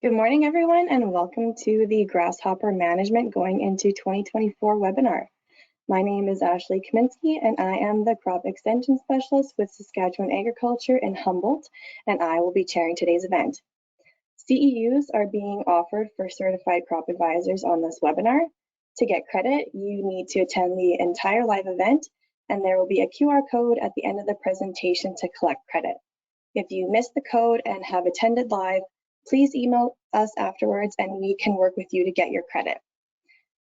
Good morning, everyone, and welcome to the Grasshopper Management Going into 2024 webinar. My name is Ashley Kaminsky, and I am the Crop Extension Specialist with Saskatchewan Agriculture in Humboldt, and I will be chairing today's event. CEUs are being offered for certified crop advisors on this webinar. To get credit, you need to attend the entire live event, and there will be a QR code at the end of the presentation to collect credit. If you missed the code and have attended live, please email us afterwards and we can work with you to get your credit.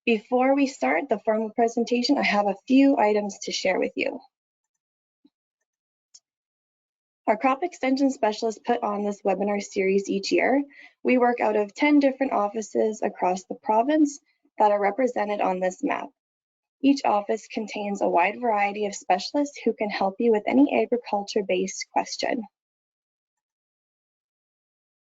Before we start the formal presentation, I have a few items to share with you. Our crop extension specialists put on this webinar series each year. We work out of 10 different offices across the province that are represented on this map. Each office contains a wide variety of specialists who can help you with any agriculture-based question.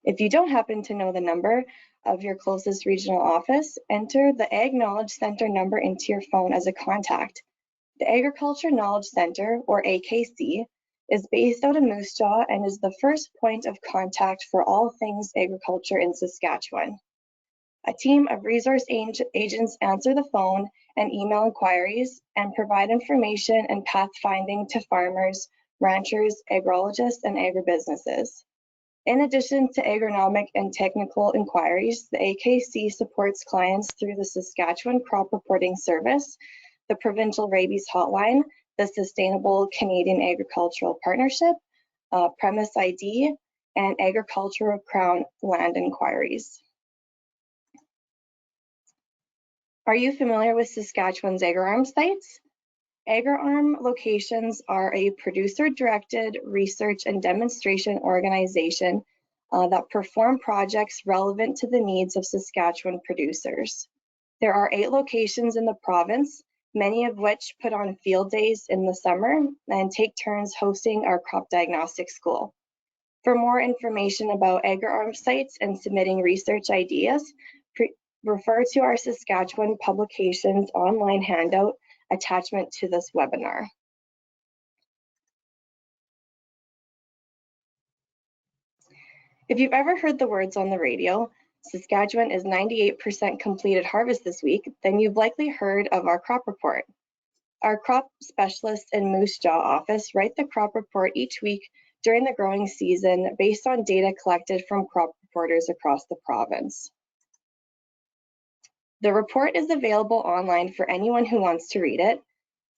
If you don't happen to know the number of your closest regional office, enter the Ag Knowledge Center number into your phone as a contact. The Agriculture Knowledge Center, or AKC, is based out of Moose Jaw and is the first point of contact for all things agriculture in Saskatchewan. A team of resource agents answer the phone and email inquiries and provide information and pathfinding to farmers, ranchers, agrologists, and agribusinesses. In addition to agronomic and technical inquiries, the AKC supports clients through the Saskatchewan Crop Reporting Service, the Provincial Rabies Hotline, the Sustainable Canadian Agricultural Partnership, Premise ID, and Agricultural Crown Land Inquiries. Are you familiar with Saskatchewan's AgriArm sites? AgriArm locations are a producer-directed research and demonstration organization that perform projects relevant to the needs of Saskatchewan producers. There are 8 locations in the province, many of which put on field days in the summer and take turns hosting our crop diagnostic school. For more information about AgriArm sites and submitting research ideas, refer to our Saskatchewan Publications online handout attachment to this webinar. If you've ever heard the words on the radio, Saskatchewan is 98% completed harvest this week, then you've likely heard of our crop report. Our crop specialists in Moose Jaw office write the crop report each week during the growing season based on data collected from crop reporters across the province. The report is available online for anyone who wants to read it.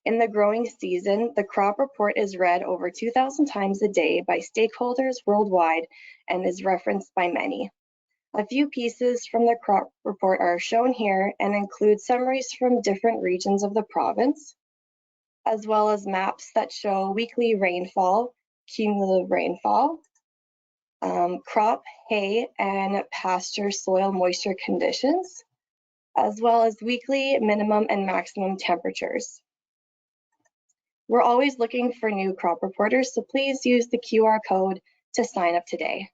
In the growing season, the crop report is read over 2,000 times a day by stakeholders worldwide and is referenced by many. A few pieces from the crop report are shown here and include summaries from different regions of the province, as well as maps that show weekly rainfall, cumulative rainfall, crop, hay, and pasture soil moisture conditions, as well as weekly minimum and maximum temperatures. We're always looking for new crop reporters, so please use the QR code to sign up today.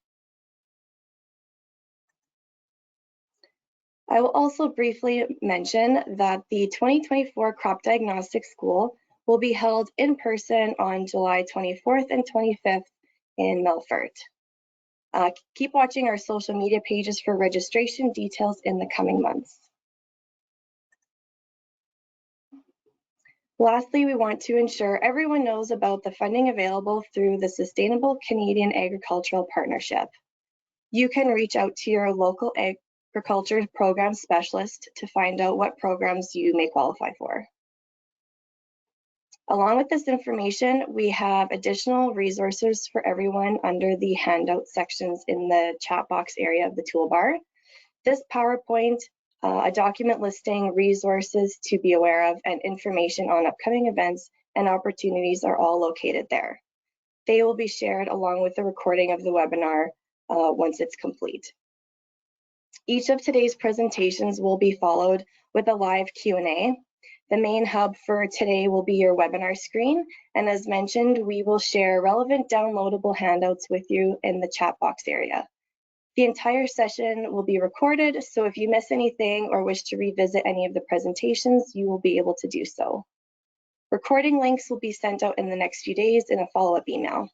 I will also briefly mention that the 2024 Crop Diagnostic School will be held in person on July 24th and 25th in Melfort. Keep watching our social media pages for registration details in the coming months. Lastly, we want to ensure everyone knows about the funding available through the Sustainable Canadian Agricultural Partnership. You can reach out to your local agriculture program specialist to find out what programs you may qualify for. Along with this information, we have additional resources for everyone under the handout sections in the chat box area of the toolbar. This PowerPoint, a document listing resources to be aware of, and information on upcoming events and opportunities are all located there. They will be shared along with the recording of the webinar once it's complete. Each of today's presentations will be followed with a live Q&A. The main hub for today will be your webinar screen, and as mentioned, we will share relevant downloadable handouts with you in the chat box area. The entire session will be recorded, so if you miss anything or wish to revisit any of the presentations, you will be able to do so. Recording links will be sent out in the next few days in a follow-up email.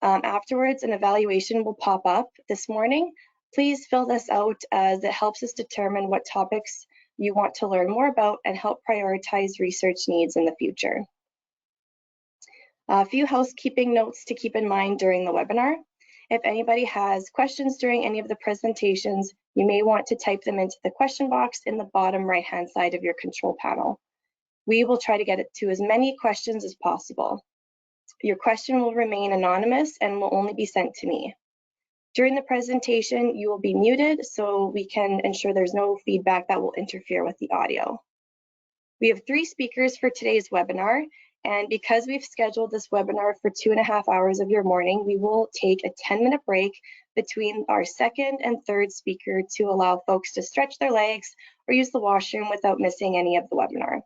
Afterwards, an evaluation will pop up this morning Please fill this out as it helps us determine what topics you want to learn more about and help prioritize research needs in the future. A few housekeeping notes to keep in mind during the webinar. If anybody has questions during any of the presentations, you may want to type them into the question box in the bottom right-hand side of your control panel. We will try to get to as many questions as possible. Your question will remain anonymous and will only be sent to me. During the presentation, you will be muted so we can ensure there's no feedback that will interfere with the audio. We have 3 speakers for today's webinar, and because we've scheduled this webinar for 2.5 hours of your morning, we will take a 10-minute break between our second and third speaker to allow folks to stretch their legs or use the washroom without missing any of the webinar.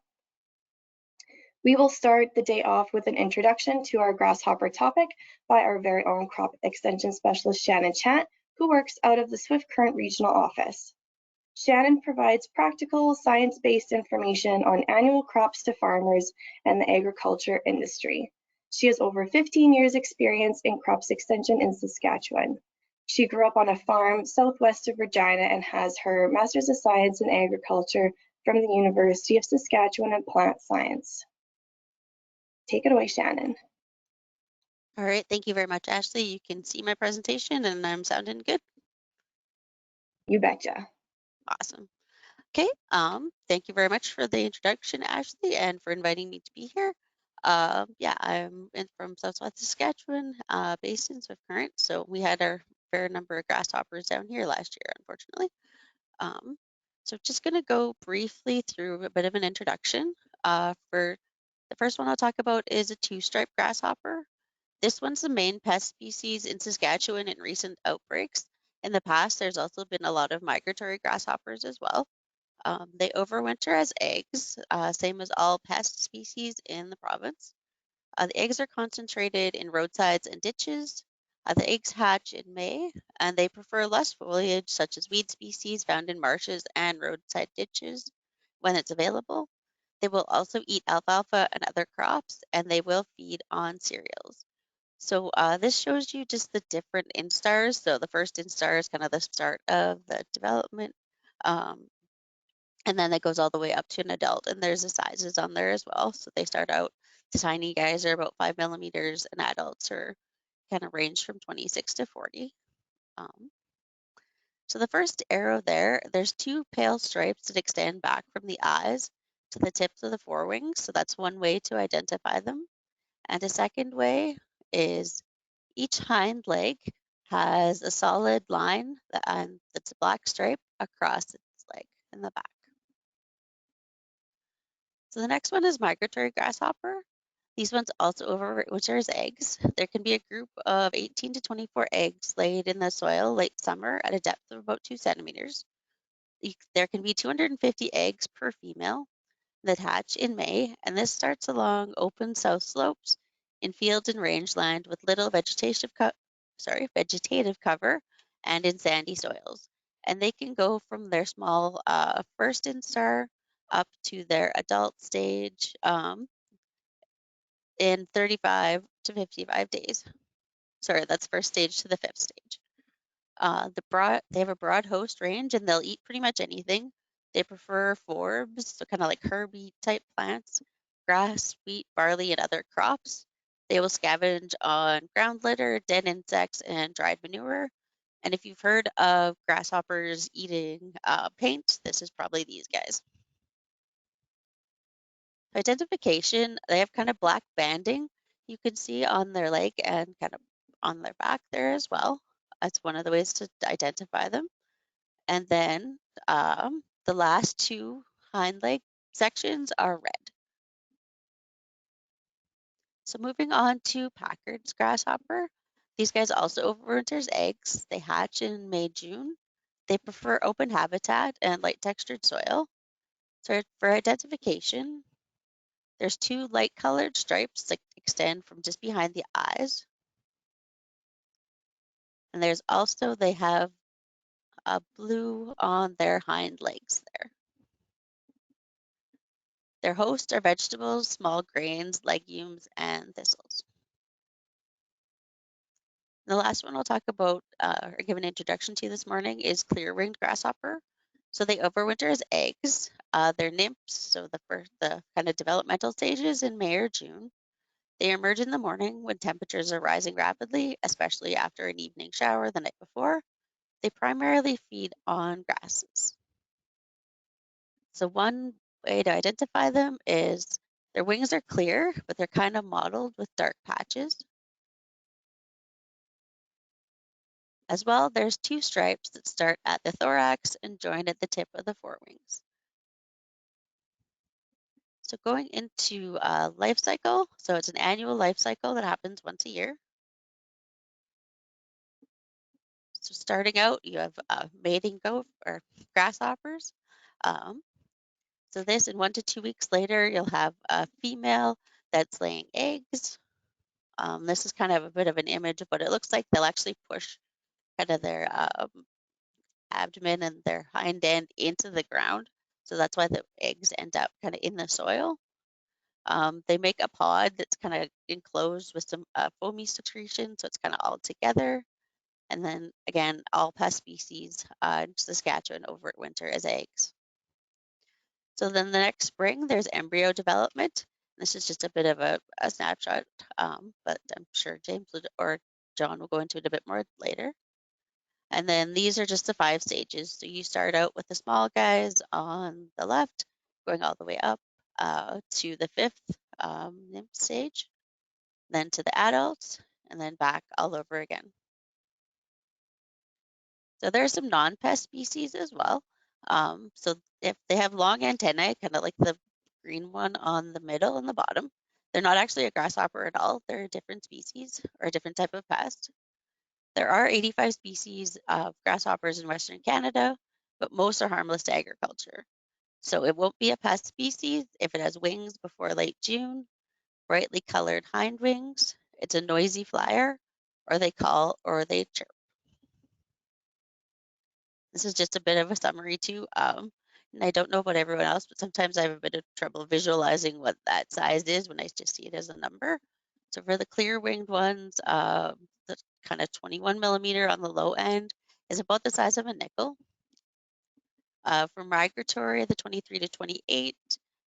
We will start the day off with an introduction to our grasshopper topic by our very own crop extension specialist, Shannon Chant, who works out of the Swift Current Regional Office. Shannon provides practical, science-based information on annual crops to farmers and the agriculture industry. She has over 15 years experience in crops extension in Saskatchewan. She grew up on a farm southwest of Regina and has her Master's of Science in Agriculture from the University of Saskatchewan in Plant Science. Take it away, Shannon. All right, thank you very much, Ashley. You can see my presentation and I'm sounding good. You betcha. Awesome. Okay, thank you very much for the introduction, Ashley, and for inviting me to be here. Yeah, I'm from Southwest Saskatchewan, based in Swift Current. So we had our fair number of grasshoppers down here last year, unfortunately. So just going to go briefly through a bit of an introduction. For the first one I'll talk about is a two-striped grasshopper. This one's the main pest species in Saskatchewan in recent outbreaks. In the past, there's also been a lot of migratory grasshoppers as well. They overwinter as eggs, same as all pest species in the province. The eggs are concentrated in roadsides and ditches. The eggs hatch in May, and they prefer lush foliage such as weed species found in marshes and roadside ditches when it's available. They will also eat alfalfa and other crops, and they will feed on cereals. So this shows you just the different instars. So the first instar is kind of the start of the development. And then it goes all the way up to an adult, and there's the sizes on there as well. So they start out, the tiny guys are about 5 millimeters, and adults are kind of range from 26 to 40. So the first arrow there's 2 pale stripes that extend back from the eyes to the tips of the forewings. So that's one way to identify them. And a second way is each hind leg has a solid line that's a black stripe across its leg in the back. So the next one is migratory grasshopper. These ones also overwinter as eggs. There can be a group of 18 to 24 eggs laid in the soil late summer at a depth of about 2 centimeters. There can be 250 eggs per female that hatch in May, and this starts along open south slopes in fields and rangeland with little vegetative cover and in sandy soils. And they can go from their small first instar up to their adult stage in 35 to 55 days. Sorry, that's first stage to the 5th stage. They have a broad host range and they'll eat pretty much anything. They prefer forbs, so kind of like herby type plants, grass, wheat, barley, and other crops. They will scavenge on ground litter, dead insects, and dried manure. And if you've heard of grasshoppers eating paint, this is probably these guys. Identification, they have kind of black banding you can see on their leg and kind of on their back there as well. That's one of the ways to identify them. And then the last 2 hind leg sections are red. So moving on to Packard's grasshopper. These guys also overwinters eggs. They hatch in May, June. They prefer open habitat and light textured soil. So for identification, there's 2 light colored stripes that extend from just behind the eyes. And there's also, they have a blue on their hind legs there. Their hosts are vegetables, small grains, legumes, and thistles. The last one I'll talk about or give an introduction to this morning is clear-winged grasshopper. So they overwinter as eggs. They're nymphs, so the kind of developmental stages in May or June. They emerge in the morning when temperatures are rising rapidly, especially after an evening shower the night before. They primarily feed on grasses. So one way to identify them is their wings are clear, but they're kind of mottled with dark patches. As well, there's two stripes that start at the thorax and join at the tip of the forewings. So going into life cycle, so it's an annual life cycle that happens once a year. So starting out, you have mating or grasshoppers. So this, in 1 to 2 weeks later, you'll have a female that's laying eggs. This is kind of a bit of an image of what it looks like. They'll actually push kind of their abdomen and their hind end into the ground. So that's why the eggs end up kind of in the soil. They make a pod that's kind of enclosed with some foamy secretion, so it's kind of all together. And then again, all pest species in Saskatchewan overwinter as eggs. So then the next spring, there's embryo development. This is just a bit of a snapshot, but I'm sure James or John will go into it a bit more later. And then these are just the 5 stages. So you start out with the small guys on the left, going all the way up to the 5th nymph stage, then to the adults, and then back all over again. So there are some non-pest species as well. So if they have long antennae, kind of like the green one on the middle and the bottom, they're not actually a grasshopper at all. They're a different species or a different type of pest. There are 85 species of grasshoppers in Western Canada, but most are harmless to agriculture. So it won't be a pest species if it has wings before late June, brightly colored hind wings, it's a noisy flyer, or they call or they chirp. This is just a bit of a summary too. And I don't know about everyone else, but sometimes I have a bit of trouble visualizing what that size is when I just see it as a number. So for the clear winged ones, the kind of 21 millimeter on the low end is about the size of a nickel. For migratory, the 23 to 28,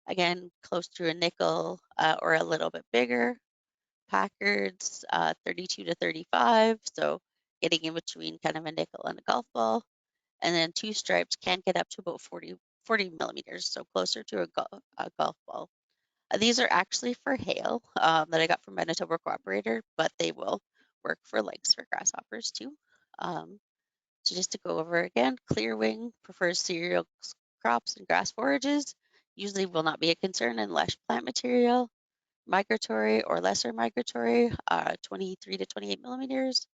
again, close to a nickel or a little bit bigger. Packards, 32 to 35, so getting in between kind of a nickel and a golf ball. And then 2 stripes can get up to about 40 millimeters, so closer to a golf ball. These are actually for hail that I got from Manitoba Cooperator, but they will work for legs for grasshoppers too. So just to go over again, clearwing prefers cereal crops and grass forages, usually will not be a concern in lush plant material. Migratory or lesser migratory, 23 to 28 millimeters.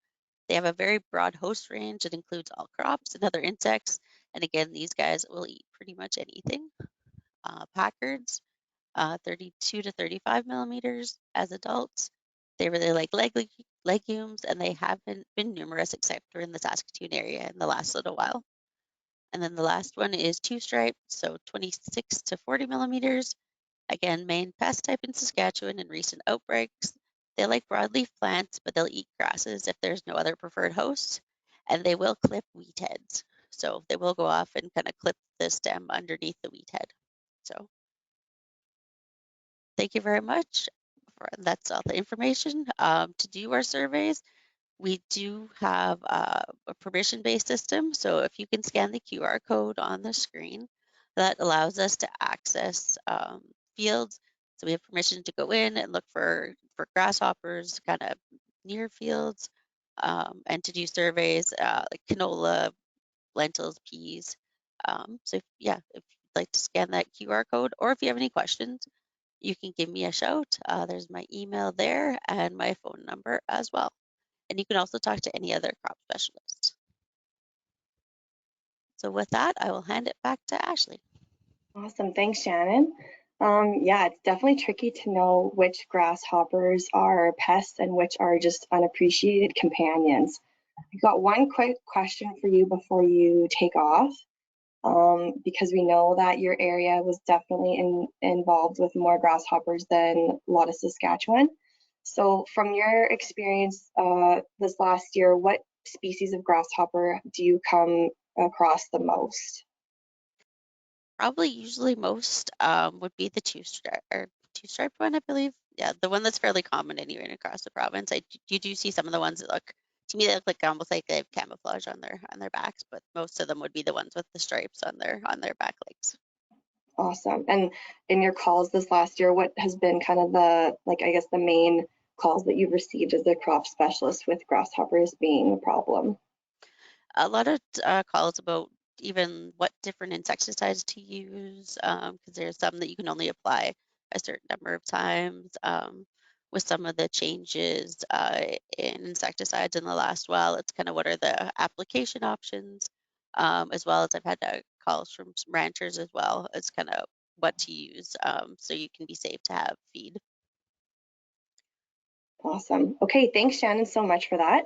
They have a very broad host range that includes all crops and other insects. And again, these guys will eat pretty much anything. Packards, 32 to 35 millimeters as adults. They really like legumes, and they haven't been numerous except for in the Saskatoon area in the last little while. And then the last one is 2 striped, so 26 to 40 millimeters. Again, main pest type in Saskatchewan in recent outbreaks. They like broadleaf plants, but they'll eat grasses if there's no other preferred host. And they will clip wheat heads. So they will go off and kind of clip the stem underneath the wheat head. So thank you very much. That's all the information. To do our surveys, we do have a permission-based system. So if you can scan the QR code on the screen, that allows us to access fields. So we have permission to go in and look for grasshoppers kind of near fields and to do surveys like canola, lentils, peas. So yeah, if you'd like to scan that QR code, or if you have any questions, you can give me a shout. There's my email there and my phone number as well. And you can also talk to any other crop specialist. So with that, I will hand it back to Ashley. Awesome, thanks, Shannon. Yeah, it's definitely tricky to know which grasshoppers are pests and which are just unappreciated companions. I got one quick question for you before you take off, because we know that your area was definitely involved with more grasshoppers than a lot of Saskatchewan. So from your experience this last year, what species of grasshopper do you come across the most? Probably usually most would be the two-striped one, I believe. Yeah, the one that's fairly common anywhere across the province. You do see some of the ones that look, to me, they look like almost like they have camouflage on their backs, but most of them would be the ones with the stripes on their back legs. Awesome. And in your calls this last year, what has been kind of the, like, I guess the main calls that you've received as a crop specialist with grasshoppers being a problem? A lot of calls about even what different insecticides to use, because there's some that you can only apply a certain number of times. With some of the changes in insecticides in the last while, it's kind of what are the application options, as well as I've had calls from some ranchers as well as kind of what to use, so you can be safe to have feed. Awesome. Okay, thanks, Shannon, so much for that.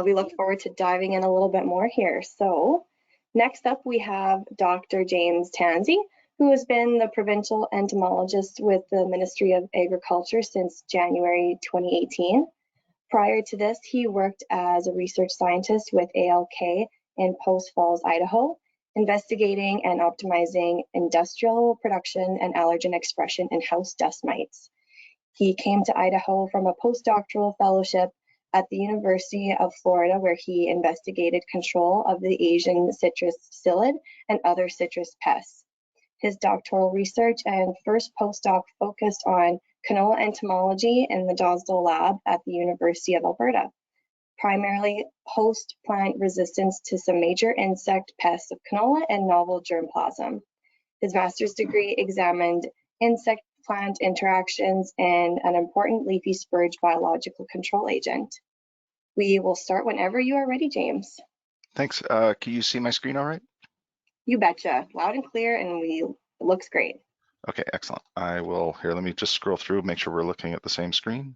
We look forward to diving in a little bit more here. So next up, we have Dr. James Tansey, who has been the provincial entomologist with the Ministry of Agriculture since January 2018. Prior to this, he worked as a research scientist with ALK in Post Falls, Idaho, investigating and optimizing industrial production and allergen expression in house dust mites. He came to Idaho from a postdoctoral fellowship at the University of Florida, where he investigated control of the Asian citrus psyllid and other citrus pests. His doctoral research and first postdoc focused on canola entomology in the Dosdell lab at the University of Alberta, primarily host plant resistance to some major insect pests of canola and novel germplasm. His master's degree examined insect plant interactions and an important leafy spurge biological control agent. We will start whenever you are ready, James. Thanks. Can you see my screen all right? You betcha. Loud and clear, and it looks great. Okay, excellent. Let me just scroll through, make sure we're looking at the same screen.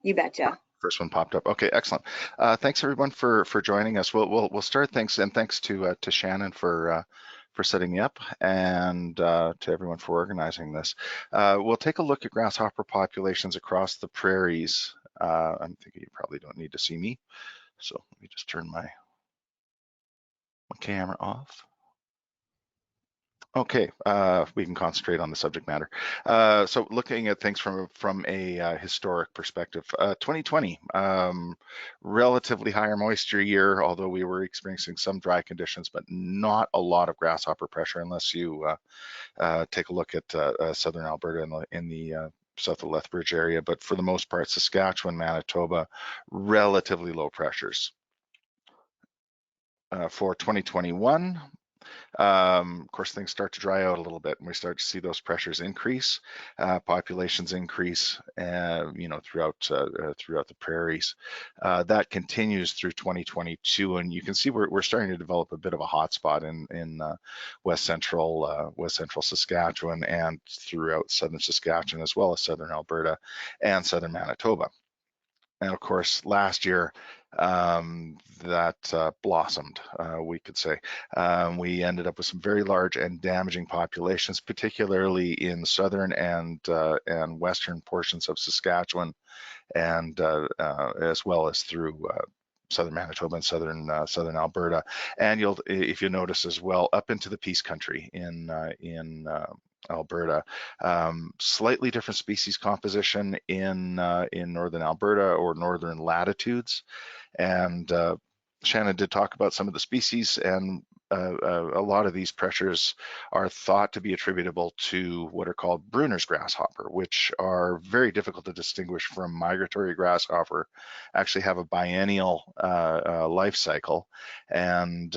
You betcha. First one popped up. Okay, excellent. Thanks everyone for joining us. We'll start. Thanks to Shannon for setting me up, and to everyone for organizing this. We'll take a look at grasshopper populations across the prairies. I'm thinking you probably don't need to see me, so let me just turn my camera off. Okay, we can concentrate on the subject matter. So looking at things from a historic perspective, 2020, relatively higher moisture year, although we were experiencing some dry conditions, but not a lot of grasshopper pressure unless you take a look at southern Alberta in the south of Lethbridge area. But for the most part, Saskatchewan, Manitoba, relatively low pressures. For 2021, of course, things start to dry out a little bit, and we start to see those pressures increase, populations increase, throughout the prairies. That continues through 2022, and you can see we're starting to develop a bit of a hotspot in west central Saskatchewan and throughout southern Saskatchewan, as well as southern Alberta and southern Manitoba. And of course, last year, that blossomed, we could say. We ended up with some very large and damaging populations, particularly in southern and western portions of Saskatchewan, and as well as through southern Manitoba and southern Alberta. And if you notice as well, up into the Peace Country in Alberta. Slightly different species composition in northern Alberta or northern latitudes. And Shannon did talk about some of the species, and a lot of these pressures are thought to be attributable to what are called Bruner's grasshopper, which are very difficult to distinguish from migratory grasshopper, actually have a biennial life cycle. And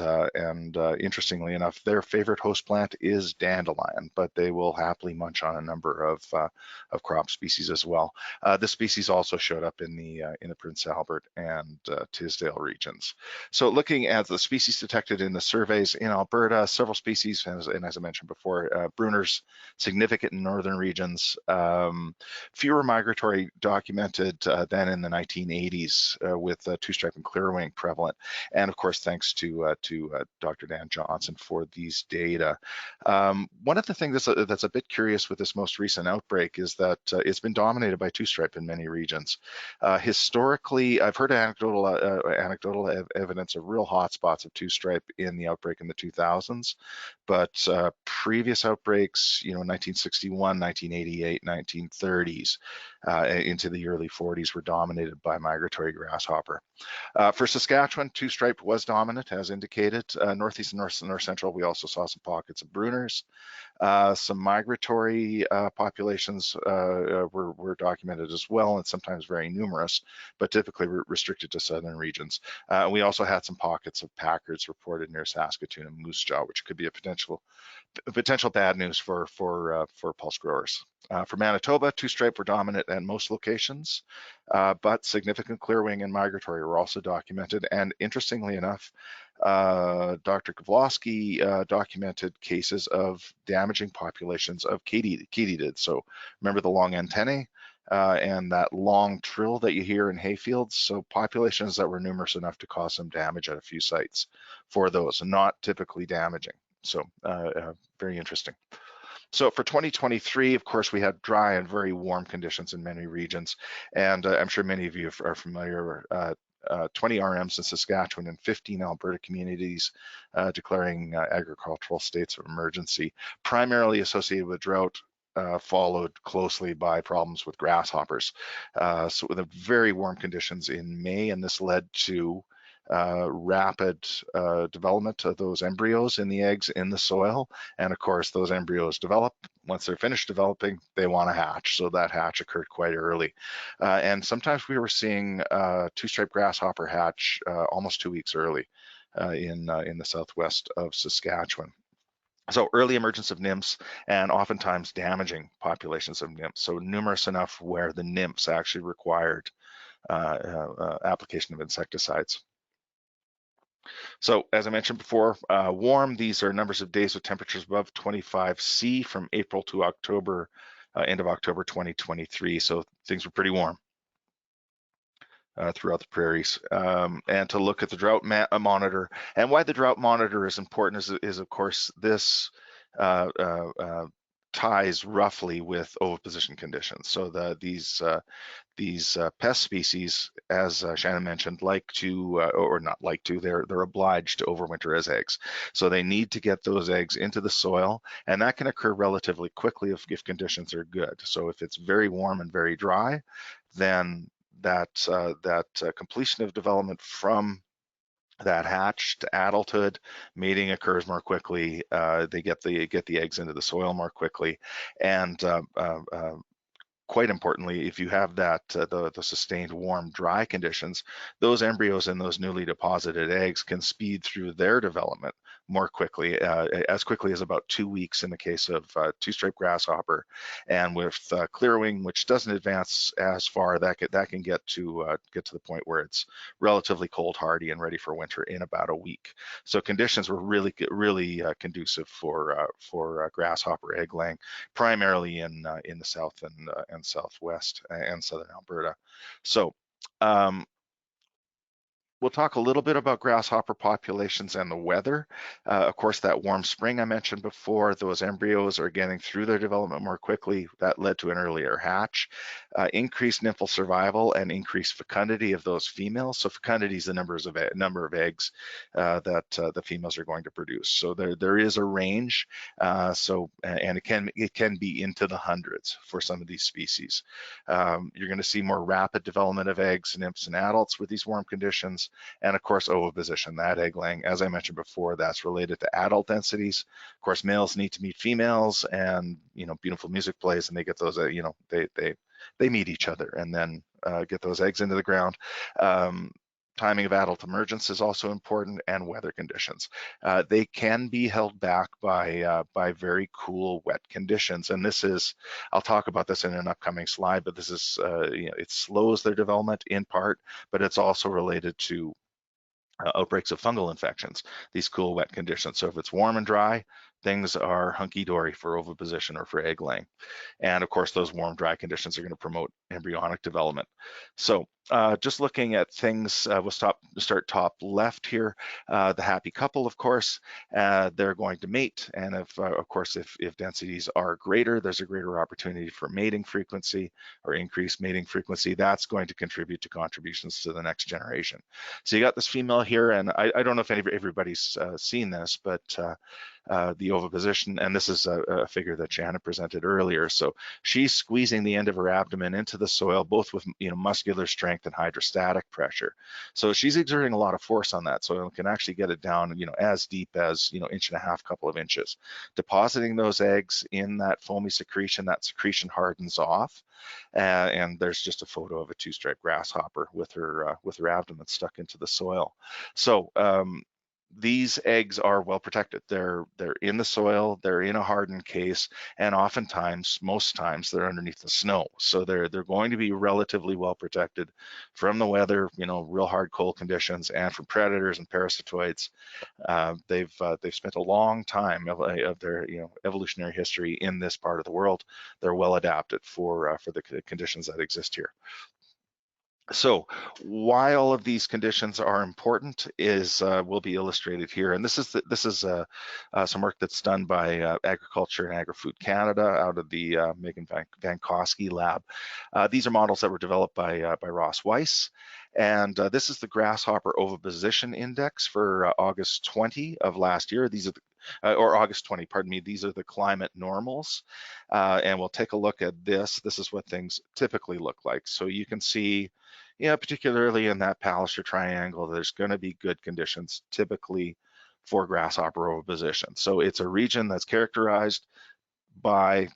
interestingly enough, their favorite host plant is dandelion, but they will happily munch on a number of crop species as well. This species also showed up in the Prince Albert and Tisdale regions. So looking at the species detected in the survey, size in Alberta, several species, and as I mentioned before, Brunner's significant in northern regions. Fewer migratory documented than in the 1980s with two-stripe and clearwing prevalent. And of course, thanks to Dr. Dan Johnson for these data. One of the things that's a bit curious with this most recent outbreak is that it's been dominated by two-stripe in many regions. Historically, I've heard anecdotal evidence of real hotspots of two-stripe in the outbreak in the 2000s, but previous outbreaks, 1961, 1988, 1930s, into the early 40s were dominated by migratory grasshopper. For Saskatchewan, two-stripe was dominant, as indicated. Northeast and north central, we also saw some pockets of Brunner's. Some migratory populations were documented as well, and sometimes very numerous, but typically restricted to southern regions. We also had some pockets of Packards reported near Saskatoon and Moose Jaw, which could be a potential bad news for pulse growers. For Manitoba, two-stripe were dominant at most locations, but significant clearwing and migratory were also documented. And interestingly enough, Dr. Gavloski documented cases of damaging populations of katydids. So remember the long antennae and that long trill that you hear in hayfields. So populations that were numerous enough to cause some damage at a few sites for those, not typically damaging. So very interesting. So for 2023, of course, we had dry and very warm conditions in many regions. And I'm sure many of you are familiar, 20 RMs in Saskatchewan and 15 Alberta communities declaring agricultural states of emergency, primarily associated with drought, followed closely by problems with grasshoppers. So with the very warm conditions in May, and this led to rapid development of those embryos in the eggs in the soil. And of course, those embryos develop. Once they're finished developing, they want to hatch. So that hatch occurred quite early. And sometimes we were seeing two-striped grasshopper hatch almost 2 weeks early in the southwest of Saskatchewan. So early emergence of nymphs and oftentimes damaging populations of nymphs. So numerous enough where the nymphs actually required application of insecticides. So as I mentioned before, warm, these are numbers of days with temperatures above 25 C from April to October, end of October 2023. So things were pretty warm throughout the prairies. And to look at the drought monitor, and why the drought monitor is important is of course, this ties roughly with oviposition conditions. So these pest species, as Shannon mentioned, like to, or not like to, they're obliged to overwinter as eggs. So they need to get those eggs into the soil, and that can occur relatively quickly if conditions are good. So if it's very warm and very dry, then that completion of development from that hatch to adulthood, mating occurs more quickly. They get the eggs into the soil more quickly, and quite importantly, if you have that the sustained warm, dry conditions, those embryos and those newly deposited eggs can speed through their development more quickly, as quickly as about 2 weeks in the case of two-striped grasshopper. And with clearwing, which doesn't advance as far, that can get to the point where it's relatively cold hardy and ready for winter in about a week. So conditions were really conducive for grasshopper egg laying, primarily in the south and southwest and southern Alberta. So we'll talk a little bit about grasshopper populations and the weather. Of course, that warm spring I mentioned before, those embryos are getting through their development more quickly. That led to an earlier hatch. Increased nymphal survival and increased fecundity of those females. So fecundity is the number of eggs that the females are going to produce. So there is a range. And it can be into the hundreds for some of these species. You're going to see more rapid development of eggs, nymphs, and adults with these warm conditions. And of course, oviposition, that egg laying, as I mentioned before, that's related to adult densities. Of course, males need to meet females, and beautiful music plays, and they get those, they meet each other, and then get those eggs into the ground. Timing of adult emergence is also important, and weather conditions. They can be held back by very cool, wet conditions. And this is, I'll talk about this in an upcoming slide, but this is, it slows their development in part, but it's also related to outbreaks of fungal infections, these cool, wet conditions. So if it's warm and dry, things are hunky-dory for oviposition or for egg laying. And of course, those warm, dry conditions are going to promote embryonic development. So just looking at things, we'll start top left here. The happy couple, of course, they're going to mate. And if, of course, if densities are greater, there's a greater opportunity for mating frequency or increased mating frequency. That's going to contribute to contributions to the next generation. So you got this female here, and I don't know if everybody's seen this, but the oviposition, and this is a figure that Shanna presented earlier. So she's squeezing the end of her abdomen into the soil, both with muscular strength and hydrostatic pressure. So she's exerting a lot of force on that soil and can actually get it down, as deep as 1.5 couple of inches. Depositing those eggs in that foamy secretion, that secretion hardens off, and there's just a photo of a two-striped grasshopper with her abdomen stuck into the soil. So these eggs are well protected. They're in the soil, they're in a hardened case, and oftentimes, most times, they're underneath the snow. So they're going to be relatively well protected from the weather, real hard cold conditions, and from predators and parasitoids. They've spent a long time of their evolutionary history in this part of the world. They're well adapted for the conditions that exist here. So why all of these conditions are important is will be illustrated here, and this is some work that's done by Agriculture and Agri-Food Canada out of the Megan Vankowski lab. These are models that were developed by Ross Weiss, and this is the Grasshopper Oviposition Index for August 20 of last year. These are or August 20, pardon me, these are the climate normals. And we'll take a look at this. This is what things typically look like. So you can see, particularly in that Palliser triangle, there's going to be good conditions typically for grasshopper oviposition. So it's a region that's characterized by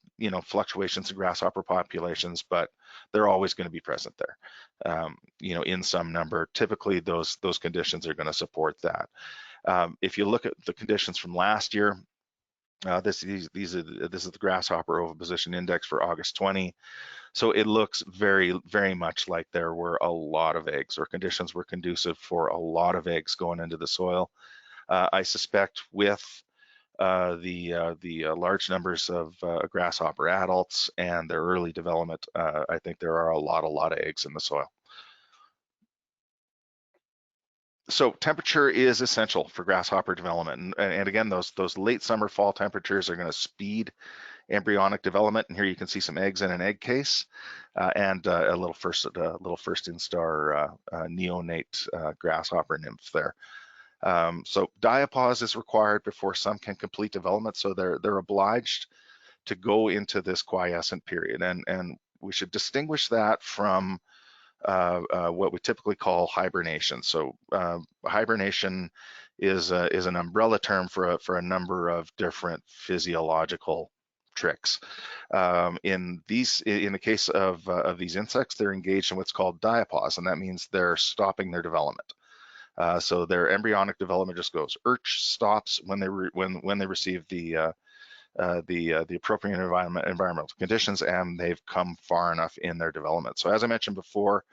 fluctuations in grasshopper populations, but they're always going to be present there, in some number. Typically, those conditions are going to support that. If you look at the conditions from last year, this is the Grasshopper Oviposition Index for August 20. So it looks very, very much like there were a lot of eggs, or conditions were conducive for a lot of eggs going into the soil. I suspect with the large numbers of grasshopper adults and their early development, I think there are a lot of eggs in the soil. So temperature is essential for grasshopper development, and again, those late summer, fall temperatures are going to speed embryonic development. And here you can see some eggs in an egg case, and a little first instar neonate grasshopper nymph there. So diapause is required before some can complete development. So they're obliged to go into this quiescent period, and we should distinguish that from what we typically call hibernation. So hibernation is an umbrella term for a number of different physiological tricks. In the case of these insects, they're engaged in what's called diapause, and that means they're stopping their development. So their embryonic development just goes stops when they receive the appropriate environmental conditions, and they've come far enough in their development. So as I mentioned before,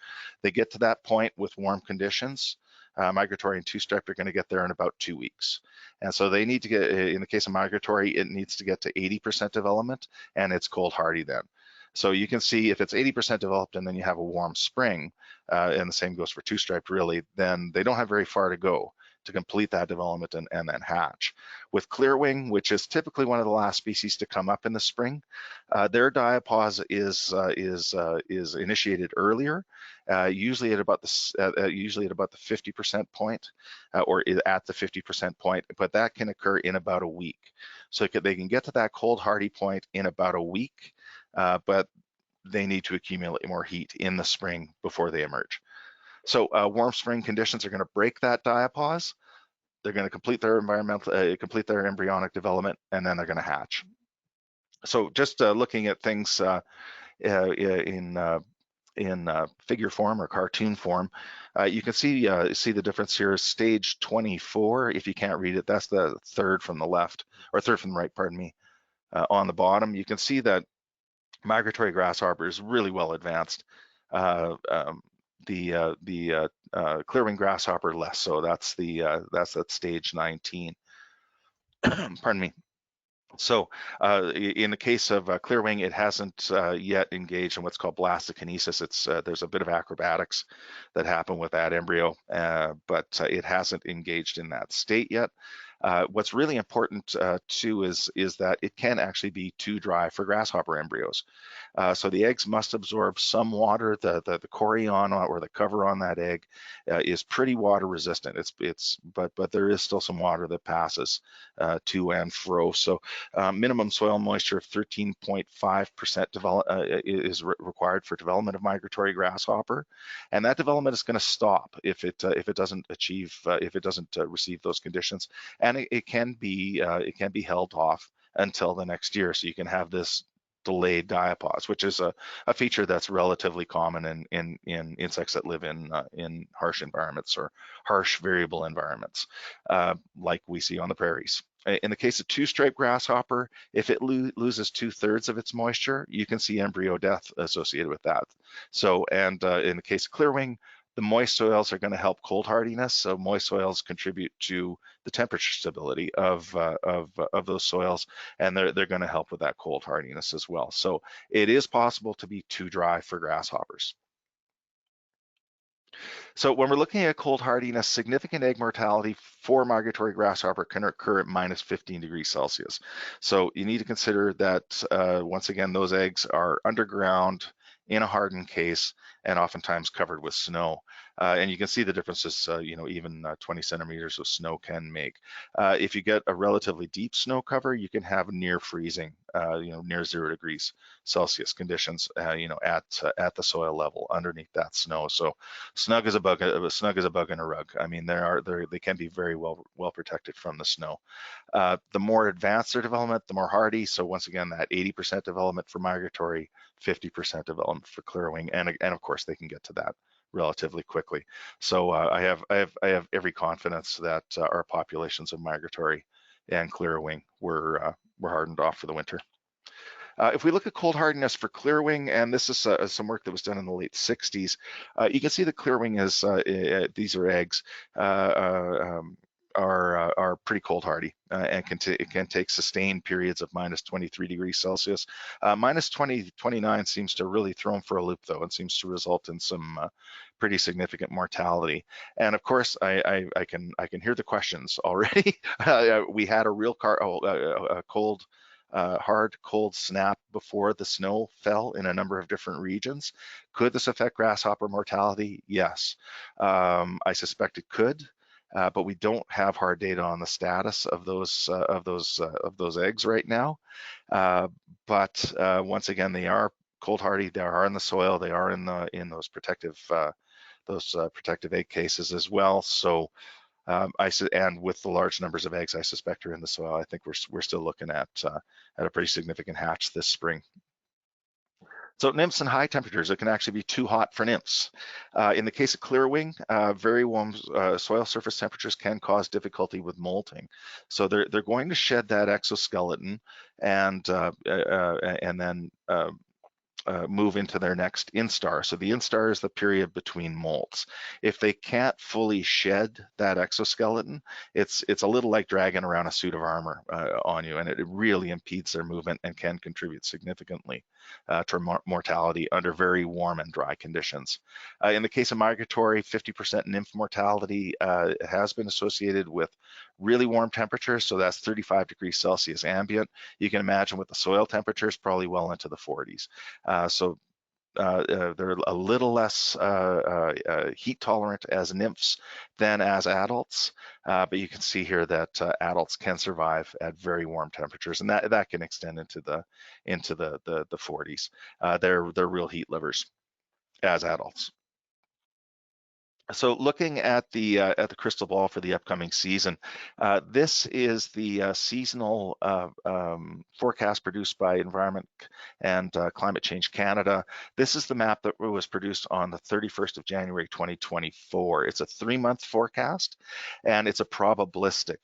they get to that point with warm conditions. Migratory and two-striped are going to get there in about 2 weeks. And so they need to get, in the case of migratory, it needs to get to 80% development, and it's cold hardy then. So you can see if it's 80% developed and then you have a warm spring, and the same goes for two-striped really, then they don't have very far to go to complete that development and then hatch. With clearwing, which is typically one of the last species to come up in the spring, their diapause is initiated earlier, usually at about the 50% point, or at the 50% point, but that can occur in about a week. So they can get to that cold hardy point in about a week, but they need to accumulate more heat in the spring before they emerge. So warm spring conditions are going to break that diapause. They're going to complete their embryonic development, and then they're going to hatch. So just looking at things in figure form or cartoon form, you can see the difference here. Stage 24, if you can't read it, that's the third from the left, or third from the right, pardon me. On the bottom, you can see that migratory grasshopper is really well advanced. clearwing grasshopper less so. That's at stage 19. Pardon me. So in the case of clearwing, it hasn't yet engaged in what's called blastokinesis. There's a bit of acrobatics that happen with that embryo, but it hasn't engaged in that state yet. What's really important too is that it can actually be too dry for grasshopper embryos. So the eggs must absorb some water. The chorion or the cover on that egg is pretty water resistant. But there is still some water that passes to and fro. So minimum soil moisture of 13.5% is required for development of migratory grasshopper, and that development is going to stop if it doesn't receive those conditions, and it can be held off until the next year. So you can have this delayed diapause, which is a feature that's relatively common in insects that live in harsh environments or harsh variable environments, like we see on the prairies. In the case of two-striped grasshopper, if it loses 2/3 of its moisture, you can see embryo death associated with that. So, and in the case of clearwing, the moist soils are going to help cold hardiness. So moist soils contribute to the temperature stability of those soils, and they're going to help with that cold hardiness as well. So it is possible to be too dry for grasshoppers. So when we're looking at cold hardiness, significant egg mortality for migratory grasshopper can occur at -15°C. So you need to consider that once again, those eggs are underground in a hardened case and oftentimes covered with snow. And you can see the differences, even 20 centimeters of snow can make. If you get a relatively deep snow cover, you can have near freezing, near 0°C conditions, at the soil level underneath that snow. So snug as a bug in a rug. I mean, they can be very well protected from the snow. The more advanced their development, the more hardy. So once again, that 80% development for migratory, 50% development for clearwing, and of course they can get to that relatively quickly. So I have every confidence that our populations of migratory and clearwing were hardened off for the winter. If we look at cold hardiness for clearwing, and this is some work that was done in the late 60s, you can see that clearwing is, these are eggs, are pretty cold hardy and can take sustained periods of -23°C. -29 seems to really throw them for a loop though, and seems to result in some pretty significant mortality. And of course, I can hear the questions already. We had a real hard cold snap before the snow fell in a number of different regions. Could this affect grasshopper mortality? Yes, I suspect it could. But we don't have hard data on the status of those eggs right now. But once again, they are cold hardy. They are in the soil. They are in those protective egg cases as well. So and with the large numbers of eggs I suspect are in the soil, I think we're still looking at a pretty significant hatch this spring. So nymphs and high temperatures, it can actually be too hot for nymphs. In the case of clearwing, very warm soil surface temperatures can cause difficulty with molting. So they're going to shed that exoskeleton and then move into their next instar. So the instar is the period between molts. If they can't fully shed that exoskeleton, it's a little like dragging around a suit of armor on you, and it really impedes their movement and can contribute significantly to mortality under very warm and dry conditions. In the case of migratory, 50% nymph mortality has been associated with really warm temperatures, so that's 35°C ambient. You can imagine with the soil temperatures, probably well into the 40s. So they're a little less heat tolerant as nymphs than as adults, but you can see here that adults can survive at very warm temperatures, and that can extend into the 40s. They're real heat livers as adults. So looking at the crystal ball for the upcoming season, this is the seasonal forecast produced by Environment and Climate Change Canada. This is the map that was produced on the 31st of January 2024. It's a 3-month forecast, and it's a probabilistic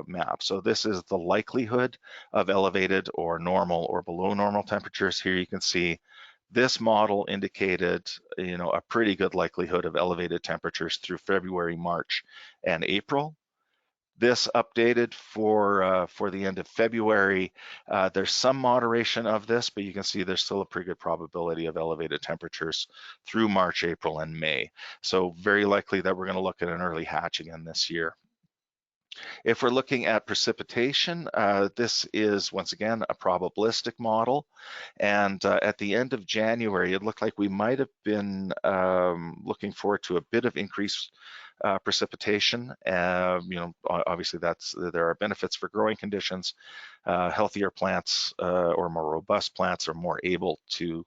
map. So this is the likelihood of elevated or normal or below normal temperatures. Here you can see This model indicated, a pretty good likelihood of elevated temperatures through February, March, and April. This updated for the end of February. There's some moderation of this, but you can see there's still a pretty good probability of elevated temperatures through March, April, and May. So very likely that we're going to look at an early hatch again this year. If we're looking at precipitation, this is once again a probabilistic model. And at the end of January, it looked like we might have been looking forward to a bit of increased precipitation. Obviously there are benefits for growing conditions. Healthier plants or more robust plants are more able to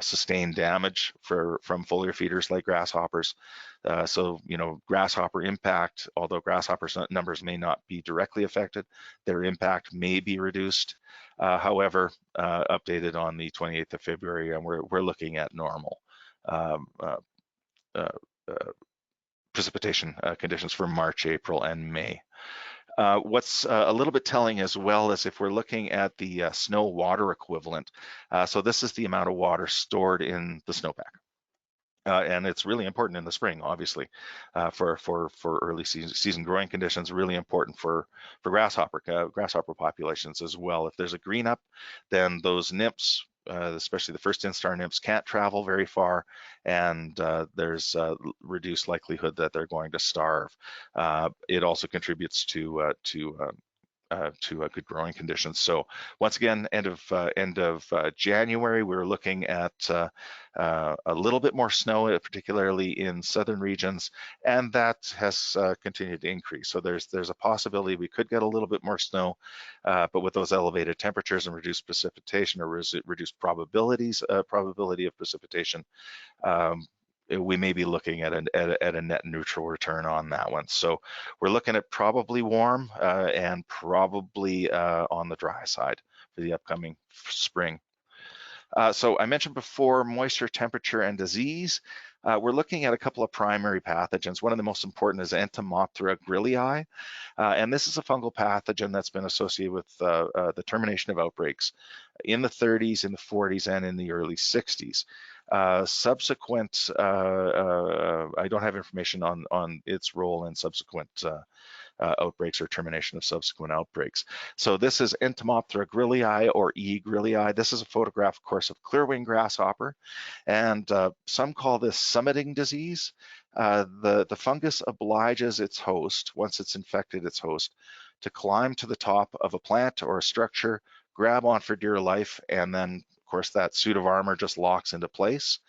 sustain damage from foliar feeders like grasshoppers. So grasshopper impact, although grasshopper numbers may not be directly affected, their impact may be reduced. However, updated on the 28th of February, and we're looking at normal precipitation conditions for March, April, and May. What's a little bit telling as well is if we're looking at the snow water equivalent. So this is the amount of water stored in the snowpack. And it's really important in the spring, obviously, for early season growing conditions. Really important for grasshopper populations as well. If there's a green up, then those nymphs, especially the first instar nymphs, can't travel very far, and there's reduced likelihood that they're going to starve. It also contributes to good growing conditions. So once again, end of January, we were looking at a little bit more snow, particularly in southern regions, and that has continued to increase. So there's a possibility we could get a little bit more snow, but with those elevated temperatures and reduced precipitation or reduced probability of precipitation, we may be looking at a net neutral return on that one. So we're looking at probably warm and probably on the dry side for the upcoming spring. So I mentioned before moisture, temperature, and disease. We're looking at a couple of primary pathogens. One of the most important is Entomologist grillii, and this is a fungal pathogen that's been associated with the termination of outbreaks in the 30s, in the 40s, and in the early 60s. Subsequent, I don't have information on its role in subsequent outbreaks or termination of subsequent outbreaks. So this is Entomologist grillii or E. grillii. This is a photograph, of course, of clearwing grasshopper, and some call this summiting disease. The fungus obliges its host, once it's infected its host, to climb to the top of a plant or a structure, grab on for dear life, and then, of course, that suit of armor just locks into place,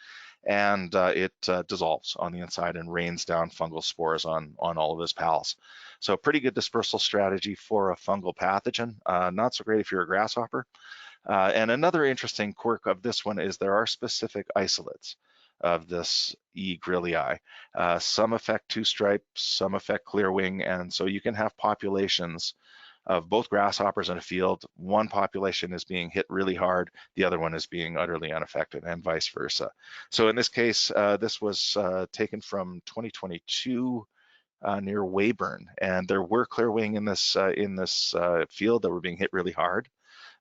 and it dissolves on the inside and rains down fungal spores on all of his pals. So pretty good dispersal strategy for a fungal pathogen. Not so great if you're a grasshopper. And another interesting quirk of this one is there are specific isolates of this E. grillii. Some affect two-stripe, some affect clearwing, and so you can have populations of both grasshoppers in a field. One population is being hit really hard, the other one is being utterly unaffected, and vice versa. So in this case, this was taken from 2022 near Weyburn, and there were clearwing in this field that were being hit really hard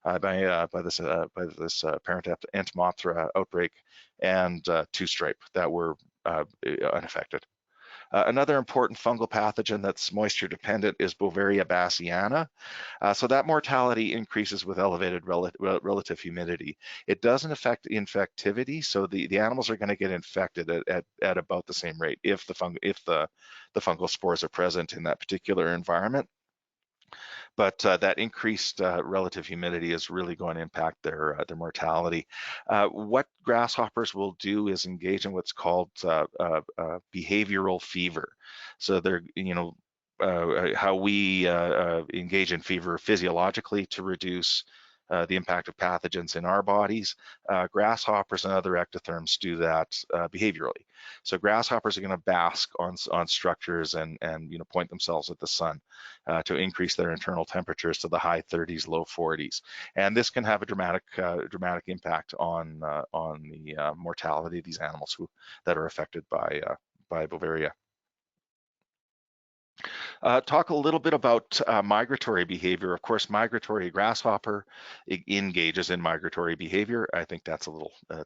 by this apparent Entomologist outbreak, and two-stripe that were unaffected. Another important fungal pathogen that's moisture dependent is Beauveria bassiana. So that mortality increases with elevated relative humidity. It doesn't affect infectivity, so the animals are going to get infected at about the same rate if the fungal spores are present in that particular environment. But that increased relative humidity is really going to impact their mortality. What grasshoppers will do is engage in what's called behavioral fever. So they're, how we engage in fever physiologically to reduce the impact of pathogens in our bodies. Grasshoppers and other ectotherms do that behaviorally. So grasshoppers are going to bask on structures and point themselves at the sun to increase their internal temperatures to the high 30s, low 40s, and this can have a dramatic impact on the mortality of these animals that are affected by Beauveria. Talk a little bit about migratory behavior. Of course, migratory grasshopper engages in migratory behavior. I think that's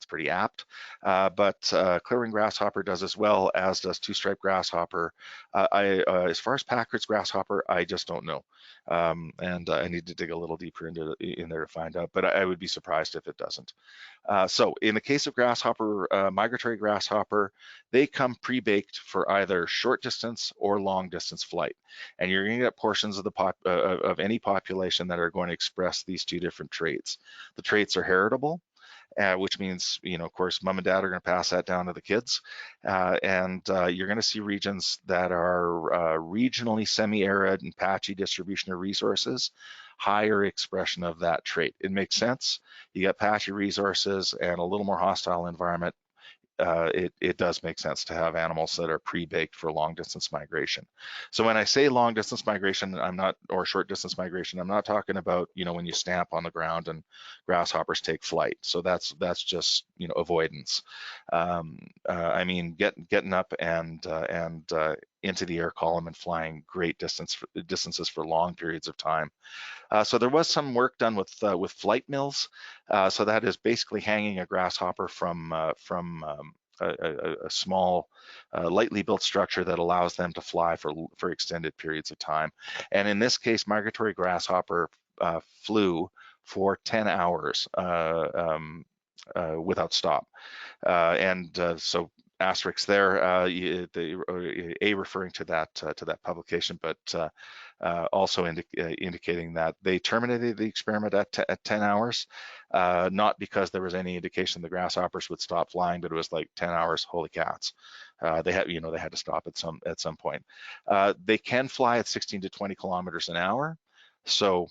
pretty apt. But clearing grasshopper does as well, as does two-striped grasshopper. As far as Packard's grasshopper, I just don't know. And I need to dig a little deeper in there to find out, but I would be surprised if it doesn't. So in the case of grasshopper, migratory grasshopper, they come pre-baked for either short distance or long distance flight. And you're going to get portions of of any population that are going to express these two different traits. The traits are heritable, which means, of course, mom and dad are going to pass that down to the kids. And you're going to see regions that are regionally semi-arid and patchy distribution of resources, higher expression of that trait. It makes sense. You got patchy resources and a little more hostile environment. It does make sense to have animals that are pre-baked for long distance migration. So when I say long distance migration, or short distance migration, I'm not talking about, when you stamp on the ground and grasshoppers take flight. So that's just, avoidance. I mean, getting up and into the air column and flying great distances for long periods of time. So there was some work done with flight mills. So that is basically hanging a grasshopper from a small, lightly built structure that allows them to fly for extended periods of time. And in this case, migratory grasshopper flew for 10 hours without stop. So asterisks there, referring to that publication, but also indicating that they terminated the experiment at 10 hours, not because there was any indication the grasshoppers would stop flying, but it was like 10 hours, holy cats. They had to stop at some point. They can fly at 16 to 20 kilometers an hour. So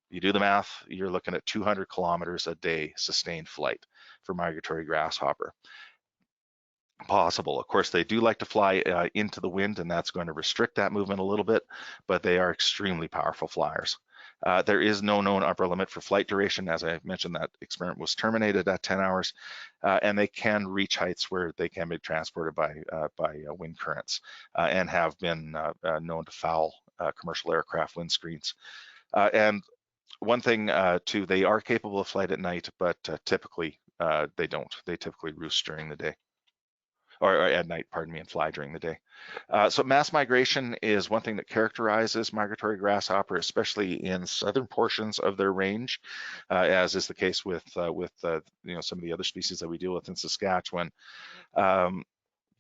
you do the math, you're looking at 200 kilometers a day sustained flight for migratory grasshopper. Possible. Of course, they do like to fly into the wind, and that's going to restrict that movement a little bit, but they are extremely powerful flyers. There is no known upper limit for flight duration. As I mentioned, that experiment was terminated at 10 hours, and they can reach heights where they can be transported by wind currents and have been known to foul commercial aircraft windscreens. And one thing too, they are capable of flight at night, but typically they don't. They typically roost during the day. Or at night, pardon me, and fly during the day. So mass migration is one thing that characterizes migratory grasshopper, especially in southern portions of their range, as is the case with some of the other species that we deal with in Saskatchewan.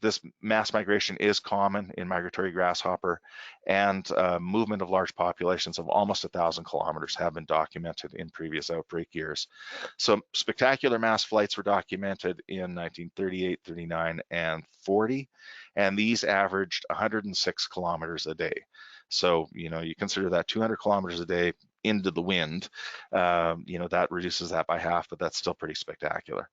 This mass migration is common in migratory grasshopper, and movement of large populations of almost 1,000 kilometers have been documented in previous outbreak years. So spectacular mass flights were documented in 1938, 39, and 40, and these averaged 106 kilometers a day. So, you consider that 200 kilometers a day into the wind, that reduces that by half, but that's still pretty spectacular.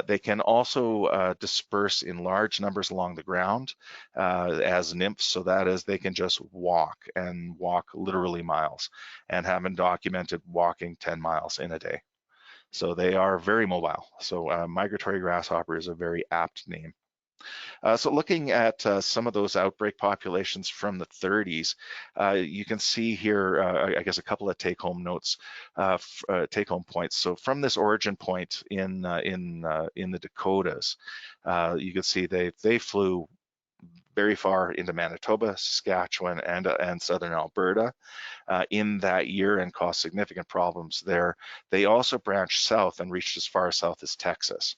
They can also disperse in large numbers along the ground as nymphs, so that is, they can just walk literally miles, and have been documented walking 10 miles in a day. So they are very mobile. So migratory grasshopper is a very apt name. So looking at some of those outbreak populations from the 30s, you can see here, I guess, a couple of take-home notes, take-home points. So from this origin point in the Dakotas, you can see they flew very far into Manitoba, Saskatchewan, and southern Alberta in that year and caused significant problems there. They also branched south and reached as far south as Texas.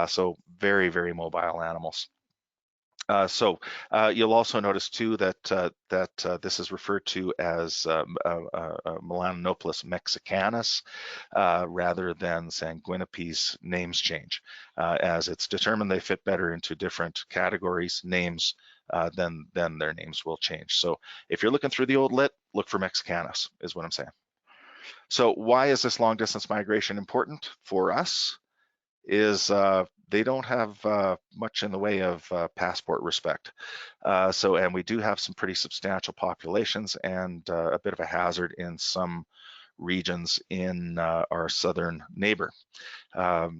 So very, very mobile animals. So you'll also notice too that this is referred to as Melanoplis mexicanus rather than Sanguinipes names change, as it's determined they fit better into different categories, names, then their names will change. So if you're looking through the old lit, look for mexicanus is what I'm saying. So why is this long distance migration important for us? Is they don't have much in the way of passport respect. And we do have some pretty substantial populations and a bit of a hazard in some regions in our southern neighbor.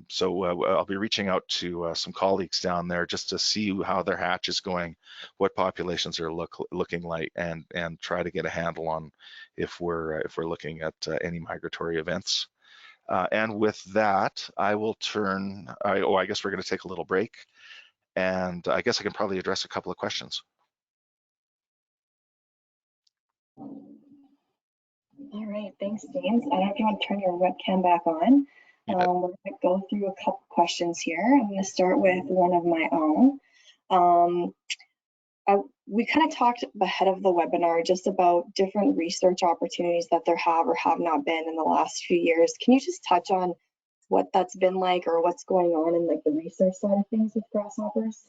So I'll be reaching out to some colleagues down there just to see how their hatch is going, what populations are looking like, and try to get a handle on if we're looking at any migratory events. And with that, I will turn. I guess we're going to take a little break, and I guess I can probably address a couple of questions. All right, thanks, James. I don't know if you want to turn your webcam back on. We're going to go through a couple questions here. I'm going to start with one of my own. We kind of talked ahead of the webinar just about different research opportunities that there have or have not been in the last few years. Can you just touch on what that's been like or what's going on in like the research side of things with grasshoppers?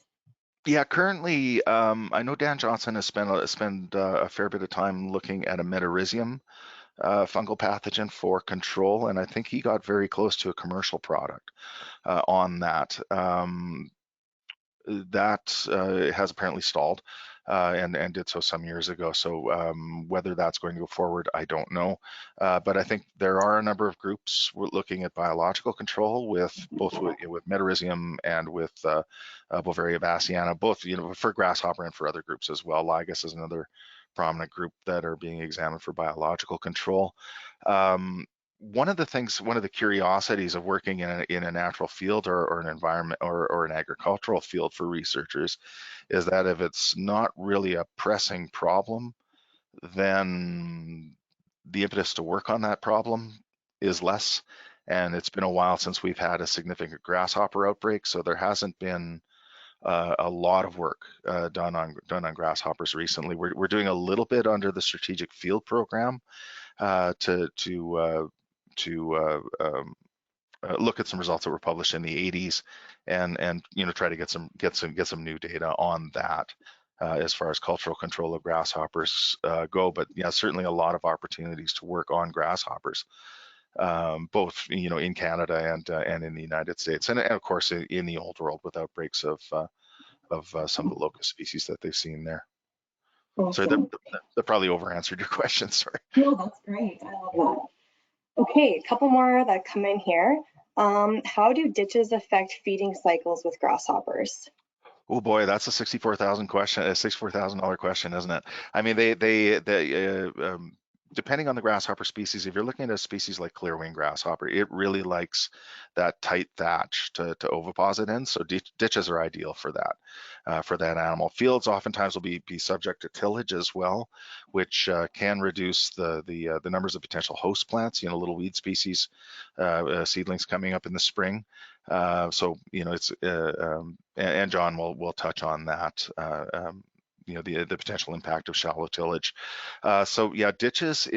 Yeah, currently, I know Dan Johnson has spent a fair bit of time looking at a metarhizium fungal pathogen for control, and I think he got very close to a commercial product on that. That has apparently stalled and did so some years ago. So whether that's going to go forward, I don't know. But I think there are a number of groups looking at biological control with both with metarhizium and with Bovaria bassiana, both for grasshopper and for other groups as well. Lygus is another prominent group that are being examined for biological control. One of the curiosities of working in a natural field or an environment or an agricultural field for researchers is that if it's not really a pressing problem, then the impetus to work on that problem is less. And it's been a while since we've had a significant grasshopper outbreak, so there hasn't been a lot of work done on grasshoppers recently. We're doing a little bit under the strategic field program to look at some results that were published in the 80s and try to get some new data on that as far as cultural control of grasshoppers go. But yeah, certainly a lot of opportunities to work on grasshoppers, both in Canada and in the United States, and of course in the old world with outbreaks of some of the locust species that they've seen there. Awesome. Sorry, that probably over answered your question. Sorry. No, that's great. I love that. Okay, a couple more that come in here. How do ditches affect feeding cycles with grasshoppers? Oh boy, that's a $64,000 question, a $64,000 question, isn't it? I mean, they depending on the grasshopper species, if you're looking at a species like clearwing grasshopper, it really likes that tight thatch to oviposit in. So ditches are ideal for that animal. Fields oftentimes will be subject to tillage as well, which can reduce the numbers of potential host plants. Little weed species, seedlings coming up in the spring. So it's and John will touch on that. The potential impact of shallow tillage. So yeah, ditches.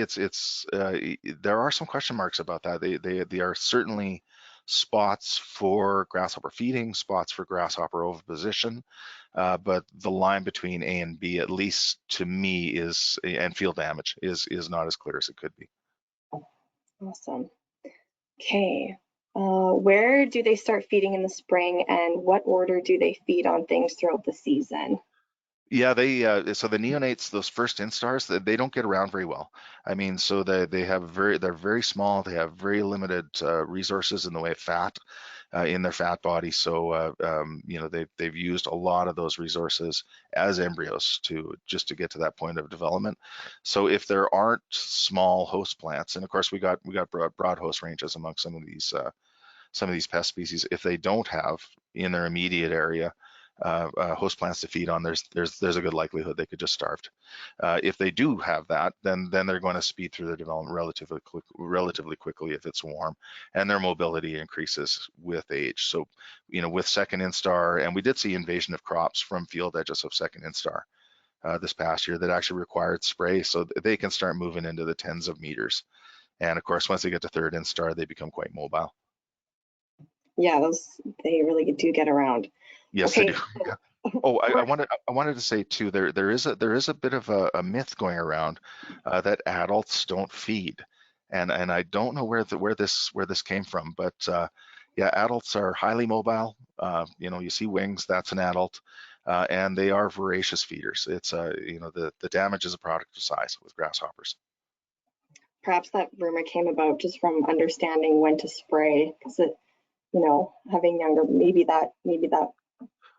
There are some question marks about that. They are certainly spots for grasshopper feeding, spots for grasshopper oviposition, but the line between A and B, at least to me, and field damage is not as clear as it could be. Awesome. Okay. Where do they start feeding in the spring, and what order do they feed on things throughout the season? Yeah, so the neonates, those first instars, they don't get around very well. I mean, so they're very small. They have very limited resources in the way of fat in their fat body. So they've used a lot of those resources as embryos to get to that point of development. So if there aren't small host plants, and of course we got broad host ranges among some of these pest species, if they don't have in their immediate area host plants to feed on, there's a good likelihood they could just starve. If they do have that, then they're going to speed through their development relatively quickly if it's warm, and their mobility increases with age. So with second instar, and we did see invasion of crops from field edges of second instar this past year that actually required spray, so they can start moving into the tens of meters. And of course, once they get to third instar, they become quite mobile. Yeah, they really do get around. Yes, Okay. they do. Oh, I wanted to say too, there is a bit of a myth going around that adults don't feed, and I don't know where this came from, but yeah, adults are highly mobile. You see wings, that's an adult, and they are voracious feeders. It's the damage is a product of size with grasshoppers. perhaps that rumor came about just from understanding when to spray, because it, having younger, maybe that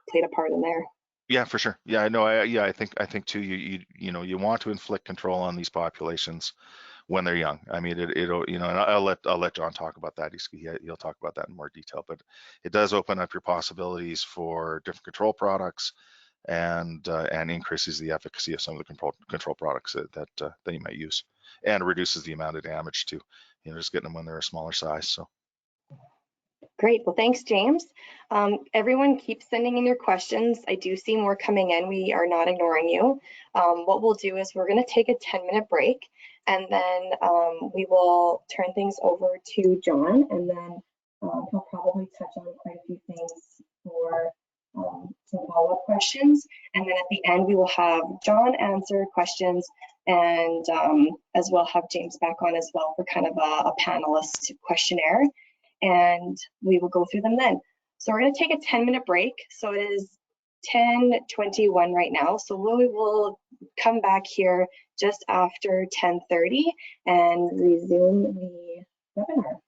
played a part in there. Yeah, for sure. Yeah, no, I think too. You want to inflict control on these populations when they're young. I mean, it'll, and I'll let John talk about that. He'll talk about that in more detail. But it does open up your possibilities for different control products, and increases the efficacy of some of the control products that you might use, and reduces the amount of damage too. Just getting them when they're a smaller size. So. Great. Well, thanks, James. Everyone keep sending in your questions. I do see more coming in. We are not ignoring you. What we'll do is we're going to take a 10-minute break, and then we will turn things over to John, and then he'll probably touch on quite a few things for some follow-up questions. And then at the end, we will have John answer questions, and as well have James back on as well for kind of a panelist questionnaire. And we will go through them then. So we're going to take a 10-minute break. So it is 10:21 right now. So we will come back here just after 10:30 and resume the webinar.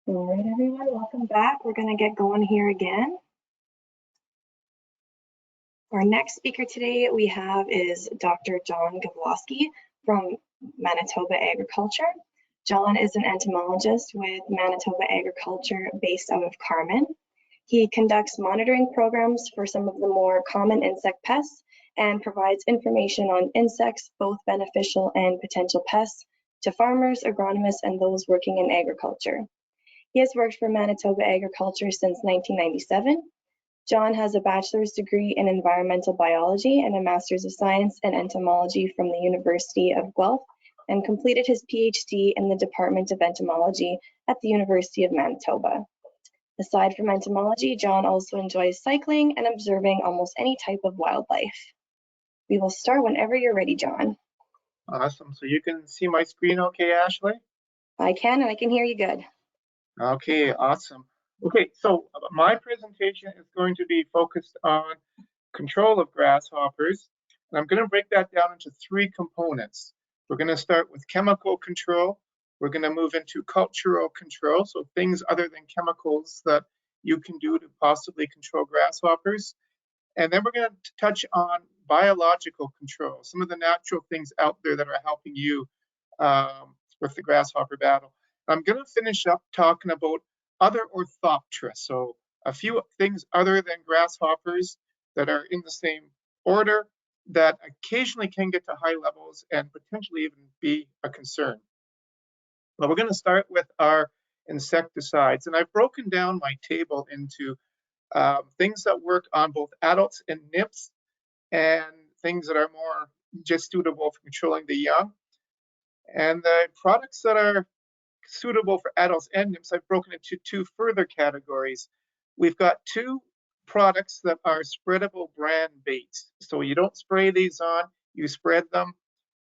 All right, everyone, welcome back. We're going to get going here again. Our next speaker today we have is Dr. John Gavloski from Manitoba Agriculture. John is an entomologist with Manitoba Agriculture based out of Carman. He conducts monitoring programs for some of the more common insect pests and provides information on insects, both beneficial and potential pests, to farmers, agronomists, and those working in agriculture. He has worked for Manitoba Agriculture since 1997. John has a bachelor's degree in environmental biology and a master's of science in entomology from the University of Guelph, and completed his PhD in the Department of Entomology at the University of Manitoba. Aside from entomology, John also enjoys cycling and observing almost any type of wildlife. We will start whenever you're ready, John. Awesome. So you can see my screen okay, Ashley? I can, and I can hear you good. Okay, awesome. Okay, so my presentation is going to be focused on control of grasshoppers. And I'm going to break that down into three components. We're going to start with chemical control. We're going to move into cultural control, so things other than chemicals that you can do to possibly control grasshoppers. And then we're going to touch on biological control, some of the natural things out there that are helping you with the grasshopper battle. I'm going to finish up talking about other orthoptera, so a few things other than grasshoppers that are in the same order that occasionally can get to high levels and potentially even be a concern. Well, we're going to start with our insecticides, and I've broken down my table into things that work on both adults and nymphs, and things that are more just suitable for controlling the young. And the products that are suitable for adults and nymphs, I've broken into two further categories. We've got two products that are spreadable brand baits. So you don't spray these on, you spread them.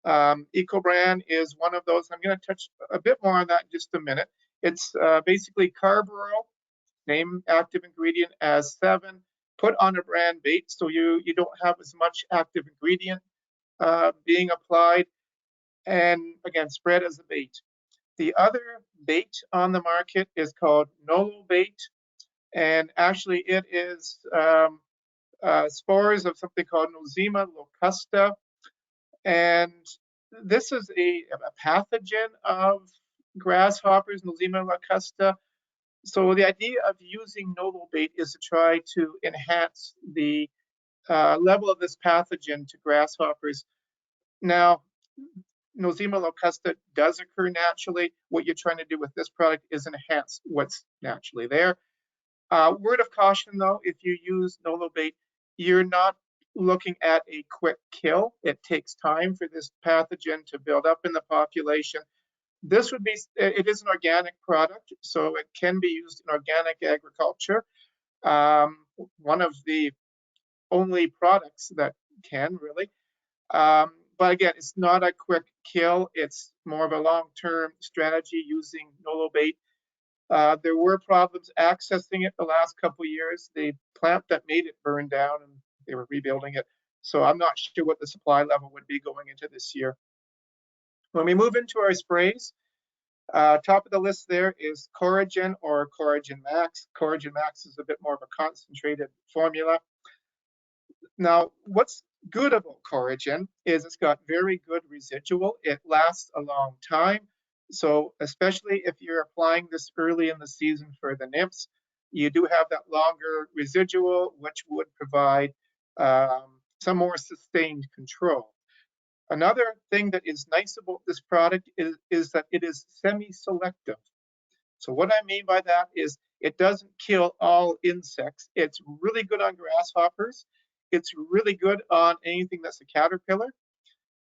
EcoBrand is one of those. I'm going to touch a bit more on that in just a minute. It's basically carbaryl, same active ingredient as 7, put on a brand bait, so you don't have as much active ingredient being applied, and again, spread as a bait. The other bait on the market is called Nolo bait, and actually it is spores of something called Nosema locusta, and this is a pathogen of grasshoppers, Nosema locusta. So the idea of using Nolo bait is to try to enhance the level of this pathogen to grasshoppers. Now, Nosema locusta does occur naturally. What you're trying to do with this product is enhance what's naturally there. Word of caution though, if you use Nolo bait, you're not looking at a quick kill. It takes time for this pathogen to build up in the population. This would be, it is an organic product, so it can be used in organic agriculture. One of the only products that can really. But again, it's not a quick kill. It's more of a long-term strategy using Nolo bait. There were problems accessing it the last couple of years. The plant that made it burned down and they were rebuilding it. So I'm not sure what the supply level would be going into this year. When we move into our sprays, top of the list there is Coragen or Coragen Max. Coragen Max is a bit more of a concentrated formula. Now, what's good about Coragen is it's got very good residual. It lasts a long time. So especially if you're applying this early in the season for the nymphs, you do have that longer residual, which would provide some more sustained control. Another thing that is nice about this product is that it is semi-selective. So what I mean by that is it doesn't kill all insects. It's really good on grasshoppers. It's really good on anything that's a caterpillar.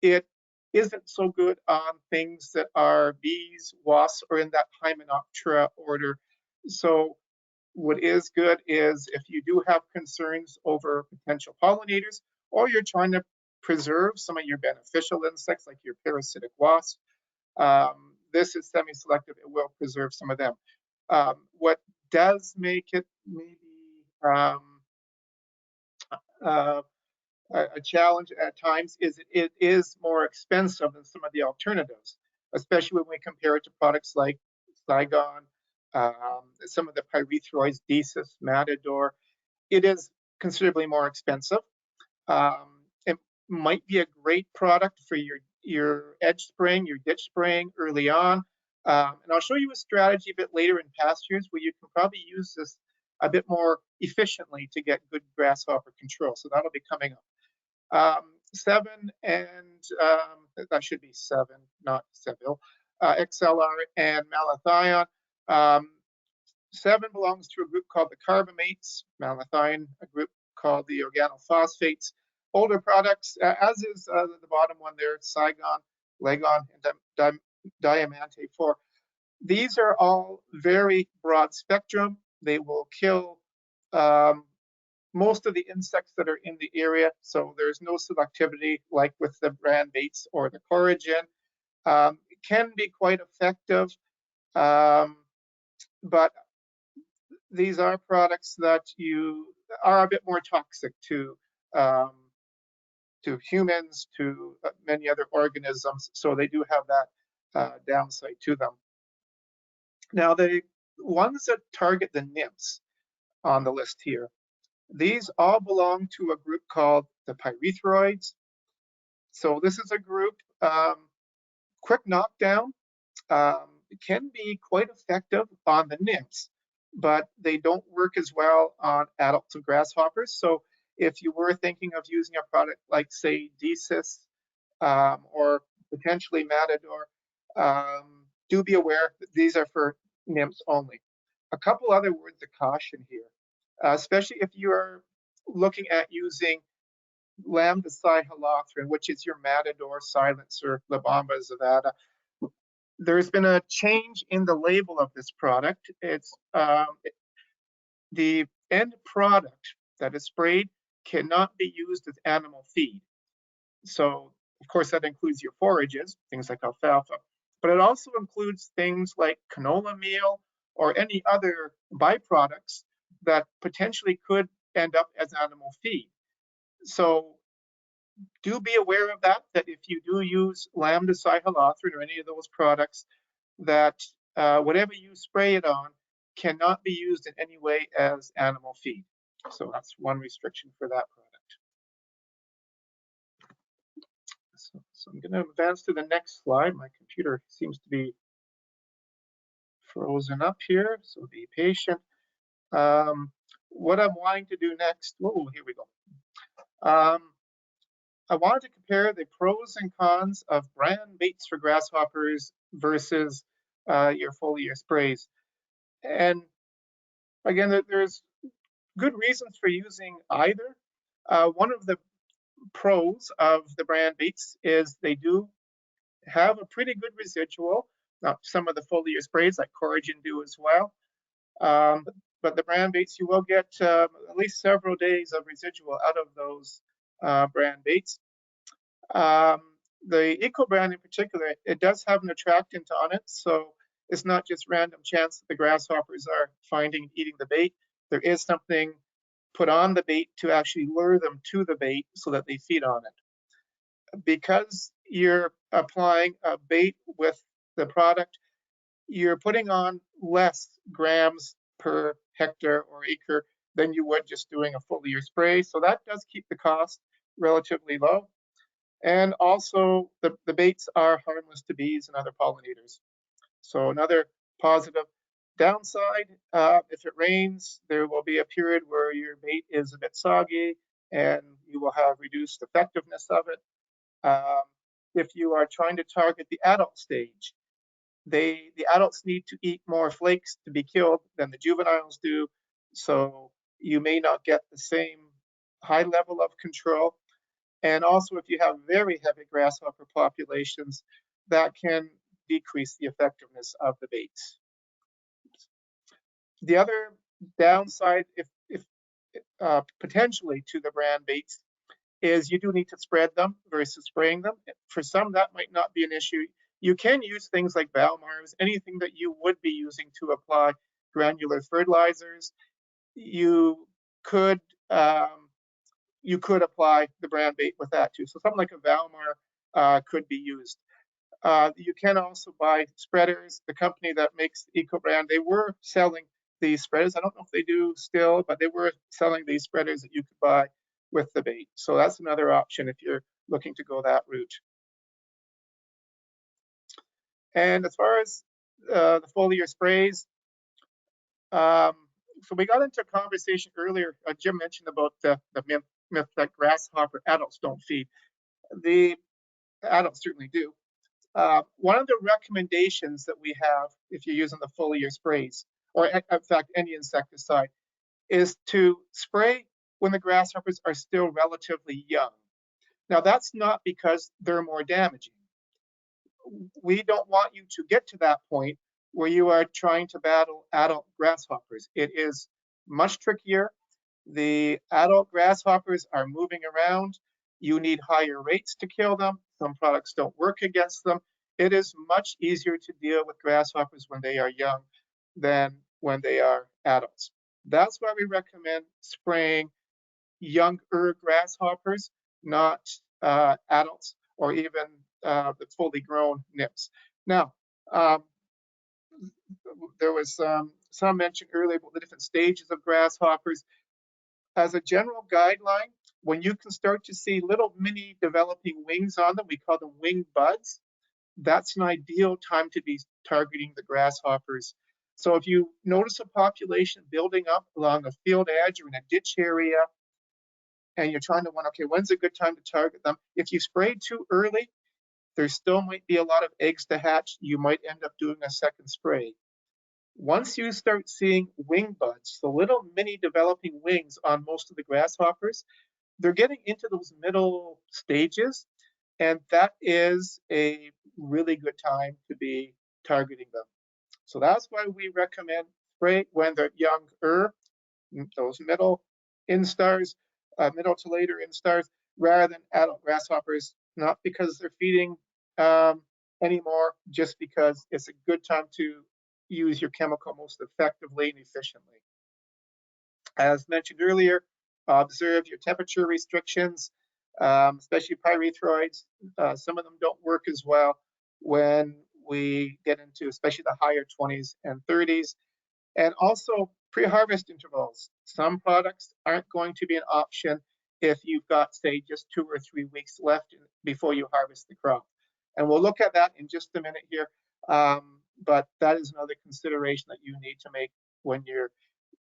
It isn't so good on things that are bees, wasps, or in that Hymenoptera order. So what is good is if you do have concerns over potential pollinators, or you're trying to preserve some of your beneficial insects like your parasitic wasps, this is semi-selective. It will preserve some of them. What does make it maybe a challenge at times is it is more expensive than some of the alternatives, especially when we compare it to products like Saigon, some of the pyrethroids, Desis, Matador. It is considerably more expensive. It might be a great product for your edge spraying, your ditch spraying early on. And I'll show you a strategy a bit later in pastures where you can probably use this a bit more efficiently to get good grasshopper control. So that'll be coming up. 7 and that should be 7, not Seville. XLR and malathion. 7 belongs to a group called the carbamates, malathion, a group called the organophosphates. Older products, as is the bottom one there, Saigon, Legon, and Diamante 4. These are all very broad spectrum. They will kill most of the insects that are in the area, so there's no selectivity like with the brand baits or the coragen. It can be quite effective, but these are products that are a bit more toxic to humans, to many other organisms, so they do have that downside to them. Now, the ones that target the nymphs on the list here, these all belong to a group called the pyrethroids. So this is a group, quick knockdown, can be quite effective on the nymphs, but they don't work as well on adults of grasshoppers. So if you were thinking of using a product like, say, Desis or potentially Matador, do be aware that these are for nymphs only. A couple other words of caution here, especially if you are looking at using lambda cyhalothrin, which is your Matador silencer, La Bomba zavada. There's been a change in the label of this product. It's the end product that is sprayed cannot be used as animal feed. So, of course, that includes your forages, things like alfalfa, but it also includes things like canola meal or any other byproducts that potentially could end up as animal feed. So do be aware of that if you do use lambda cyhalothrin or any of those products, that whatever you spray it on cannot be used in any way as animal feed. So that's one restriction for that product. So I'm going to advance to the next slide. My computer seems to be frozen up here, so be patient. What I'm wanting to do next, oh, here we go. I wanted to compare the pros and cons of brand baits for grasshoppers versus your foliar sprays. And again, there's good reasons for using either. One of the pros of the brand baits is they do have a pretty good residual. Some of the foliar sprays like coragen do as well. But the brand baits, you will get at least several days of residual out of those brand baits. The Eco brand in particular, it does have an attractant on it, so it's not just random chance that the grasshoppers are finding and eating the bait. There is something put on the bait to actually lure them to the bait so that they feed on it. Because you're applying a bait with the product, you're putting on less grams per hectare or acre than you would just doing a foliar spray. So that does keep the cost relatively low. And also the baits are harmless to bees and other pollinators. So another positive. Downside, if it rains, there will be a period where your bait is a bit soggy and you will have reduced effectiveness of it. If you are trying to target the adult stage, the adults need to eat more flakes to be killed than the juveniles do. So you may not get the same high level of control. And also, if you have very heavy grasshopper populations, that can decrease the effectiveness of the baits. The other downside, if potentially to the brand baits, is you do need to spread them versus spraying them. For some, that might not be an issue. You can use things like Valmars, anything that you would be using to apply granular fertilizers. You could apply the brand bait with that too. So something like a Valmar could be used. You can also buy spreaders. The company that makes Eco brand, they were selling these spreaders. I don't know if they do still, but they were selling these spreaders that you could buy with the bait. So that's another option if you're looking to go that route. And as far as the foliar sprays, so we got into a conversation earlier. Jim mentioned about the myth that grasshopper adults don't feed. The adults certainly do. One of the recommendations that we have, if you're using the foliar sprays, or in fact any insecticide, is to spray when the grasshoppers are still relatively young. Now that's not because they're more damaging. We don't want you to get to that point where you are trying to battle adult grasshoppers. It is much trickier. The adult grasshoppers are moving around. You need higher rates to kill them. Some products don't work against them. It is much easier to deal with grasshoppers when they are young than when they are adults. That's why we recommend spraying younger grasshoppers, not adults or even the fully grown nymphs. Now, there was some mention earlier about the different stages of grasshoppers. As a general guideline, when you can start to see little mini developing wings on them, we call them wing buds, that's an ideal time to be targeting the grasshoppers. So if you notice a population building up along a field edge or in a ditch area, and you're trying to wonder, okay, when's a good time to target them? If you spray too early, there still might be a lot of eggs to hatch. You might end up doing a second spray. Once you start seeing wing buds, the little mini developing wings on most of the grasshoppers, they're getting into those middle stages, and that is a really good time to be targeting them. So that's why we recommend spray when they're younger, those middle instars, middle to later instars, rather than adult grasshoppers, not because they're feeding anymore, just because it's a good time to use your chemical most effectively and efficiently. As mentioned earlier, observe your temperature restrictions, especially pyrethroids. Some of them don't work as well when we get into especially the higher 20s and 30s. And also pre-harvest intervals. Some products aren't going to be an option if you've got, say, just 2 or 3 weeks left before you harvest the crop. And we'll look at that in just a minute here. But that is another consideration that you need to make when you're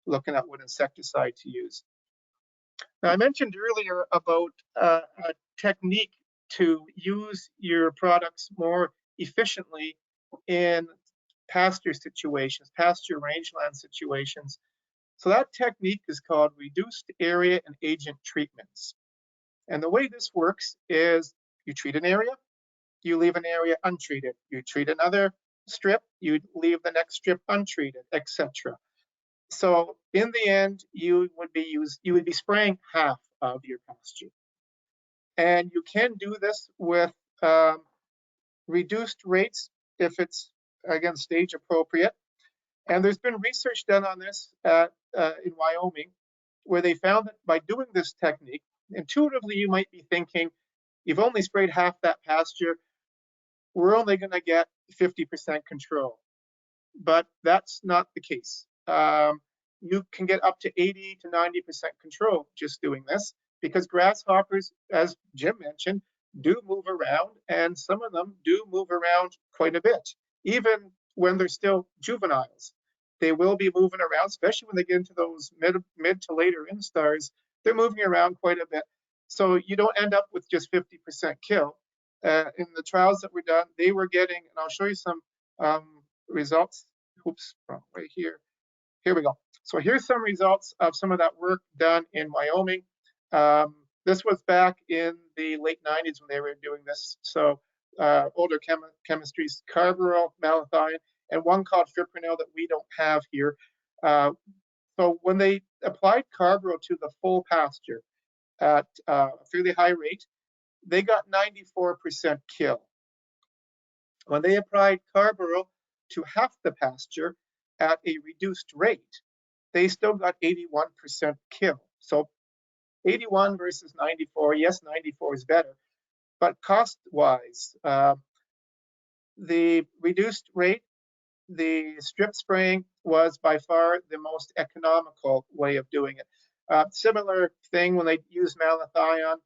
looking at what insecticide to use. Now, I mentioned earlier about a technique to use your products more efficiently in pasture situations, pasture rangeland situations. So that technique is called reduced area and agent treatments. And the way this works is you treat an area, you leave an area untreated. You treat another strip, you leave the next strip untreated, etc. So in the end, you would be spraying half of your pasture. And you can do this with reduced rates if it's, again, stage appropriate. And there's been research done on this in Wyoming, where they found that by doing this technique, intuitively you might be thinking, you've only sprayed half that pasture, we're only going to get 50% control. But that's not the case. You can get up to 80 to 90% control just doing this, because grasshoppers, as Jim mentioned, do move around, and some of them do move around quite a bit, even when they're still juveniles. They will be moving around, especially when they get into those mid to later instars. They're moving around quite a bit. So you don't end up with just 50% kill. In the trials that were done, they were getting, and I'll show you some results. Oops, wrong way here. Here we go. So here's some results of some of that work done in Wyoming. This was back in the late 90s when they were doing this. So older chemistries, carbaryl, malathion, and one called fipronil that we don't have here. So when they applied carbaryl to the full pasture at a fairly high rate, they got 94% kill. When they applied carbaryl to half the pasture at a reduced rate, they still got 81% kill. So 81 versus 94, yes, 94 is better, but cost-wise, the reduced rate, the strip spraying was by far the most economical way of doing it. Similar thing when they use malathion,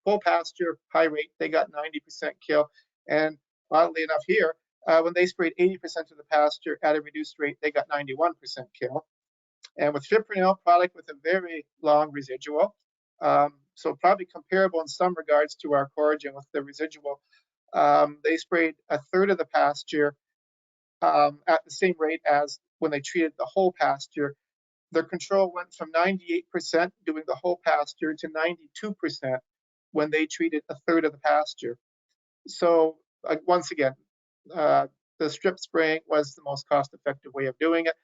full pasture, high rate, they got 90% kill. And oddly enough here, when they sprayed 80% of the pasture at a reduced rate, they got 91% kill. And with fipronil product with a very long residual, so probably comparable in some regards to our Coragen with the residual, they sprayed a third of the pasture at the same rate as when they treated the whole pasture. Their control went from 98% doing the whole pasture to 92% when they treated a third of the pasture. So once again, the strip spraying was the most cost-effective way of doing it.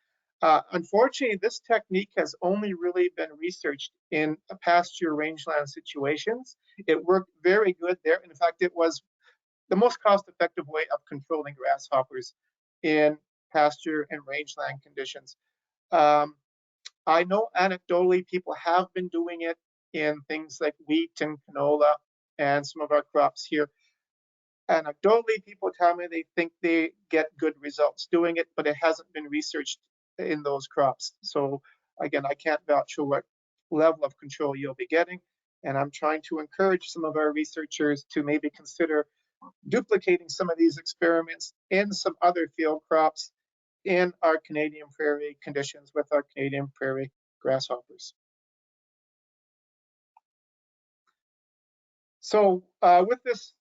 Unfortunately, this technique has only really been researched in pasture rangeland situations. It worked very good there. In fact, it was the most cost-effective way of controlling grasshoppers in pasture and rangeland conditions. I know anecdotally people have been doing it in things like wheat and canola and some of our crops here. Anecdotally, people tell me they think they get good results doing it, but it hasn't been researched in those crops. So again, I can't vouch for what level of control you'll be getting. And I'm trying to encourage some of our researchers to maybe consider duplicating some of these experiments in some other field crops in our Canadian prairie conditions with our Canadian prairie grasshoppers. So with this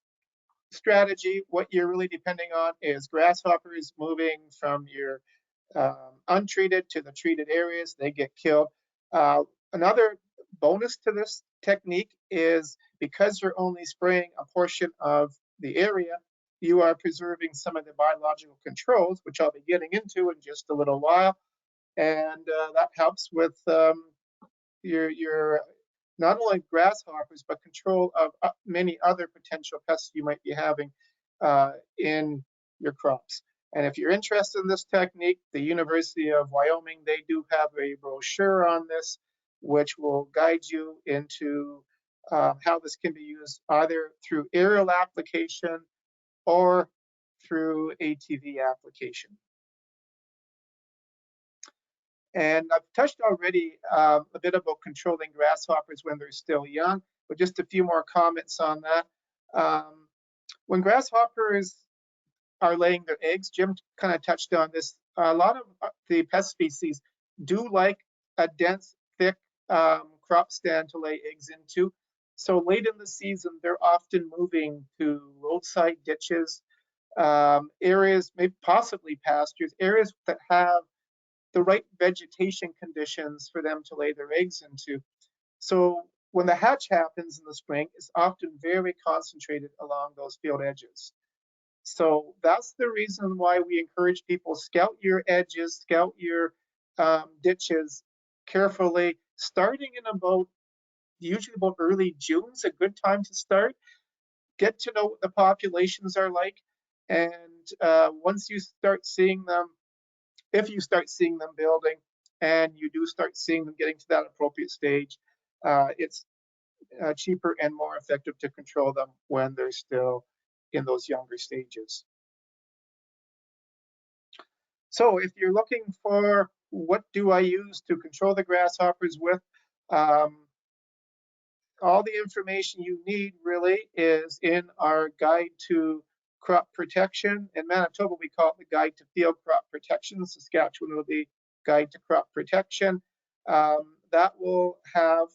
strategy, what you're really depending on is grasshoppers moving from your untreated to the treated areas. They get killed. Another bonus to this technique is because you're only spraying a portion of the area, you are preserving some of the biological controls, which I'll be getting into in just a little while. And that helps with your not only grasshoppers, but control of many other potential pests you might be having in your crops. And if you're interested in this technique, the University of Wyoming, they do have a brochure on this, which will guide you into how this can be used either through aerial application or through ATV application. And I've touched already a bit about controlling grasshoppers when they're still young, but just a few more comments on that. When grasshoppers are laying their eggs, Jim kind of touched on this, a lot of the pest species do like a dense, thick crop stand to lay eggs into. So late in the season, they're often moving to roadside ditches, areas, maybe possibly pastures, areas that have the right vegetation conditions for them to lay their eggs into. So when the hatch happens in the spring, it's often very concentrated along those field edges. So that's the reason why we encourage people, scout your edges, scout your ditches carefully, starting in usually about early June is a good time to start. Get to know what the populations are like. And once you start seeing them, if you start seeing them building and you do start seeing them getting to that appropriate stage, it's cheaper and more effective to control them when they're still in those younger stages. So if you're looking for what do I use to control the grasshoppers with, all the information you need really is in our guide to crop protection. In Manitoba, we call it the Guide to Field Crop Protection. Saskatchewan will be Guide to Crop Protection. That will have,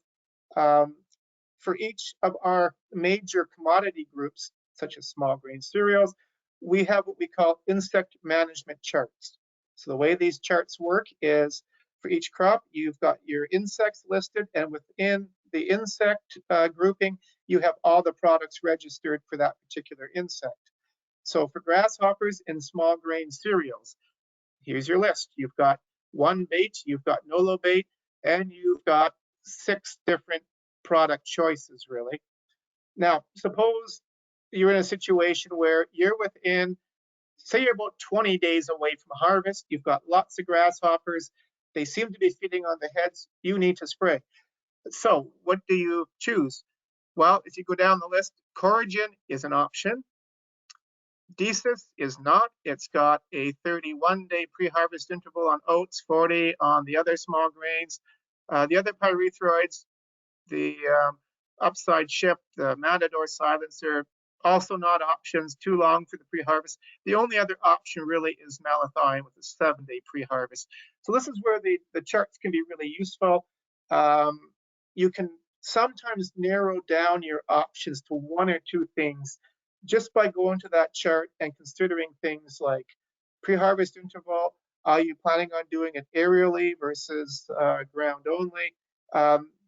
for each of our major commodity groups, such as small grain cereals, we have what we call insect management charts. So the way these charts work is for each crop, you've got your insects listed, and within the insect grouping, you have all the products registered for that particular insect. So for grasshoppers and small grain cereals, here's your list. You've got one bait, you've got Nolo bait, and you've got 6 different product choices, really. Now, suppose you're in a situation where you're within, say you're about 20 days away from harvest, you've got lots of grasshoppers, they seem to be feeding on the heads, you need to spray. So what do you choose? Well, if you go down the list, Coragen is an option. Decis is not. It's got a 31-day pre-harvest interval on oats, 40 on the other small grains. The other pyrethroids, the upside ship, the Matador silencer, also not options, too long for the pre-harvest. The only other option really is malathion with a 7-day pre-harvest. So this is where the charts can be really useful. You can sometimes narrow down your options to one or two things just by going to that chart and considering things like pre-harvest interval. Are you planning on doing it aerially versus ground only?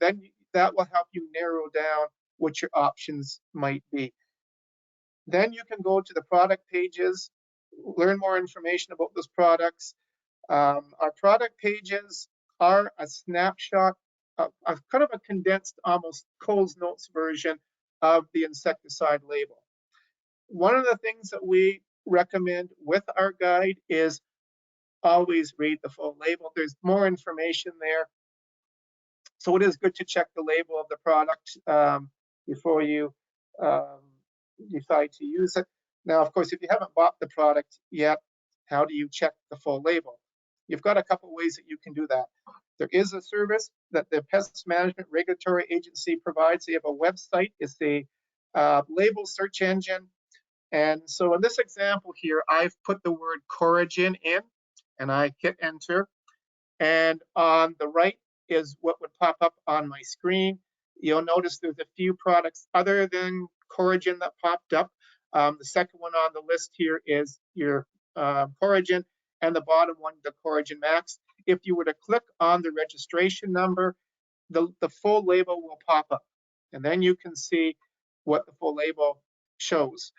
Then that will help you narrow down what your options might be. Then you can go to the product pages, learn more information about those products. Our product pages are a snapshot, a kind of a condensed, almost Coles Notes version of the insecticide label. One of the things that we recommend with our guide is always read the full label. There's more information there. So it is good to check the label of the product before you decide to use it. Now, of course, if you haven't bought the product yet, how do you check the full label? You've got a couple ways that you can do that. There is a service that the Pest Management Regulatory Agency provides. They have a website. It's the label search engine. And so in this example here, I've put the word coragen in, and I hit enter. And on the right is what would pop up on my screen. You'll notice there's a few products other than coragen that popped up. The second one on the list here is your coragen, and the bottom one, the Coragen Max. If you were to click on the registration number, the full label will pop up, and then you can see what the full label shows.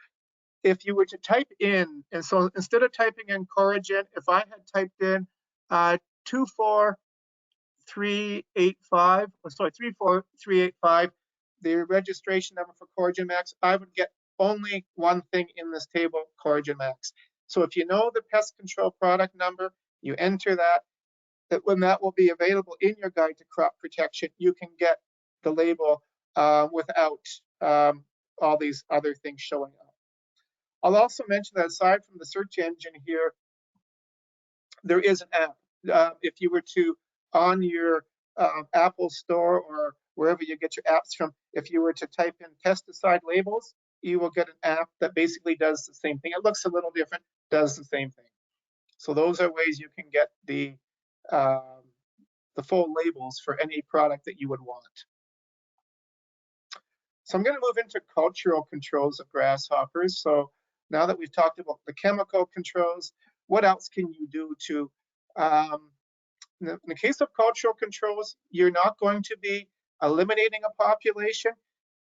If you were to type in, and so instead of typing in coragen, if I had typed in 34385, the registration number for Coragen Max, I would get only one thing in this table, Coragen Max. So if you know the pest control product number, you enter that when that will be available in your guide to crop protection, you can get the label without all these other things showing up. I'll also mention that aside from the search engine here, there is an app. If you were to, on your Apple Store or wherever you get your apps from, if you were to type in pesticide labels, you will get an app that basically does the same thing. It looks a little different, does the same thing. So those are ways you can get the full labels for any product that you would want. So I'm going to move into cultural controls of grasshoppers. So now that we've talked about the chemical controls, what else can you do to, in the case of cultural controls, you're not going to be eliminating a population.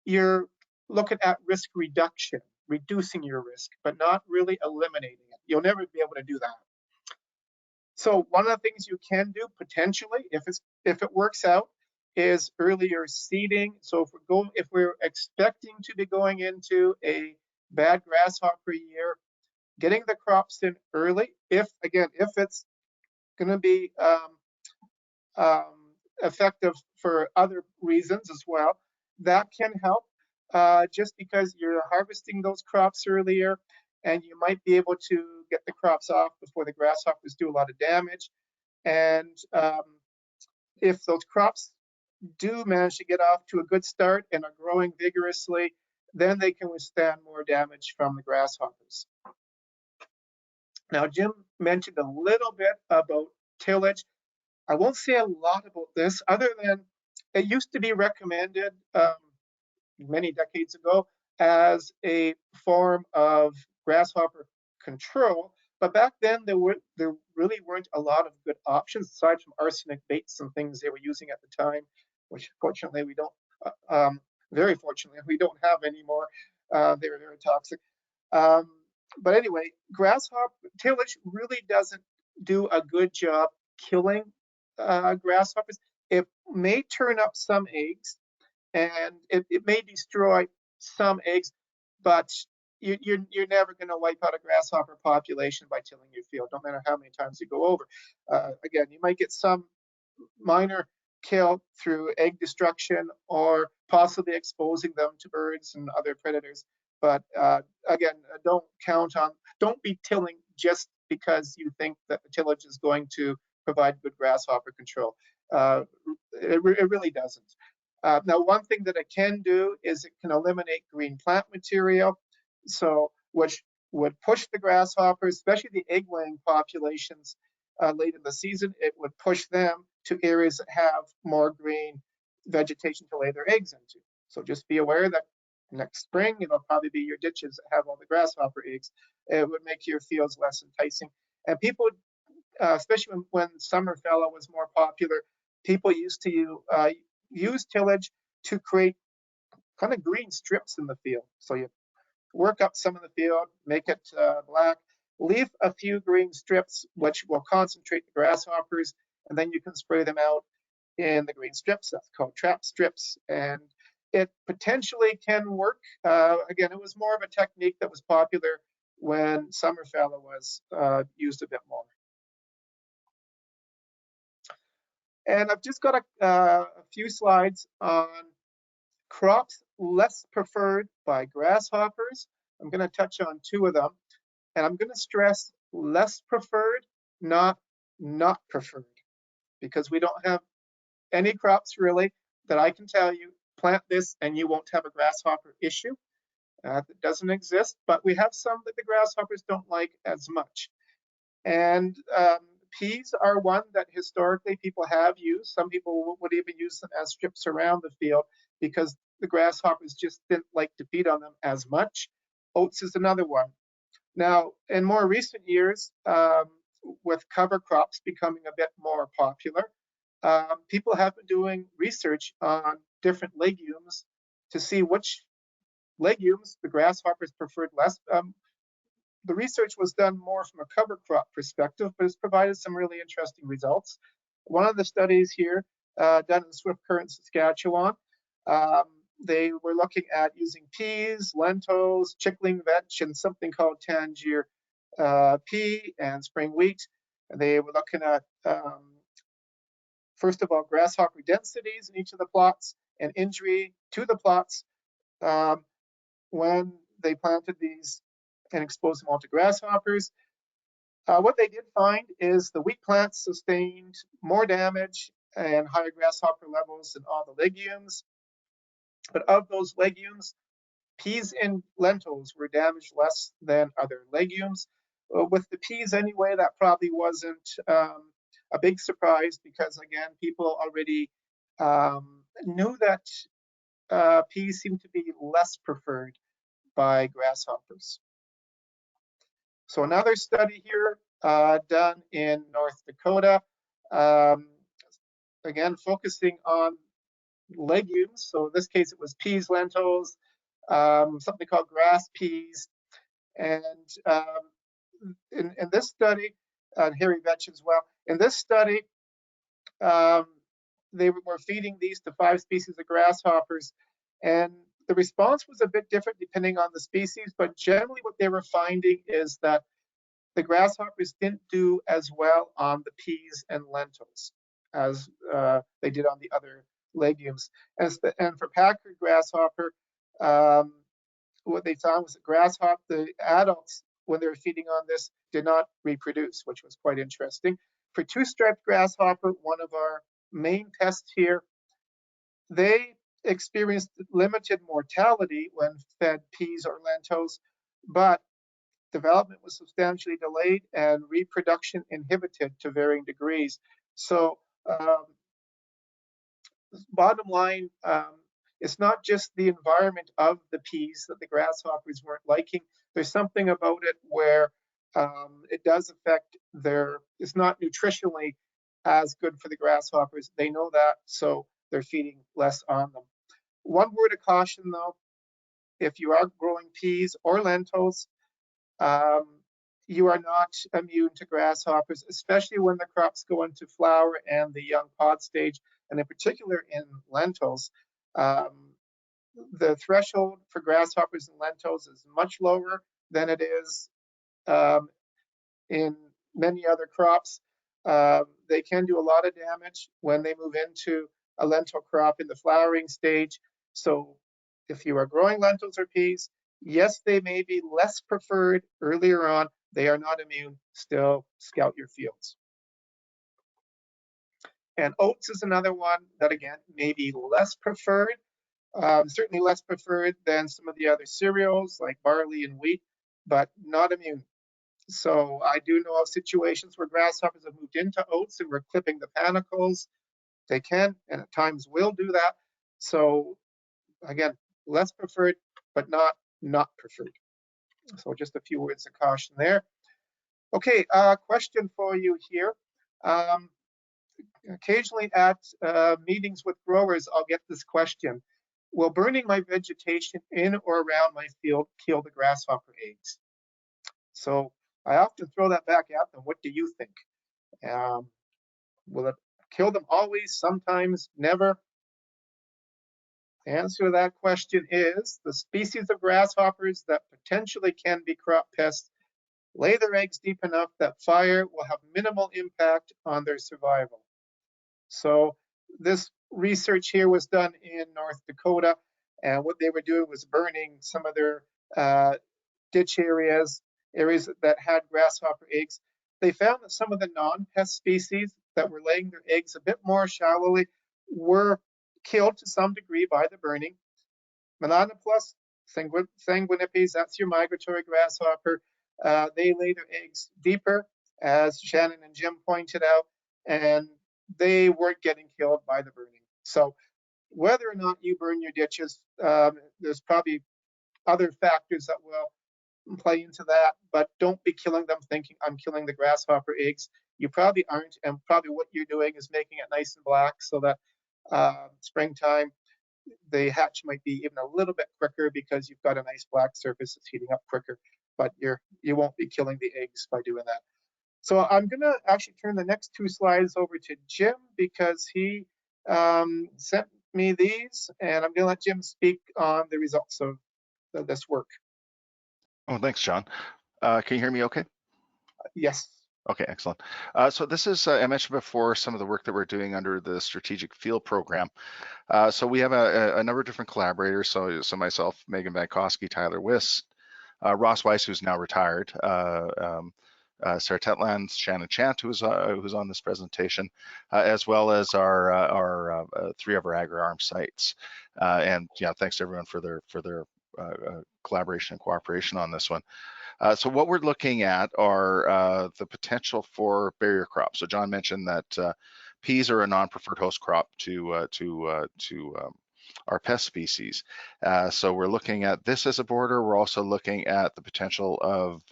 You're looking at risk reduction, reducing your risk, but not really eliminating it. You'll never be able to do that. So one of the things you can do potentially, if it works out, is earlier seeding. So if we're expecting to be going into a bad grasshopper year, getting the crops in early, if it's going to be effective for other reasons as well, that can help just because you're harvesting those crops earlier, and you might be able to get the crops off before the grasshoppers do a lot of damage. And if those crops do manage to get off to a good start and are growing vigorously, then they can withstand more damage from the grasshoppers. Now, Jim mentioned a little bit about tillage. I won't say a lot about this other than it used to be recommended many decades ago as a form of grasshopper control. But back then, there really weren't a lot of good options aside from arsenic baits and things they were using at the time, which fortunately we don't, very fortunately, we don't have anymore. They were very toxic. But anyway, grasshopper tillage really doesn't do a good job killing grasshoppers. It may turn up some eggs, and it may destroy some eggs, but you're never going to wipe out a grasshopper population by tilling your field, no matter how many times you go over. Again, you might get some minor kill through egg destruction or possibly exposing them to birds and other predators, But again, don't be tilling just because you think that the tillage is going to provide good grasshopper control. It really doesn't. Now, one thing that it can do is it can eliminate green plant material, so which would push the grasshoppers, especially the egg-laying populations late in the season. It would push them to areas that have more green vegetation to lay their eggs into. So just be aware that next spring, it'll probably be your ditches that have all the grasshopper eggs. It would make your fields less enticing. And people, especially when summer fallow was more popular, people used to use tillage to create kind of green strips in the field. So you work up some of the field, make it black, leave a few green strips, which will concentrate the grasshoppers, and then you can spray them out in the green strips. That's called trap strips. And it potentially can work. Again, it was more of a technique that was popular when summer fallow was used a bit more. And I've just got a few slides on crops less preferred by grasshoppers. I'm going to touch on two of them, and I'm going to stress less preferred, not preferred, because we don't have any crops really that I can tell you plant this and you won't have a grasshopper issue. That doesn't exist, but we have some that the grasshoppers don't like as much. And peas are one that historically people have used. Some people would even use them as strips around the field because the grasshoppers just didn't like to feed on them as much. Oats is another one. Now, in more recent years, with cover crops becoming a bit more popular, people have been doing research on different legumes to see which legumes the grasshoppers preferred less. The research was done more from a cover crop perspective, but it's provided some really interesting results. One of the studies here done in Swift Current, Saskatchewan, they were looking at using peas, lentils, chickling vetch, and something called Tangier pea and spring wheat. And they were looking at, first of all, grasshopper densities in each of the plots and injury to the plots when they planted these and exposed them all to grasshoppers. What they did find is the wheat plants sustained more damage and higher grasshopper levels than all the legumes. But of those legumes, peas and lentils were damaged less than other legumes. With the peas anyway, that probably wasn't a big surprise because, again, people already knew that peas seem to be less preferred by grasshoppers. So another study here done in North Dakota, again, focusing on legumes. So in this case, it was peas, lentils, something called grass peas. And in this study, hairy vetch as well, in this study, they were feeding these to 5 species of grasshoppers. And the response was a bit different depending on the species, but generally what they were finding is that the grasshoppers didn't do as well on the peas and lentils as they did on the other legumes. And for Packard grasshopper, what they found was that the adults, when they were feeding on this, did not reproduce, which was quite interesting. For two-striped grasshopper, one of our main pests here, they experienced limited mortality when fed peas or lentils, but development was substantially delayed and reproduction inhibited to varying degrees. So bottom line, it's not just the environment of the peas that the grasshoppers weren't liking. There's something about it where it does affect it's not nutritionally as good for the grasshoppers. They know that, so they're feeding less on them. One word of caution though, if you are growing peas or lentils, you are not immune to grasshoppers, especially when the crops go into flower and the young pod stage, and in particular in lentils. The threshold for grasshoppers and lentils is much lower than it is in many other crops. They can do a lot of damage when they move into a lentil crop in the flowering stage. So if you are growing lentils or peas, Yes, they may be less preferred earlier on. They are not immune. Still scout your fields. And oats is another one that, again, may be less preferred, certainly less preferred than some of the other cereals like barley and wheat, but not immune. So I do know of situations where grasshoppers have moved into oats and we're clipping the panicles. They can, and at times will do that. So again, less preferred, but not preferred. So just a few words of caution there. Okay, question for you here. Occasionally at meetings with growers, I'll get this question. Will burning my vegetation in or around my field kill the grasshopper eggs? So I often throw that back at them. What do you think? Will it kill them always, sometimes, never? The answer to that question is the species of grasshoppers that potentially can be crop pests lay their eggs deep enough that fire will have minimal impact on their survival. So this research here was done in North Dakota, and what they were doing was burning some of their ditch areas that had grasshopper eggs. They found that some of the non-pest species that were laying their eggs a bit more shallowly were killed to some degree by the burning. Melanoplus sanguinipes, that's your migratory grasshopper. They lay their eggs deeper, as Shannon and Jim pointed out, and they weren't getting killed by the burning. So whether or not you burn your ditches, there's probably other factors that will play into that, but don't be killing them thinking I'm killing the grasshopper eggs. You probably aren't, and probably what you're doing is making it nice and black so that springtime the hatch might be even a little bit quicker because you've got a nice black surface that's heating up quicker, but you won't be killing the eggs by doing that. So I'm gonna actually turn the next two slides over to Jim because he sent me these, and I'm gonna let Jim speak on the results of this work. Oh, thanks, John. Can you hear me okay? Yes. Okay, excellent. So this is, I mentioned before, some of the work that we're doing under the Strategic Field Program. So we have a number of different collaborators. So myself, Megan Vankowski, Tyler Wiss, Ross Weiss, who's now retired, Sarah Tetland, Shannon Chant, who's on this presentation, as well as our three of our agri-arm sites. And yeah, thanks to everyone for their collaboration and cooperation on this one. So what we're looking at are the potential for barrier crops. So John mentioned that peas are a non-preferred host crop to our pest species. So we're looking at this as a border. We're also looking at the potential of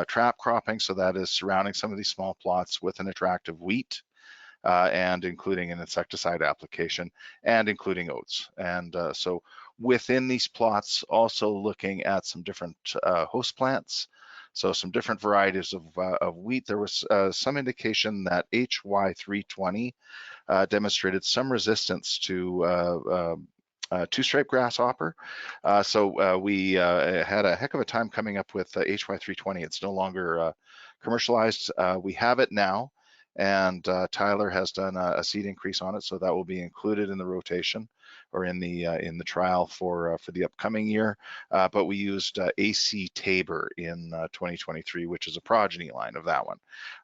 trap cropping. So that is surrounding some of these small plots with an attractive wheat. And including an insecticide application and including oats. And so within these plots, also looking at some different host plants. So some different varieties of wheat. There was some indication that HY320 demonstrated some resistance to two-stripe grasshopper. So we had a heck of a time coming up with HY320. It's no longer commercialized. We have it now. And Tyler has done a seed increase on it, so that will be included in the rotation or in the trial for the upcoming year. But we used AC Tabor in 2023, which is a progeny line of that one.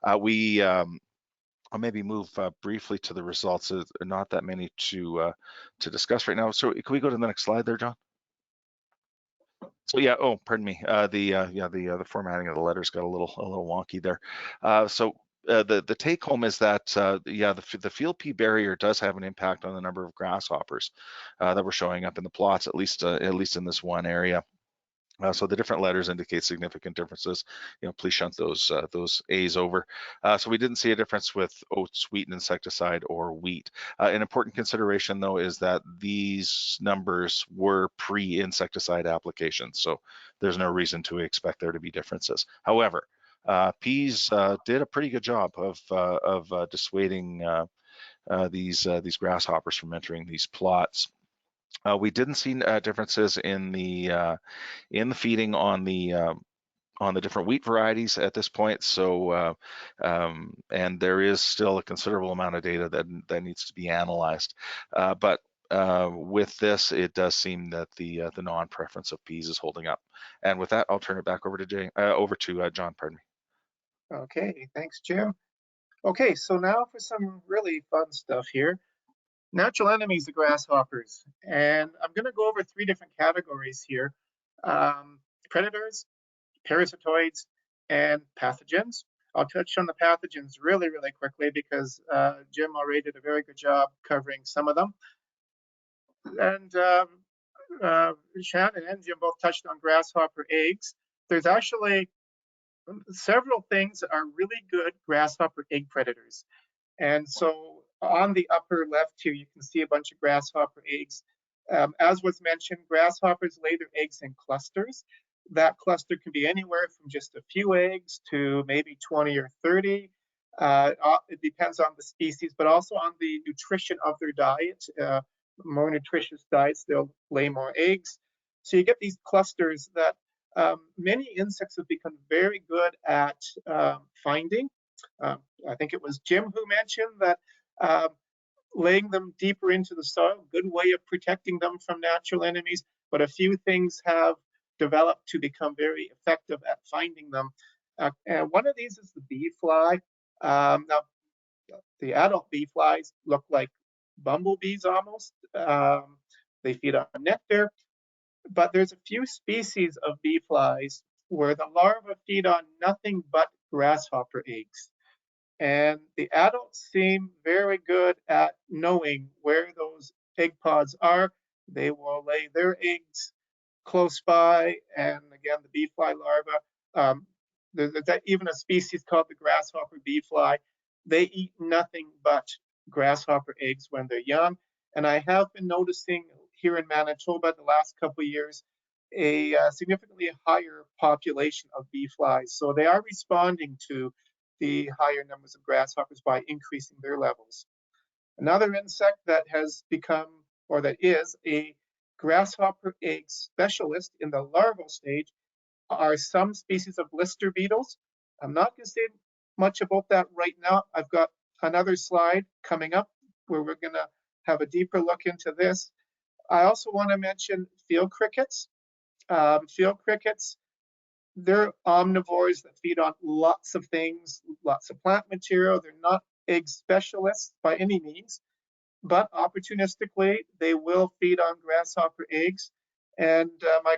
I'll maybe move briefly to the results. There's not that many to discuss right now. So can we go to the next slide there, John? So yeah, oh, pardon me. The formatting of the letters got a little wonky there. The take home is that the field pea barrier does have an impact on the number of grasshoppers that were showing up in the plots, at least in this one area. So the different letters indicate significant differences. Please shunt those A's over. So we didn't see a difference with oats, wheat, and insecticide or wheat. An important consideration, though, is that these numbers were pre-insecticide applications. So there's no reason to expect there to be differences. However, peas did a pretty good job of dissuading these grasshoppers from entering these plots. We didn't see differences in the feeding on the different wheat varieties at this point. So, and there is still a considerable amount of data that needs to be analyzed. But with this, it does seem that the non-preference of bees is holding up. And with that, I'll turn it back over to John. Pardon me. Okay, thanks, Jim. Okay, so now for some really fun stuff here. Natural enemies of grasshoppers. And I'm going to go over 3 different categories here. Predators, parasitoids, and pathogens. I'll touch on the pathogens really, really quickly because Jim already did a very good job covering some of them. And Shannon and Jim both touched on grasshopper eggs. There's actually several things that are really good grasshopper egg predators. And so on the upper left here, you can see a bunch of grasshopper eggs. As was mentioned, grasshoppers lay their eggs in clusters. That cluster can be anywhere from just a few eggs to maybe 20 or 30. It depends on the species, but also on the nutrition of their diet. More nutritious diets, they'll lay more eggs. So you get these clusters that many insects have become very good at finding. I think it was Jim who mentioned that laying them deeper into the soil, good way of protecting them from natural enemies, but a few things have developed to become very effective at finding them. And one of these is the bee fly. Now, the adult bee flies look like bumblebees almost. They feed on nectar, but there's a few species of bee flies where the larvae feed on nothing but grasshopper eggs. And the adults seem very good at knowing where those egg pods are. They will lay their eggs close by. And again, the bee fly larva, there's even a species called the grasshopper bee fly. They eat nothing but grasshopper eggs when they're young. And I have been noticing here in Manitoba the last couple of years a significantly higher population of bee flies. So they are responding to the higher numbers of grasshoppers by increasing their levels. Another insect that has become, or that is, a grasshopper egg specialist in the larval stage are some species of blister beetles. I'm not going to say much about that right now. I've got another slide coming up where we're going to have a deeper look into this. I also want to mention field crickets. Field crickets, they're omnivores that feed on lots of things, lots of plant material. They're not egg specialists by any means, but opportunistically, they will feed on grasshopper eggs. And my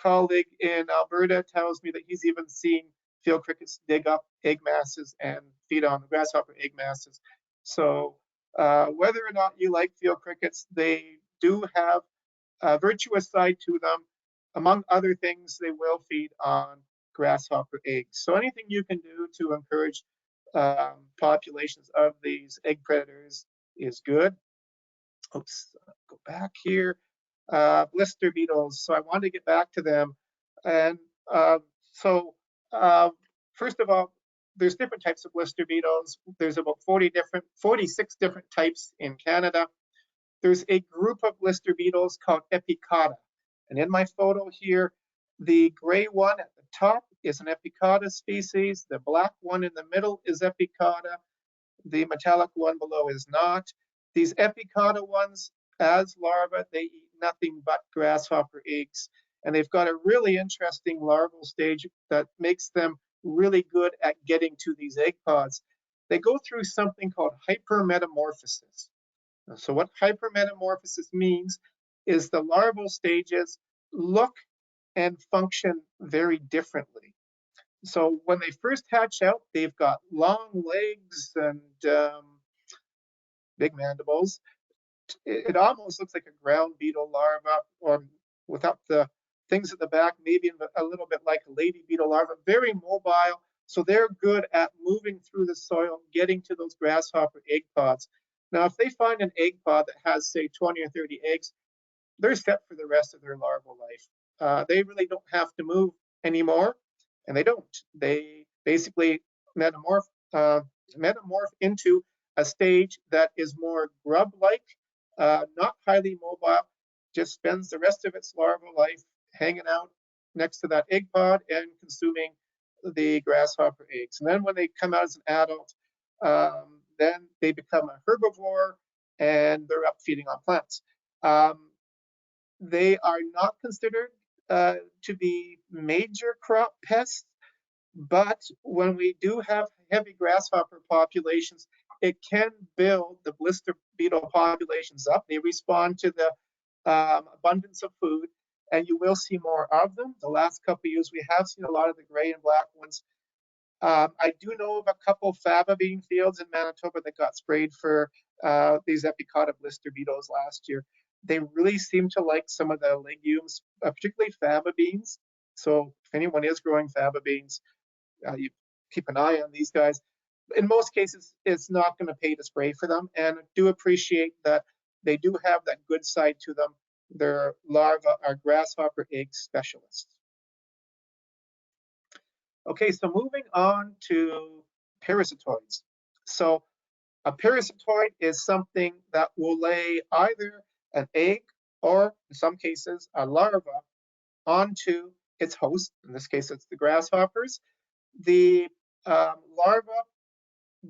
colleague in Alberta tells me that he's even seen field crickets dig up egg masses and feed on grasshopper egg masses. So whether or not you like field crickets, they do have a virtuous side to them. Among other things, they will feed on grasshopper eggs. So anything you can do to encourage populations of these egg predators is good. Oops, go back here. Blister beetles. So I want to get back to them. And first of all, there's different types of blister beetles. There's about 46 different types in Canada. There's a group of blister beetles called Epicauda. And in my photo here, the gray one at the top is an Epicauda species. The black one in the middle is Epicauda. The metallic one below is not. These Epicauda ones, as larvae, they eat nothing but grasshopper eggs. And they've got a really interesting larval stage that makes them really good at getting to these egg pods. They go through something called hypermetamorphosis. So what hypermetamorphosis means is the larval stages look and function very differently. So when they first hatch out, they've got long legs and big mandibles. It almost looks like a ground beetle larva, or without the things at the back, maybe a little bit like a lady beetle larva, very mobile. So they're good at moving through the soil, getting to those grasshopper egg pods. Now, if they find an egg pod that has, say, 20 or 30 eggs, they're set for the rest of their larval life. They really don't have to move anymore, and they don't. They basically metamorph into a stage that is more grub-like, not highly mobile, just spends the rest of its larval life hanging out next to that egg pod and consuming the grasshopper eggs. And then when they come out as an adult, then they become a herbivore. and they're up feeding on plants. They are not considered to be major crop pests, but when we do have heavy grasshopper populations, it can build the blister beetle populations up. They respond to the abundance of food, and you will see more of them. The last couple of years, we have seen a lot of the gray and black ones. I do know of a couple faba bean fields in Manitoba that got sprayed for these epicota blister beetles last year. They really seem to like some of the legumes, particularly faba beans. So if anyone is growing faba beans, you keep an eye on these guys. In most cases, it's not going to pay to spray for them, and I do appreciate that they do have that good side to them. Their larvae are grasshopper egg specialists. Okay, so moving on to parasitoids. So a parasitoid is something that will lay either an egg or, in some cases, a larva onto its host. In this case, it's the grasshoppers. The larvae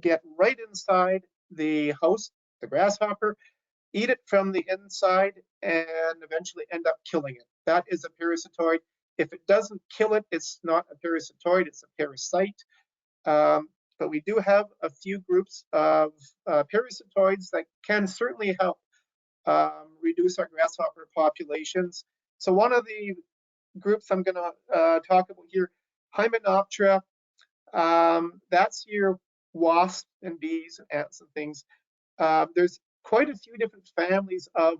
get right inside the host, the grasshopper, eat it from the inside, and eventually end up killing it. That is a parasitoid. If it doesn't kill it, it's not a parasitoid, it's a parasite. But we do have a few groups of parasitoids that can certainly help reduce our grasshopper populations. So one of the groups I'm going to talk about here, Hymenoptera, that's your wasps and bees and ants and things. There's quite a few different families of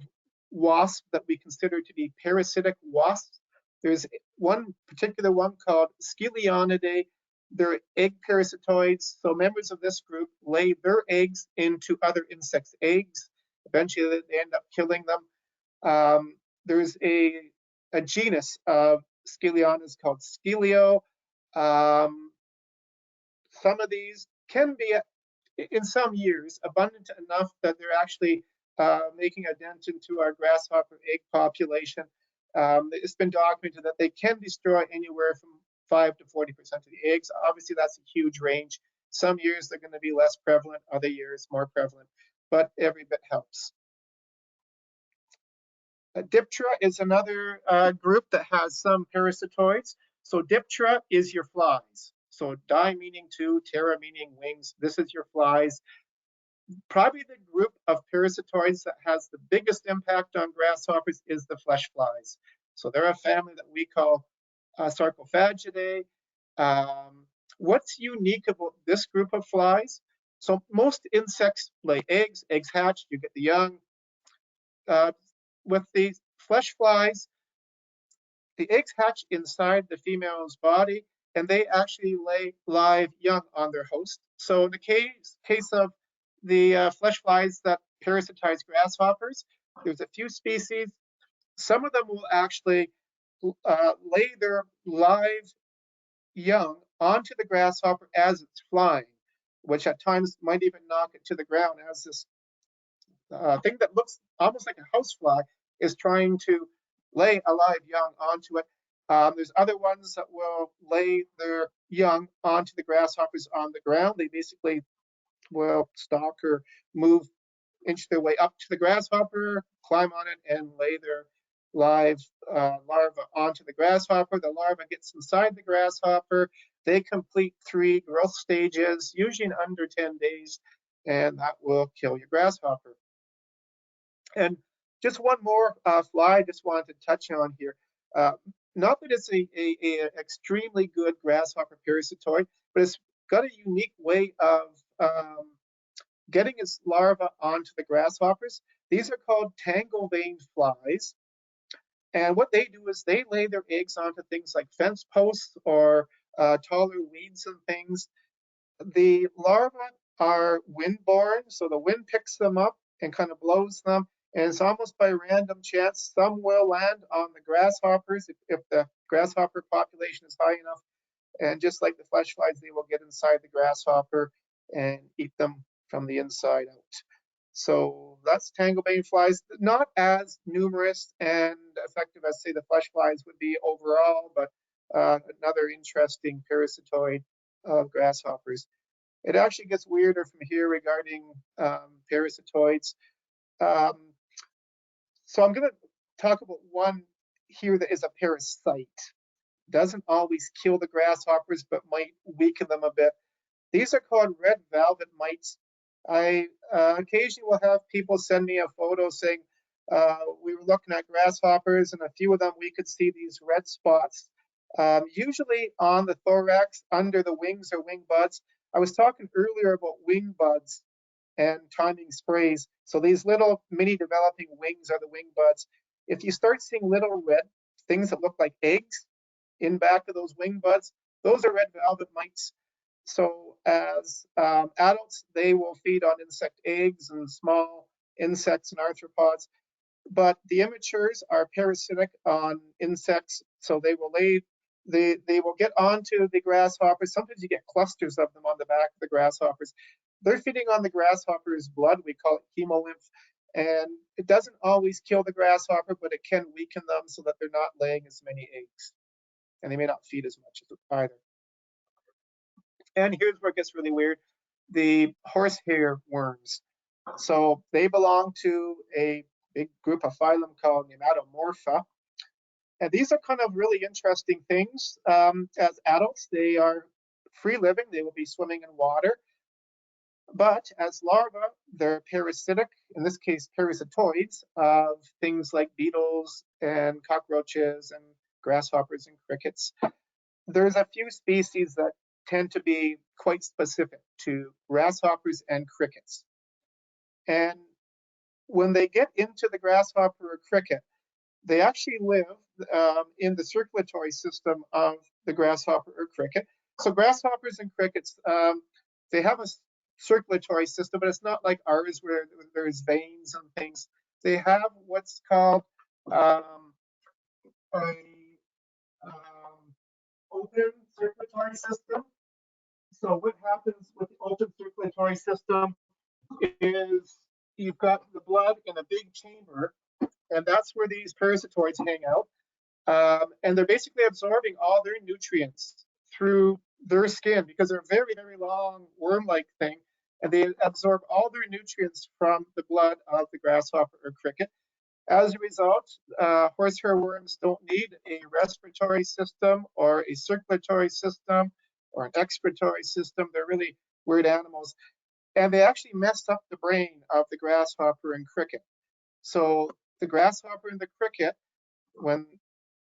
wasps that we consider to be parasitic wasps. There's one particular one called Scelionidae. They're egg parasitoids. So members of this group lay their eggs into other insects' eggs. Eventually, they end up killing them. There's a genus of Scelionidae called Scelio. Some of these can be, in some years, abundant enough that they're actually making a dent into our grasshopper egg population. It's been documented that they can destroy anywhere from 5 to 40% of the eggs. Obviously, that's a huge range. Some years they're going to be less prevalent, other years more prevalent, but every bit helps. Diptera is another group that has some parasitoids. So Diptera is your flies. So di meaning two, ptera meaning wings. This is your flies. Probably the group of parasitoids that has the biggest impact on grasshoppers is the flesh flies. So they're a family that we call Sarcophagidae. What's unique about this group of flies? So most insects lay eggs, eggs hatch, you get the young. With these flesh flies, the eggs hatch inside the female's body, and they actually lay live young on their host. So in the case of the flesh flies that parasitize grasshoppers, there's a few species. Some of them will actually lay their live young onto the grasshopper as it's flying, which at times might even knock it to the ground as this thing that looks almost like a housefly is trying to lay a live young onto it. There's other ones that will lay their young onto the grasshoppers on the ground. They basically will stalk or move, inch their way up to the grasshopper, climb on it, and lay their live larva onto the grasshopper. The larva gets inside the grasshopper. They complete 3 growth stages, usually in under 10 days, and that will kill your grasshopper. And just one more fly I just wanted to touch on here. Not that it's a extremely good grasshopper parasitoid, but it's got a unique way of getting its larva onto the grasshoppers. These are called tangle vein flies. And what they do is they lay their eggs onto things like fence posts or taller weeds and things. The larvae are windborne, so the wind picks them up and kind of blows them. And it's almost by random chance, some will land on the grasshoppers if the grasshopper population is high enough. And just like the flesh flies, they will get inside the grasshopper and eat them from the inside out. So that's tanglebane flies, not as numerous and effective as, say, the flesh flies would be overall, but another interesting parasitoid of grasshoppers. It actually gets weirder from here regarding parasitoids. So I'm going to talk about one here that is a parasite. Doesn't always kill the grasshoppers, but might weaken them a bit. These are called red velvet mites. I occasionally will have people send me a photo saying, we were looking at grasshoppers and a few of them we could see these red spots, usually on the thorax, under the wings or wing buds. I was talking earlier about wing buds and timing sprays. So these little mini developing wings are the wing buds. If you start seeing little red things that look like eggs in back of those wing buds, those are red velvet mites. So as adults, they will feed on insect eggs and small insects and arthropods, but the immatures are parasitic on insects, so they will they will get onto the grasshoppers. Sometimes you get clusters of them on the back of the grasshoppers. They're feeding on the grasshopper's blood. We call it hemolymph, and it doesn't always kill the grasshopper, but it can weaken them so that they're not laying as many eggs, and they may not feed as much either. And here's where it gets really weird: the horsehair worms. So they belong to a big group of phylum called Nematomorpha. And these are kind of really interesting things. As adults, they are free living. They will be swimming in water. But as larvae, they're parasitic, in this case, parasitoids of things like beetles and cockroaches and grasshoppers and crickets. There's a few species that tend to be quite specific to grasshoppers and crickets. And when they get into the grasshopper or cricket, they actually live in the circulatory system of the grasshopper or cricket. So grasshoppers and crickets, they have a circulatory system, but it's not like ours where there's veins and things. They have what's called open circulatory system. So what happens with the open circulatory system is you've got the blood in a big chamber, and that's where these parasitoids hang out. And they're basically absorbing all their nutrients through their skin because they're a very, very long worm-like thing, and they absorb all their nutrients from the blood of the grasshopper or cricket. As a result, horsehair worms don't need a respiratory system or a circulatory system or an excretory system. They're really weird animals. And they actually messed up the brain of the grasshopper and cricket. So the grasshopper and the cricket, when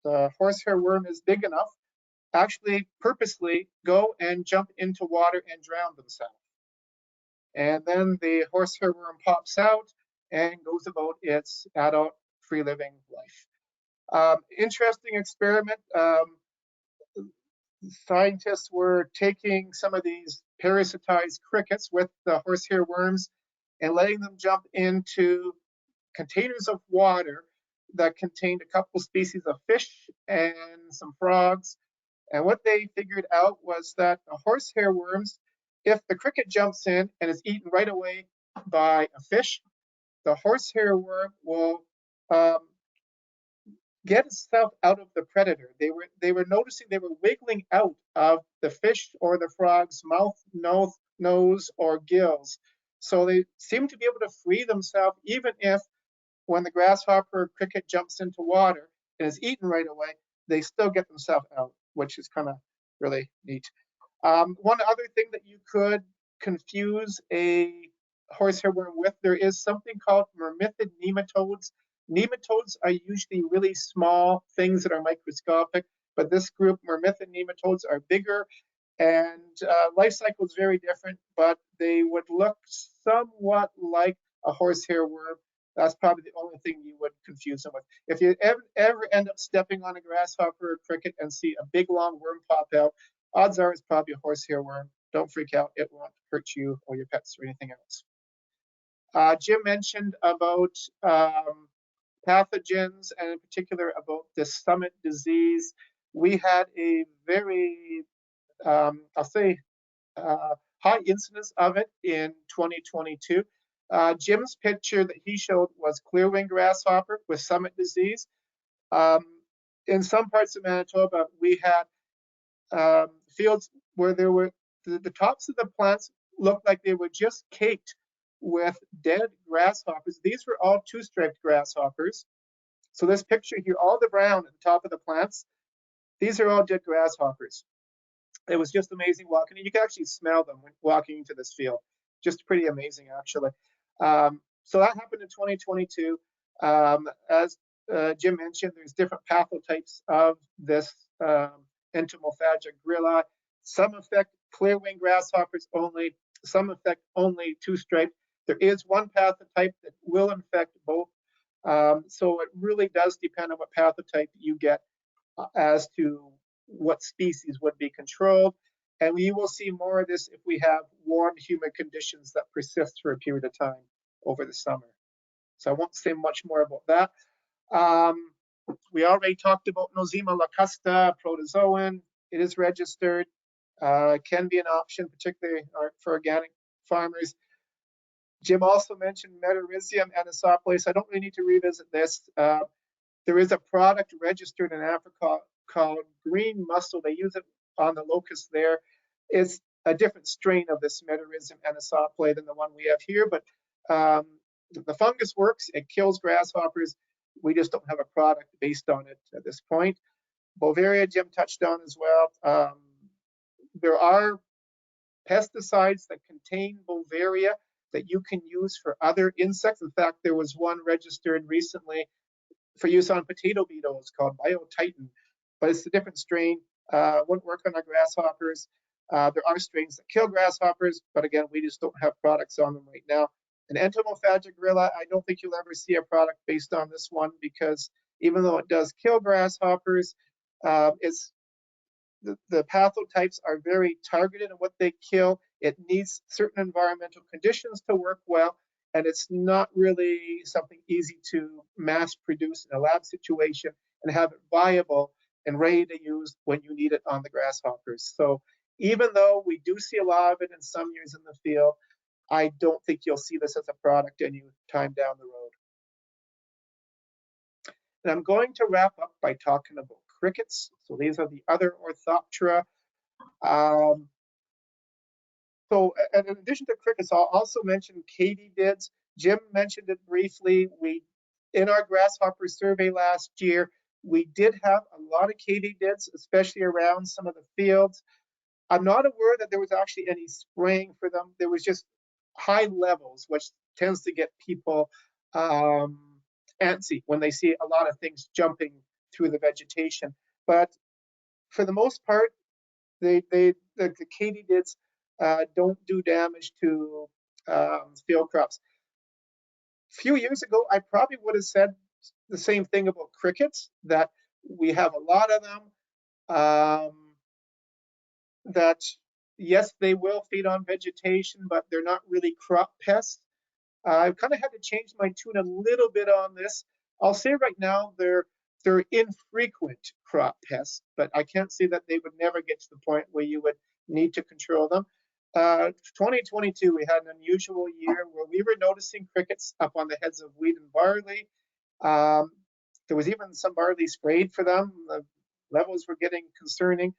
the horsehair worm is big enough, actually purposely go and jump into water and drown themselves. And then the horsehair worm pops out and goes about its adult free living life. Interesting experiment. Scientists were taking some of these parasitized crickets with the horsehair worms and letting them jump into containers of water that contained a couple species of fish and some frogs. And what they figured out was that the horsehair worms, if the cricket jumps in and is eaten right away by a fish, the horsehair worm will get itself out of the predator. They were noticing they were wiggling out of the fish or the frog's mouth, nose, or gills. So they seem to be able to free themselves even if when the grasshopper or cricket jumps into water and is eaten right away, they still get themselves out, which is kind of really neat. One other thing that you could confuse a horsehair worm with, there is something called myrmidid nematodes. Nematodes are usually really small things that are microscopic, but this group, myrmidid nematodes, are bigger, and life cycle is very different, but they would look somewhat like a horsehair worm. That's probably the only thing you would confuse them with. If you ever end up stepping on a grasshopper or cricket and see a big long worm pop out, odds are it's probably a horsehair worm. Don't freak out, it won't hurt you or your pets or anything else. Jim mentioned about pathogens, and in particular about the summit disease. We had a very, I'll say, high incidence of it in 2022. Jim's picture that he showed was clearwing grasshopper with summit disease. In some parts of Manitoba, we had fields where there were the tops of the plants looked like they were just caked with dead grasshoppers. These were all two-striped grasshoppers. So this picture here, all the brown at the top of the plants, these are all dead grasshoppers. It was just amazing walking. You can actually smell them when walking into this field. Just pretty amazing, actually. So that happened in 2022. As Jim mentioned, there's different pathotypes of this entomophaga grilla. Some affect clear-wing grasshoppers only. Some affect only two-striped. There is one pathotype that will infect both. So it really does depend on what pathotype you get as to what species would be controlled. And we will see more of this if we have warm, humid conditions that persist for a period of time over the summer. So I won't say much more about that. We already talked about Nosema locusta, protozoan. It is registered, can be an option, particularly for organic farmers. Jim also mentioned Metarhizium anisoplis. I don't really need to revisit this. There is a product registered in Africa called green mussel. They use it on the locust there. It's a different strain of this Metarhizium anisoplis than the one we have here, but the fungus works. It kills grasshoppers. We just don't have a product based on it at this point. Bovaria, Jim touched on as well. There are pesticides that contain Bovaria that you can use for other insects. In fact, there was one registered recently for use on potato beetles called BioTitan, but it's a different strain. Wouldn't work on our grasshoppers. There are strains that kill grasshoppers, but again, we just don't have products on them right now. An entomophaga grilla, I don't think you'll ever see a product based on this one because even though it does kill grasshoppers, the pathotypes are very targeted in what they kill. It needs certain environmental conditions to work well, and it's not really something easy to mass produce in a lab situation and have it viable and ready to use when you need it on the grasshoppers. So even though we do see a lot of it in some years in the field, I don't think you'll see this as a product any time down the road. And I'm going to wrap up by talking about crickets. So these are the other Orthoptera. So in addition to crickets, I'll also mention katydids. Jim mentioned it briefly. In our grasshopper survey last year, we did have a lot of katydids, especially around some of the fields. I'm not aware that there was actually any spraying for them. There was just high levels, which tends to get people antsy when they see a lot of things jumping through the vegetation. But for the most part, the katydids don't do damage to field crops. A few years ago, I probably would have said the same thing about crickets, that we have a lot of them, that yes, they will feed on vegetation, but they're not really crop pests. I've kind of had to change my tune a little bit on this. I'll say right now they're infrequent crop pests, but I can't say that they would never get to the point where you would need to control them. 2022, we had an unusual year where we were noticing crickets up on the heads of wheat and barley. There was even some barley sprayed for them. The levels were getting concerning.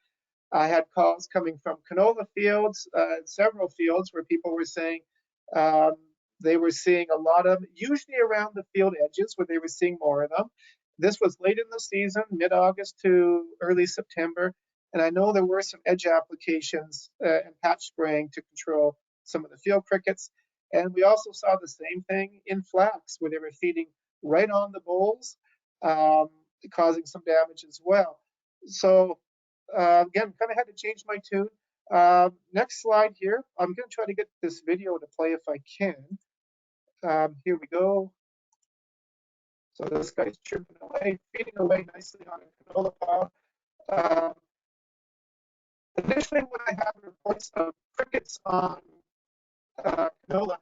I had calls coming from canola fields, several fields where people were saying they were seeing a lot of them, usually around the field edges where they were seeing more of them. This was late in the season, mid-August to early September. And I know there were some edge applications and patch spraying to control some of the field crickets. And we also saw the same thing in flax, where they were feeding right on the bolls, causing some damage as well. So again, kind of had to change my tune. Next slide here. I'm going to try to get this video to play if I can. Here we go. So this guy's chirping away, feeding away nicely on a canola pod. Initially, when I had reports of crickets on canola,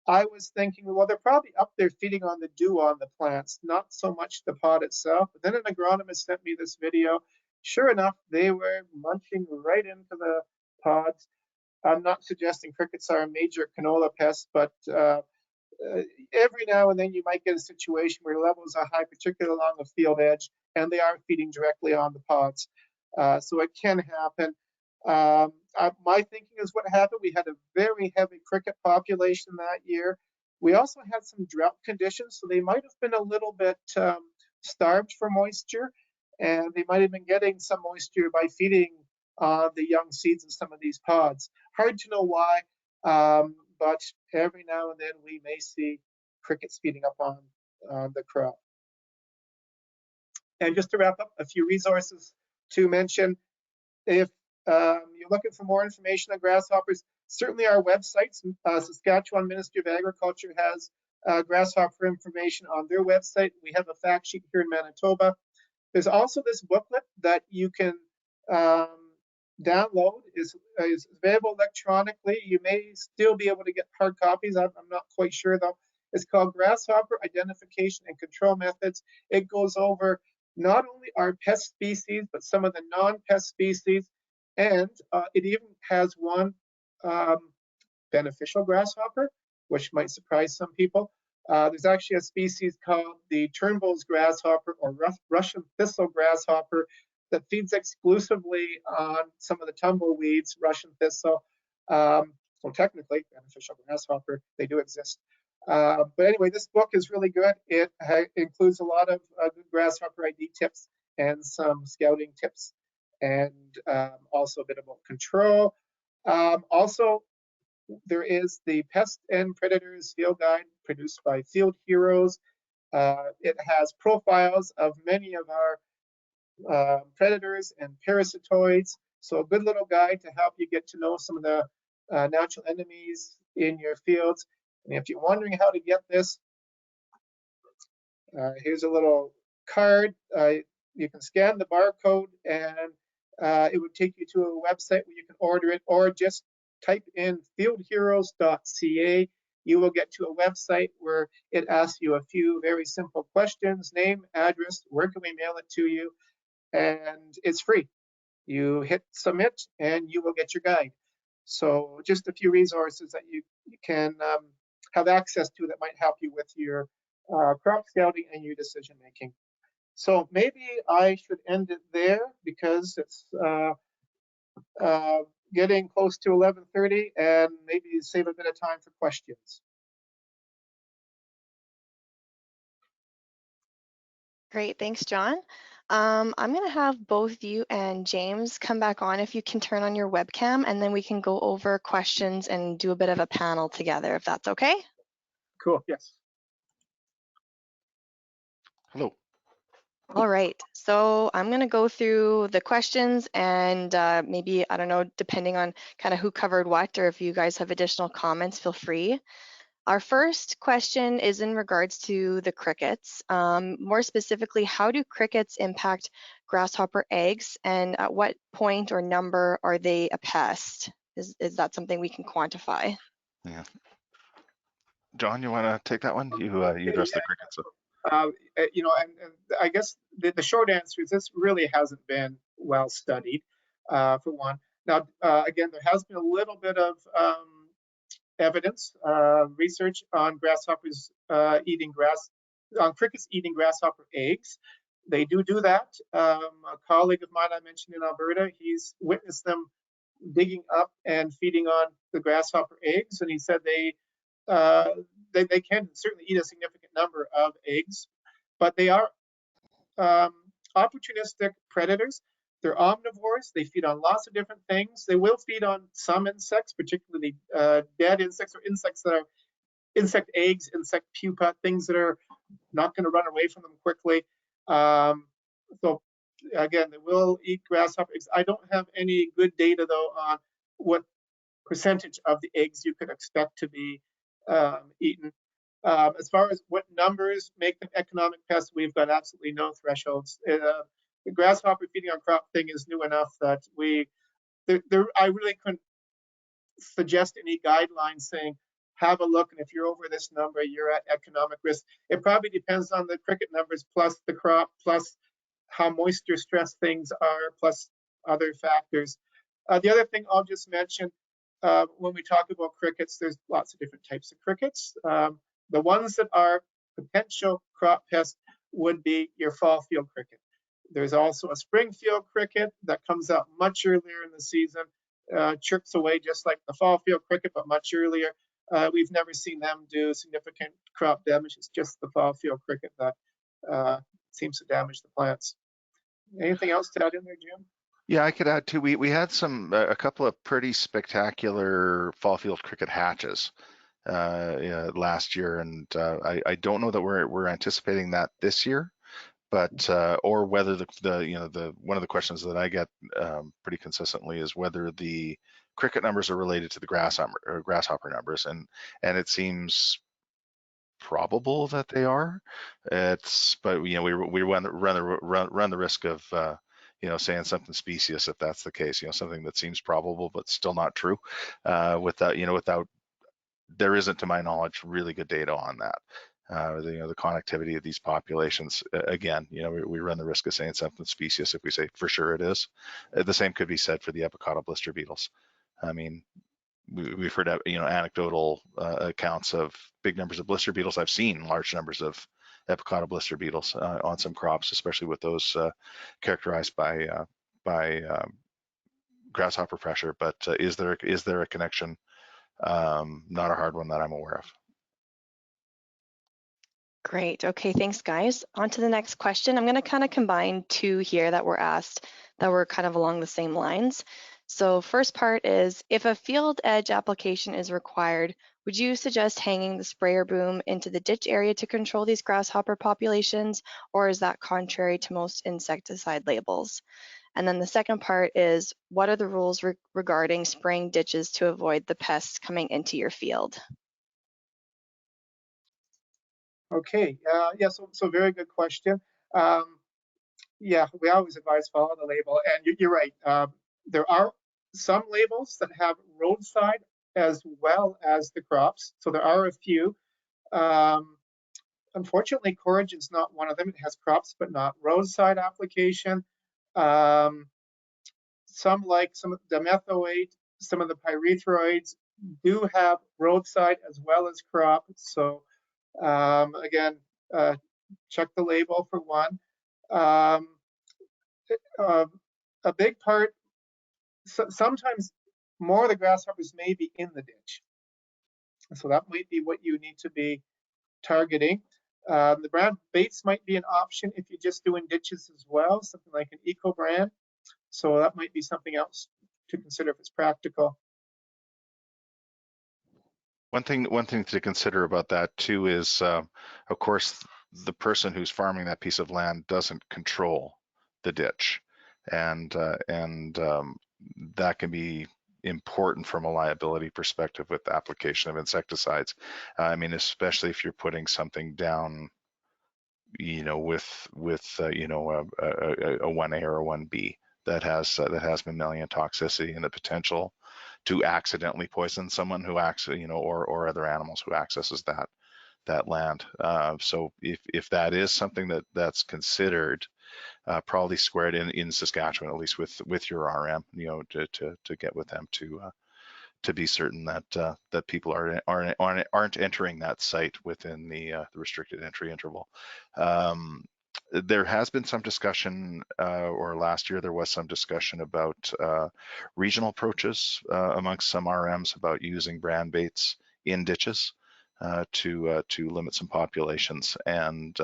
I was thinking, well, they're probably up there feeding on the dew on the plants, not so much the pod itself. But then an agronomist sent me this video. Sure enough, they were munching right into the pods. I'm not suggesting crickets are a major canola pest, but every now and then you might get a situation where levels are high, particularly along the field edge, and they are feeding directly on the pods. So it can happen. My thinking is what happened. We had a very heavy cricket population that year. We also had some drought conditions, so they might have been a little bit starved for moisture, and they might have been getting some moisture by feeding the young seeds in some of these pods. Hard to know why, but every now and then we may see crickets feeding up on the crop. And just to wrap up, a few resources to mention. If you're looking for more information on grasshoppers, certainly our websites, Saskatchewan Ministry of Agriculture has grasshopper information on their website. We have a fact sheet here in Manitoba. There's also this booklet that you can download, is available electronically. You may still be able to get hard copies. I'm not quite sure though. It's called Grasshopper Identification and Control Methods. It goes over not only our pest species, but some of the non-pest species. And it even has one beneficial grasshopper, which might surprise some people. There's actually a species called the Turnbull's grasshopper or Russian thistle grasshopper that feeds exclusively on some of the tumbleweeds, Russian thistle. So technically, beneficial grasshopper, they do exist. But anyway, this book is really good. It includes a lot of good grasshopper ID tips and some scouting tips, and also a bit about control. Also, there is the Pest and Predators Field Guide produced by Field Heroes. It has profiles of many of our predators and parasitoids. So a good little guide to help you get to know some of the natural enemies in your fields. And if you're wondering how to get this, here's a little card. You can scan the barcode and it would take you to a website where you can order it, or just type in fieldheroes.ca. You will get to a website where it asks you a few very simple questions: name, address, where can we mail it to you? And it's free. You hit submit and you will get your guide. So just a few resources that you can have access to that might help you with your crop scouting and your decision making. So maybe I should end it there because it's getting close to 11:30, and maybe save a bit of time for questions. Great, thanks, John. I'm going to have both you and James come back on if you can turn on your webcam, and then we can go over questions and do a bit of a panel together, if that's okay. Cool, yes. Hello. All right, so I'm going to go through the questions, and maybe, I don't know, depending on kind of who covered what, or if you guys have additional comments, feel free. Our first question is in regards to the crickets. More specifically, how do crickets impact grasshopper eggs, and at what point or number are they a pest? Is that something we can quantify? Yeah. John, you want to take that one? You addressed the crickets. So. You know, and I guess the short answer is this really hasn't been well studied, for one. Now, again, there has been a little bit of evidence, research on grasshoppers on crickets eating grasshopper eggs. They do that. A colleague of mine I mentioned in Alberta, he's witnessed them digging up and feeding on the grasshopper eggs, and he said they can certainly eat a significant number of eggs, but they are opportunistic predators. They're omnivores. They feed on lots of different things. They will feed on some insects, particularly dead insects or insects that are insect eggs, insect pupa, things that are not going to run away from them quickly. So again, they will eat grasshopper eggs. I don't have any good data though on what percentage of the eggs you could expect to be eaten. As far as what numbers make them economic pests, we've got absolutely no thresholds. The grasshopper feeding on crop thing is new enough that I really couldn't suggest any guidelines saying, have a look, and if you're over this number, you're at economic risk. It probably depends on the cricket numbers, plus the crop, plus how moisture stressed things are, plus other factors. The other thing I'll just mention, when we talk about crickets, there's lots of different types of crickets. The ones that are potential crop pests would be your fall field cricket. There's also a springfield cricket that comes out much earlier in the season, chirps away just like the fall field cricket, but much earlier. We've never seen them do significant crop damage. It's just the fall field cricket that seems to damage the plants. Anything else to add in there, Jim? Yeah, I could add too. We had a couple of pretty spectacular fall field cricket hatches yeah, last year, and I don't know that we're anticipating that this year, but or whether the one of the questions that I get pretty consistently is whether the cricket numbers are related to the grasshopper numbers, and it seems probable that they are. But we run the risk of saying something specious if that's the case. Something that seems probable but still not true. Without there isn't, to my knowledge, really good data on that. The connectivity of these populations. Again, we run the risk of saying something specious if we say for sure it is. The same could be said for the epicottal blister beetles. I mean, we've heard anecdotal accounts of big numbers of blister beetles. I've seen large numbers of epicottal blister beetles on some crops, especially with those characterized by grasshopper pressure. But is there a connection? Not a hard one that I'm aware of. Great. Okay, thanks, guys. On to the next question. I'm going to kind of combine two here that were asked that were kind of along the same lines. So first part is, if a field edge application is required, would you suggest hanging the sprayer boom into the ditch area to control these grasshopper populations, or is that contrary to most insecticide labels? And then the second part is, what are the rules regarding spraying ditches to avoid the pests coming into your field? Okay, yeah, so very good question. Yeah, we always advise follow the label, and you're right. There are some labels that have roadside as well as the crops, so there are a few. Unfortunately, courage is not one of them. It has crops, but not roadside application. Some of the methoate, some of the pyrethroids do have roadside as well as crop. So again, check the label for one. A big part, sometimes more of the grasshoppers may be in the ditch. So that might be what you need to be targeting. The brand baits might be an option if you're just doing ditches as well, something like an eco brand. So that might be something else to consider if it's practical. One thing to consider about that too is, of course, the person who's farming that piece of land doesn't control the ditch, and that can be important from a liability perspective with the application of insecticides. I mean, especially if you're putting something down, with a 1A or a 1B that has mammalian toxicity and the potential to accidentally poison someone who or other animals who accesses that land. So if that is something that's considered, probably squared in Saskatchewan, at least with your RM, to get with them to be certain that people aren't entering that site within the restricted entry interval. There has been some discussion, or last year there was some discussion about regional approaches amongst some RMs about using brand baits in ditches to limit some populations, and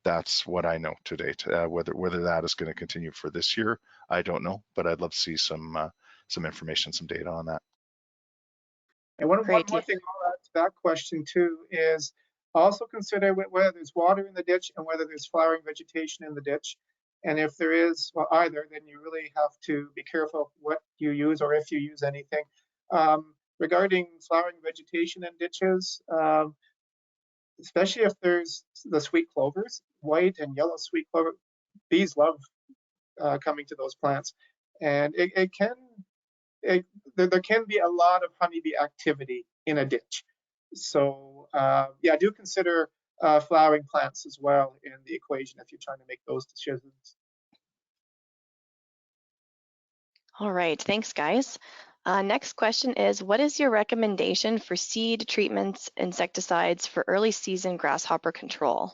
that's what I know to date. Whether that is going to continue for this year, I don't know, but I'd love to see some information, some data on that. And one more thing I'll add to that question too is also consider whether there's water in the ditch and whether there's flowering vegetation in the ditch. And if there is, well, either, then you really have to be careful what you use or if you use anything. Regarding flowering vegetation in ditches, especially if there's the sweet clovers, white and yellow sweet clover, bees love coming to those plants. And there can be a lot of honeybee activity in a ditch. So yeah, do consider flowering plants as well in the equation if you're trying to make those decisions. All right, thanks guys. Next question is, what is your recommendation for seed treatments, insecticides for early season grasshopper control?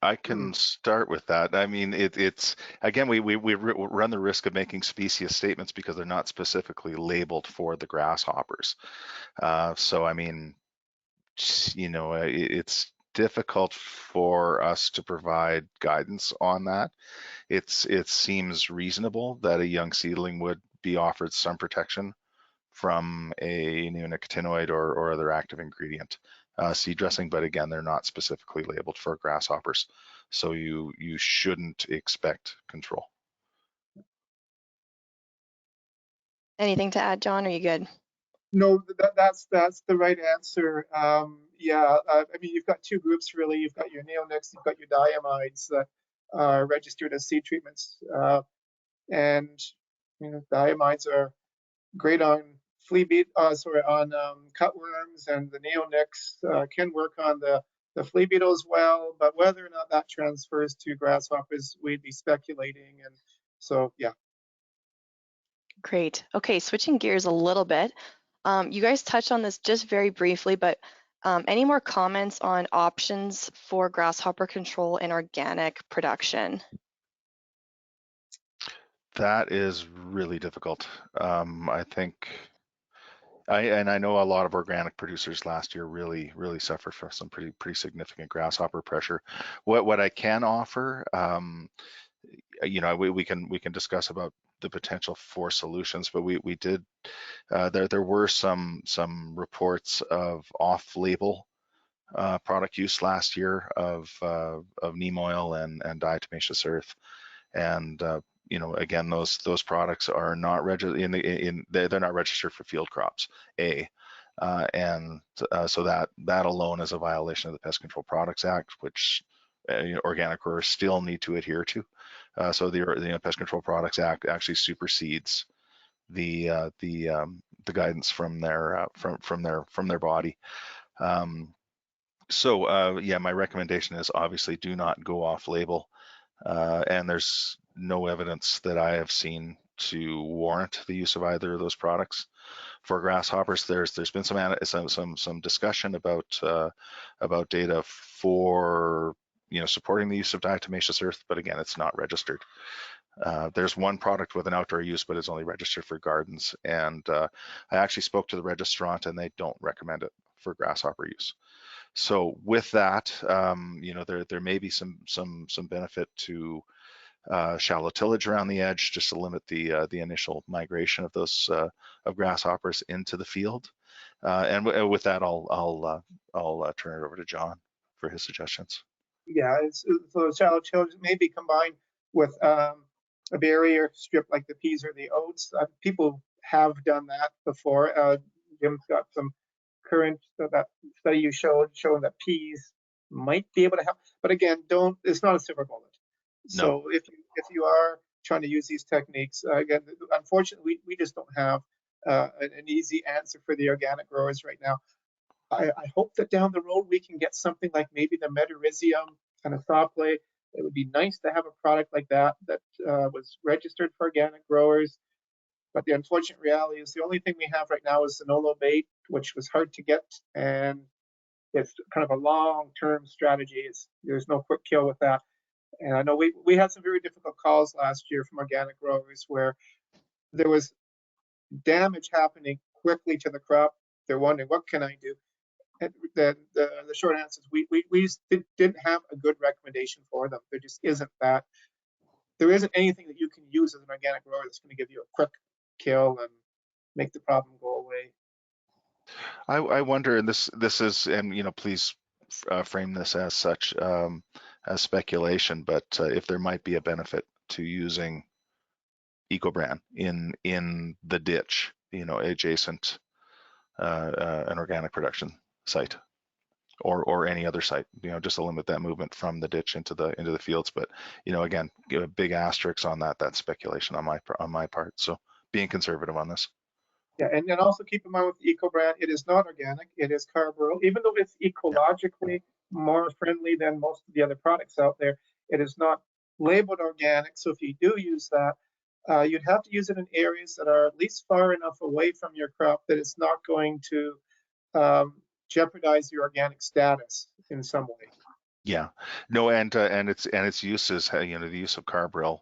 I can start with that. I mean, it's again, we run the risk of making specious statements because they're not specifically labeled for the grasshoppers. So I mean, it's difficult for us to provide guidance on that. It seems reasonable that a young seedling would be offered some protection from a neonicotinoid or other active ingredient seed dressing, but again, they're not specifically labeled for grasshoppers, so you shouldn't expect control. Anything to add, John? Are you good? No, that's the right answer. Yeah, I mean, you've got two groups really. You've got your neonics, you've got your diamides that are registered as seed treatments, and diamides are great on cutworms, and the neonics can work on the flea beetle as well. But whether or not that transfers to grasshoppers, we'd be speculating. And so, yeah. Great. Okay, switching gears a little bit. You guys touched on this just very briefly, but any more comments on options for grasshopper control in organic production? That is really difficult. I think, I know a lot of organic producers last year really suffered from some pretty significant grasshopper pressure. What I can offer, we can discuss about the potential for solutions, but we did there were some reports of off-label product use last year of neem oil and diatomaceous earth, and again, those products are not registered they're not registered for field crops. So that alone is a violation of the Pest Control Products Act, which organic growers still need to adhere to. So the Pest Control Products Act actually supersedes the guidance from their body. Yeah, my recommendation is obviously do not go off label, and there's no evidence that I have seen to warrant the use of either of those products. For grasshoppers, there's been some discussion about data for supporting the use of diatomaceous earth, but again, it's not registered. There's one product with an outdoor use, but it's only registered for gardens, and I actually spoke to the registrant, and they don't recommend it for grasshopper use. So with that, there may be some benefit to shallow tillage around the edge, just to limit the initial migration of those of grasshoppers into the field. And with that, I'll turn it over to John for his suggestions. Yeah, so shallow tillage may be combined with a barrier strip like the peas or the oats. People have done that before. Jim's got some current that study you showed showing that peas might be able to help, but again, it's not a silver bullet. No. So if you are trying to use these techniques, again, unfortunately, we just don't have an easy answer for the organic growers right now. I hope that down the road we can get something like maybe the Metarhizium kind of saw play. It would be nice to have a product like that was registered for organic growers. But the unfortunate reality is the only thing we have right now is Sonolo bait, which was hard to get, and it's kind of a long-term strategy. There's no quick kill with that. And I know we had some very difficult calls last year from organic growers where there was damage happening quickly to the crop. They're wondering, what can I do? And the short answer is we didn't have a good recommendation for them. There just isn't that. There isn't anything that you can use as an organic grower that's going to give you a quick kill and make the problem go away. I wonder, and this is, and please frame this as such, as speculation, but if there might be a benefit to using EcoBran in the ditch, adjacent an organic production site, or any other site, just to limit that movement from the ditch into the fields. But again, give a big asterisk on that. That's speculation on my part. So being conservative on this. Yeah, and then also keep in mind with EcoBran, it is not organic. It is carbaryl. Even though it's ecologically more friendly than most of the other products out there, it is not labeled organic. So if you do use that, you'd have to use it in areas that are at least far enough away from your crop that it's not going to jeopardize your organic status in some way. Yeah, no, and its uses, you know, the use of carbaryl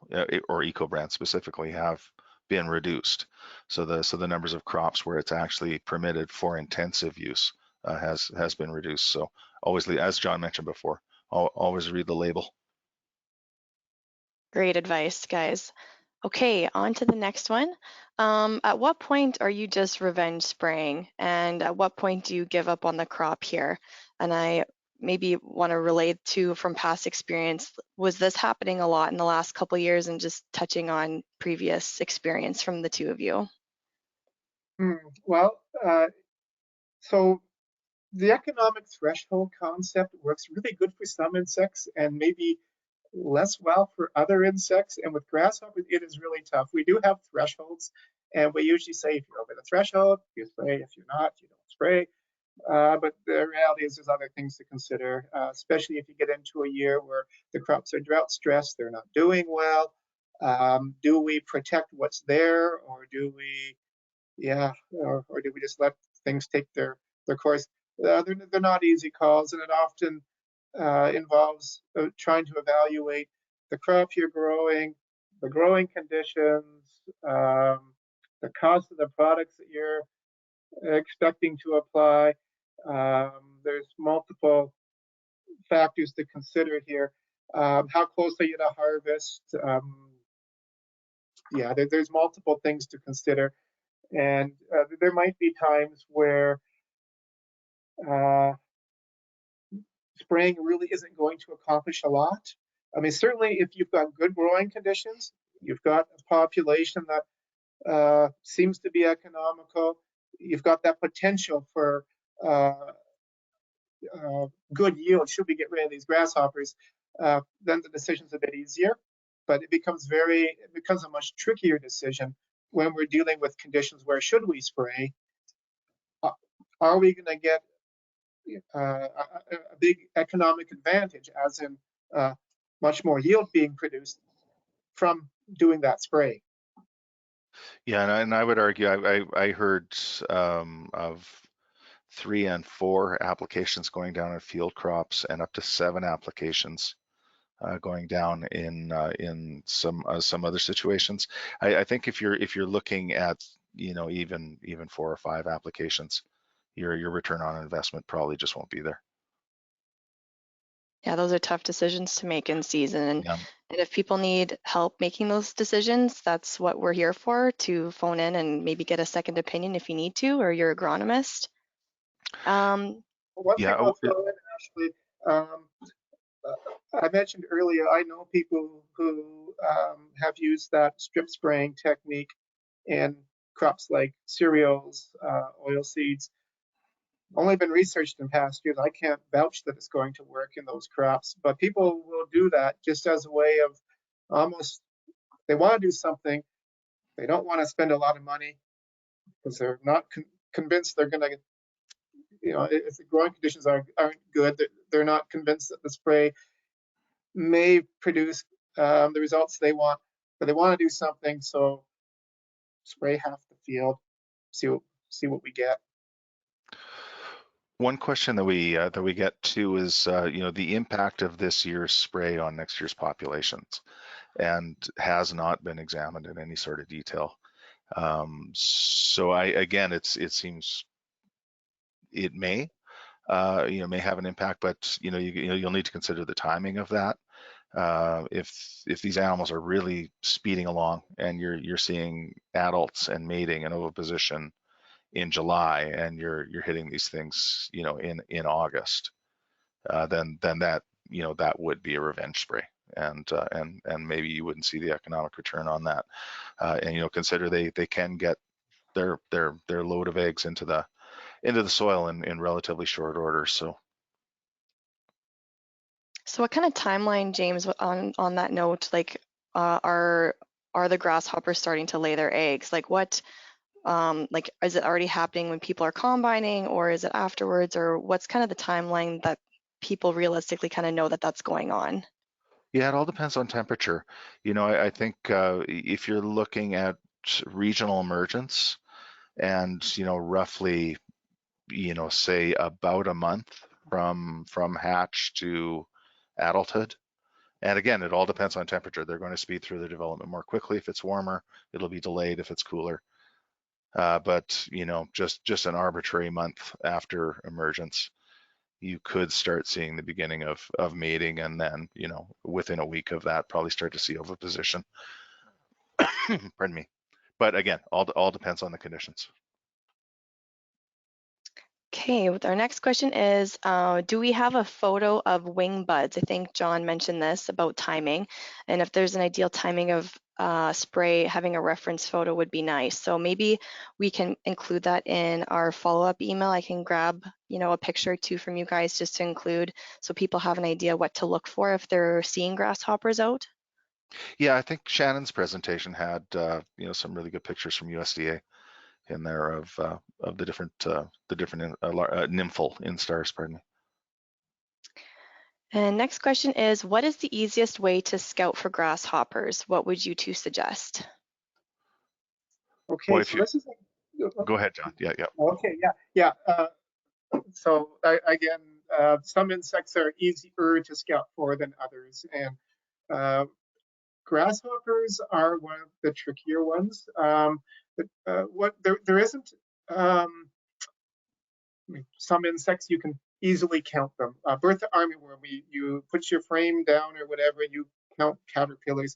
or ecobrand specifically have been reduced. So the numbers of crops where it's actually permitted for intensive use has been reduced. So always, as John mentioned before, always read the label. Great advice, guys. Okay, on to the next one. At what point are you just revenge spraying? And at what point do you give up on the crop here? And I maybe want to relate to from past experience, was this happening a lot in the last couple of years, and just touching on previous experience from the two of you? Well, so the economic threshold concept works really good for some insects and maybe less well for other insects. And with grasshoppers, it is really tough. We do have thresholds, and we usually say if you're over the threshold, you spray. If you're not, you don't spray. But the reality is there's other things to consider, especially if you get into a year where the crops are drought stressed, they're not doing well. Do we protect what's there, or do we, or do we just let things take their course? They're not easy calls, and it often involves trying to evaluate the crop you're growing, the growing conditions, the cost of the products that you're expecting to apply. There's multiple factors to consider here. How close are you to harvest? There's multiple things to consider. And there might be times where spraying really isn't going to accomplish a lot. I mean, certainly if you've got good growing conditions, you've got a population that seems to be economical, you've got that potential for good yield should we get rid of these grasshoppers, then the decision's a bit easier. But it becomes a much trickier decision when we're dealing with conditions where should we spray? Are we going to get a big economic advantage, as in much more yield being produced from doing that spray? Yeah, and I would argue I heard of 3 and 4 applications going down in field crops and up to 7 applications going down in some other situations. I think if you're looking at, you know, even 4 or 5 applications, your return on investment probably just won't be there. Yeah, those are tough decisions to make in season. Yeah. And if people need help making those decisions, that's what we're here for, to phone in and maybe get a second opinion if you need to, or your agronomist. One thing Yeah. I'll throw in, Ashley, I mentioned earlier, I know people who have used that strip spraying technique in crops like cereals, oil seeds. Only been researched in past years. I can't vouch that it's going to work in those crops, but people will do that just as a way of almost, they want to do something. They don't want to spend a lot of money because they're not convinced they're going to, if the growing conditions aren't good, they're not convinced that the spray may produce the results they want, but they want to do something, so spray half the field, see what we get. One question that we get too is the impact of this year's spray on next year's populations, and has not been examined in any sort of detail. So it seems it may have an impact, but you'll need to consider the timing of that. If these animals are really speeding along and you're seeing adults and mating and oviposition in July, and you're hitting these things in August, then that would be a revenge spray, and maybe you wouldn't see the economic return on that. And consider they can get their load of eggs into the soil in relatively short order. So what kind of timeline, James, on that note, like are the grasshoppers starting to lay their eggs? Like what, like is it already happening when people are combining, or is it afterwards, or what's kind of the timeline that people realistically kind of know that that's going on? yeah, it all depends on temperature. I think if you're looking at regional emergence and roughly say about a month from hatch to adulthood. And again, it all depends on temperature. They're going to speed through their development more quickly. If it's warmer, it'll be delayed if it's cooler. But just an arbitrary month after emergence, you could start seeing the beginning of mating, and then within a week of that, probably start to see oviposition. Pardon me. But again, all depends on the conditions. Okay, our next question is, do we have a photo of wing buds? I think John mentioned this about timing, and if there's an ideal timing of spray, having a reference photo would be nice. So maybe we can include that in our follow-up email. I can grab, a picture or two from you guys just to include, so people have an idea what to look for if they're seeing grasshoppers out. Yeah, I think Shannon's presentation had some really good pictures from USDA in there of the different nymphal instars. Pardon me. And next question is, what is the easiest way to scout for grasshoppers? What would you two suggest? Okay, Boy, so this is go ahead, John. Yeah. okay, yeah. So again, some insects are easier to scout for than others, and grasshoppers are one of the trickier ones. There isn't some insects you can easily count them. Bertha Armyworm, you put your frame down or whatever, and you count caterpillars.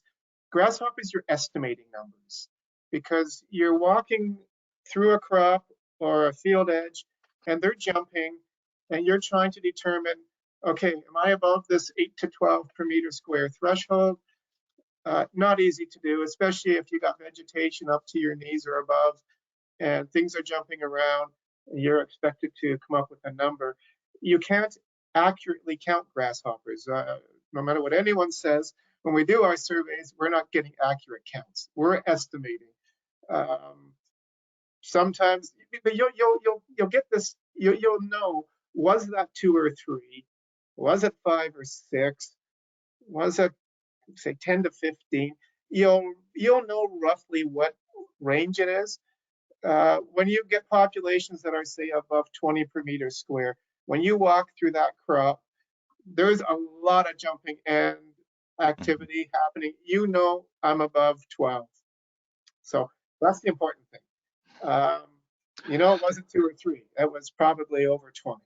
Grasshoppers, you're estimating numbers because you're walking through a crop or a field edge, and they're jumping, and you're trying to determine, okay, am I above this 8 to 12 per meter square threshold? Not easy to do, especially if you got vegetation up to your knees or above and things are jumping around and you're expected to come up with a number. You can't accurately count grasshoppers. No matter what anyone says, when we do our surveys, we're not getting accurate counts. We're estimating. Sometimes, but you'll get this. You'll know, was that 2 or 3? Was it 5 or 6? Was it, say, 10 to 15? You'll know roughly what range it is. When you get populations that are, say, above 20 per meter square, when you walk through that crop, there's a lot of jumping and activity happening. I'm above 12. So that's the important thing. It wasn't 2 or 3. It was probably over 20.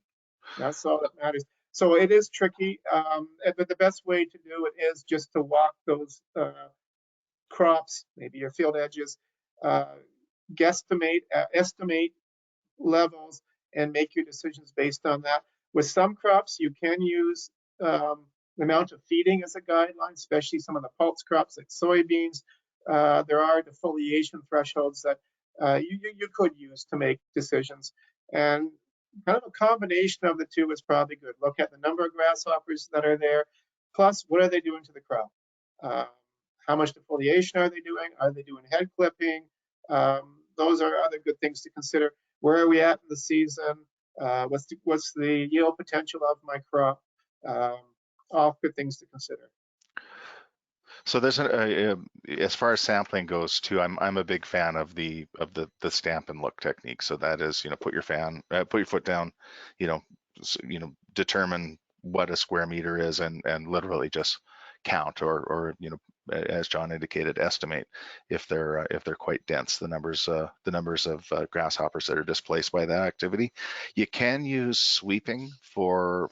That's all that matters. So it is tricky, but the best way to do it is just to walk those crops, maybe your field edges, estimate levels, and make your decisions based on that. With some crops, you can use the amount of feeding as a guideline, especially some of the pulse crops like soybeans. There are defoliation thresholds that you could use to make decisions. And kind of a combination of the two is probably good. Look at the number of grasshoppers that are there, plus what are they doing to the crop? How much defoliation are they doing? Are they doing head clipping? Those are other good things to consider. Where are we at in the season? What's the yield potential of my crop? All good things to consider. So there's as far as sampling goes too, I'm a big fan of the stamp and look technique. So that is, put your foot down, determine what a square meter is, and literally just count or as John indicated, estimate if they're quite dense, the numbers of grasshoppers that are displaced by that activity. You can use sweeping for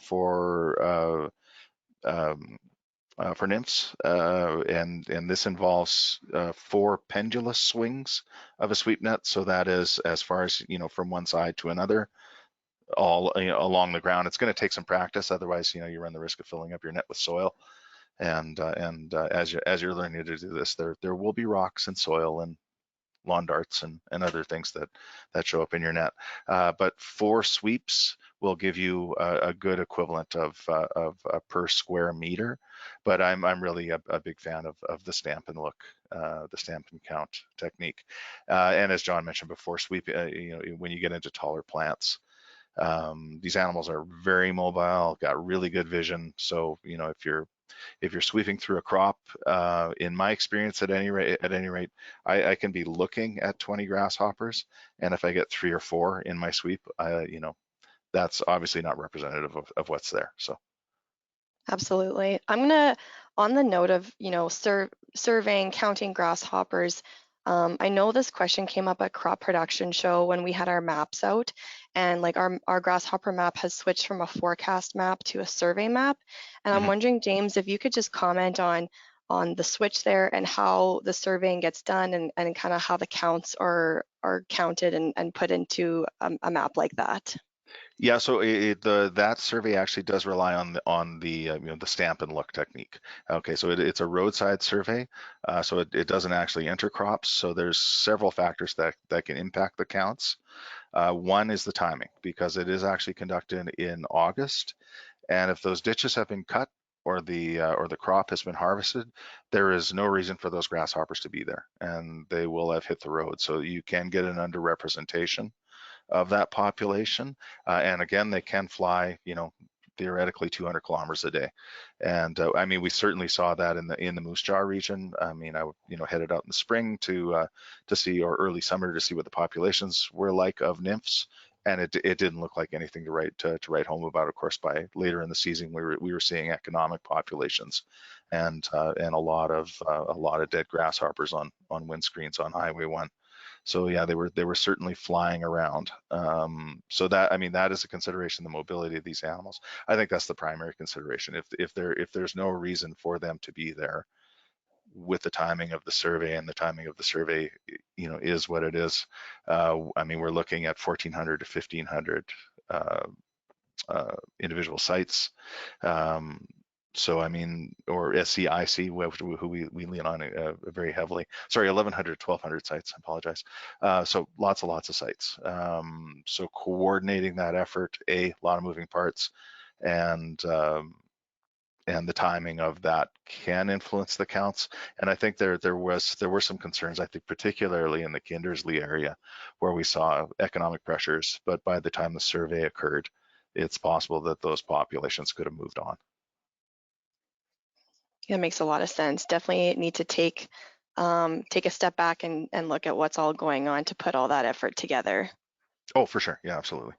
nymphs, and this involves 4 pendulous swings of a sweep net. So that is as far as from one side to another, all along the ground. It's going to take some practice, otherwise you run the risk of filling up your net with soil. And as you're learning to do this, there will be rocks and soil and lawn darts and other things that show up in your net. But 4 sweeps will give you a good equivalent of per square meter. But I'm really a big fan of the stamp and look, the stamp and count technique. And as John mentioned before, sweep, when you get into taller plants, these animals are very mobile, got really good vision. So if you're sweeping through a crop, in my experience, at any rate, I can be looking at 20 grasshoppers, and if I get 3 or 4 in my sweep, that's obviously not representative of what's there. So. Absolutely. On the note of, surveying, counting grasshoppers, I know this question came up at Crop Production Show when we had our maps out, and like our grasshopper map has switched from a forecast map to a survey map. And I'm Mhm. wondering, James, if you could just comment on the switch there and how the surveying gets done and kind of how the counts are counted and put into a map like that. Yeah, so that survey actually does rely on the the stamp and look technique. Okay, so it's a roadside survey, so it doesn't actually enter crops. So there's several factors that can impact the counts. One is the timing, because it is actually conducted in August, and if those ditches have been cut or the crop has been harvested, there is no reason for those grasshoppers to be there, and they will have hit the road. So you can get an underrepresentation of that population. And again, they can fly, theoretically 200 kilometers a day. And I mean, we certainly saw that in the Moose Jaw region. I mean, I headed out in the spring to see, or early summer, to see what the populations were like of nymphs. And it didn't look like anything to write home about. Of course, by later in the season, we were seeing economic populations, and a lot of dead grasshoppers on windscreens on Highway 1. So yeah, they were certainly flying around. So that, I mean, that is a consideration, the mobility of these animals. I think that's the primary consideration. If there's no reason for them to be there, with the timing of the survey, and the timing of the survey, is what it is. I mean, we're looking at 1,400 to 1,500 individual sites. So I mean, or SCIC, who we lean on very heavily. Sorry, 1,100, 1,200 sites. I apologize. So lots of sites. So coordinating that effort, a lot of moving parts, and the timing of that can influence the counts. And I think there were some concerns, I think particularly in the Kindersley area, where we saw economic pressures. But by the time the survey occurred, it's possible that those populations could have moved on. That makes a lot of sense. Definitely need to take a step back and look at what's all going on to put all that effort together. Oh, for sure. Yeah, absolutely.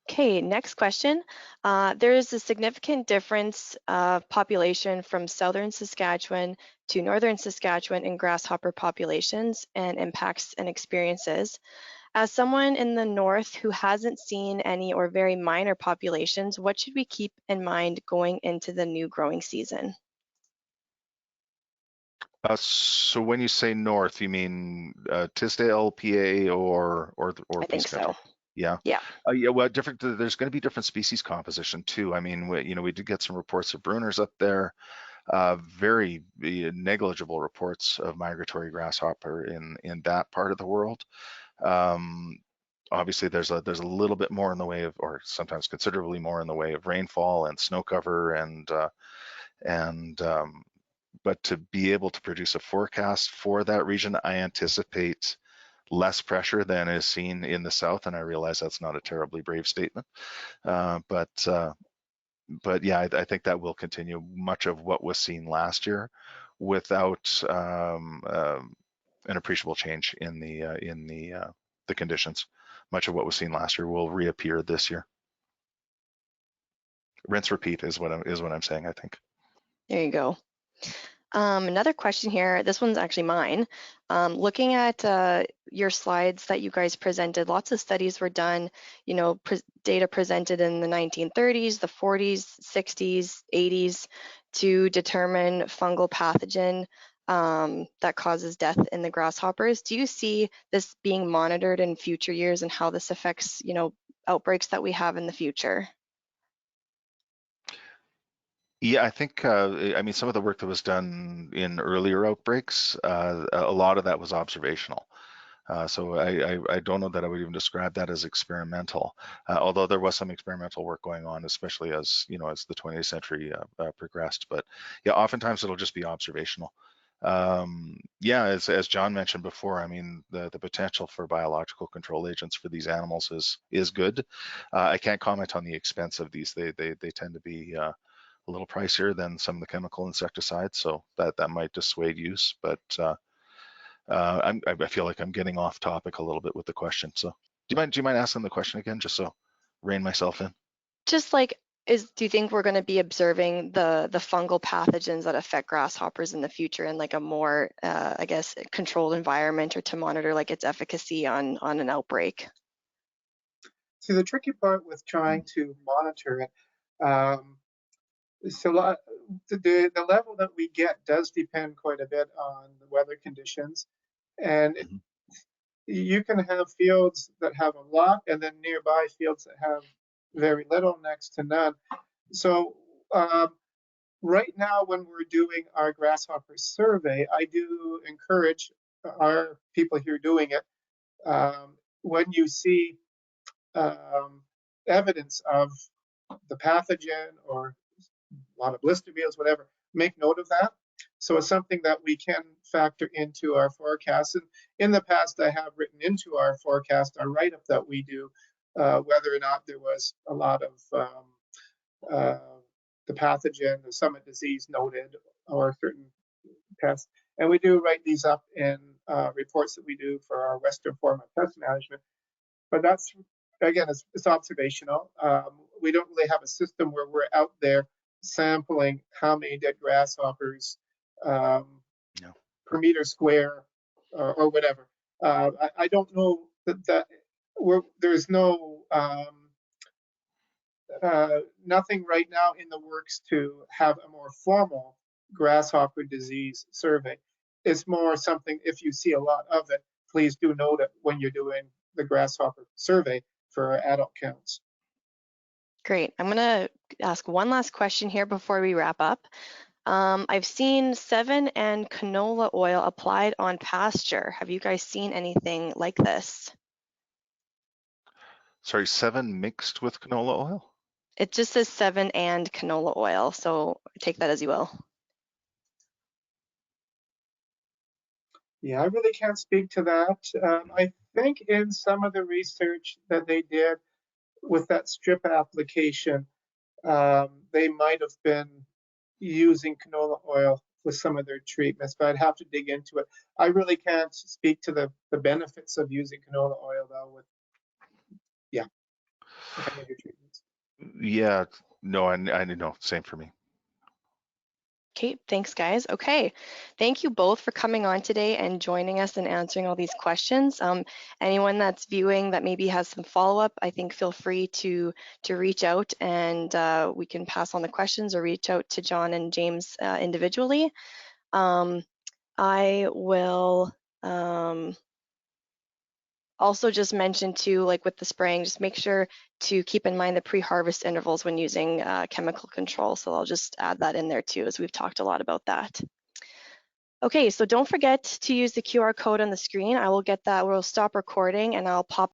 Okay, next question. There is a significant difference of population from southern Saskatchewan to northern Saskatchewan in grasshopper populations and impacts and experiences. As someone in the north who hasn't seen any or very minor populations, what should we keep in mind going into the new growing season? So when you say north, you mean Tisdale, PA, or I think Peace Country? so. Yeah. Yeah. Yeah. Well, there's going to be different species composition too. I mean, we did get some reports of Bruners up there. Very negligible reports of migratory grasshopper in that part of the world. Obviously, there's a little bit more in the way of, or sometimes considerably more in the way of rainfall and snow cover, and but to be able to produce a forecast for that region, I anticipate less pressure than is seen in the south. And I realize that's not a terribly brave statement, but yeah, I think that will continue much of what was seen last year, without an appreciable change in the conditions. Much of what was seen last year will reappear this year. Rinse, repeat is what I'm saying, I think. There you go. Another question here, this one's actually mine. Looking at your slides that you guys presented, lots of studies were done, data presented in the 1930s, the 40s, 60s, 80s to determine fungal pathogen that causes death in the grasshoppers. Do you see this being monitored in future years and how this affects, outbreaks that we have in the future? Yeah, I think, I mean, some of the work that was done in earlier outbreaks, a lot of that was observational. So I don't know that I would even describe that as experimental, although there was some experimental work going on, especially as the 20th century progressed. But yeah, oftentimes it'll just be observational. Yeah, as John mentioned before, I mean, the potential for biological control agents for these animals is good. I can't comment on the expense of these. They tend to be a little pricier than some of the chemical insecticides, so that might dissuade use. But I feel like I'm getting off topic a little bit with the question. So do you mind asking the question again, just so rein myself in? Just like Do you think we're going to be observing the fungal pathogens that affect grasshoppers in the future in like a more, I guess, controlled environment, or to monitor like its efficacy on an outbreak? So the tricky part with trying to monitor it, so the level that we get does depend quite a bit on the weather conditions, and you can have fields that have a lot, and then nearby fields that have very little, next to none. So right now, when we're doing our grasshopper survey, I do encourage our people here doing it. When you see evidence of the pathogen or a lot of blister beetles, whatever, make note of that. So it's something that we can factor into our forecast. And in the past, I have written into our forecast, our write-up that we do, whether or not there was a lot of the pathogen, the summit disease noted, or certain pests. And we do write these up in reports that we do for our Western Form of Pest Management. But that's, again, it's observational. We don't really have a system where we're out there sampling how many dead grasshoppers per meter square or whatever. I don't know that there's no nothing right now in the works to have a more formal grasshopper disease survey. It's more something, if you see a lot of it, please do note it when you're doing the grasshopper survey for adult counts. Great. I'm going to ask one last question here before we wrap up. I've seen 7 and canola oil applied on pasture. Have you guys seen anything like this? Sorry, 7 mixed with canola oil? It just says 7 and canola oil, so take that as you will. Yeah, I really can't speak to that. I think in some of the research that they did with that strip application, they might have been using canola oil with some of their treatments, but I'd have to dig into it. I really can't speak to the benefits of using canola oil though with any of your treatments. Yeah, no, I know, same for me. Okay, thanks guys. Okay, thank you both for coming on today and joining us and answering all these questions. Anyone that's viewing that maybe has some follow-up, I think feel free to reach out, and we can pass on the questions or reach out to John and James individually. I will also just mention too, like with the spraying, just make sure to keep in mind the pre-harvest intervals when using chemical control. So I'll just add that in there too, as we've talked a lot about that. Okay, so don't forget to use the QR code on the screen. I will get that, we'll stop recording and I'll pop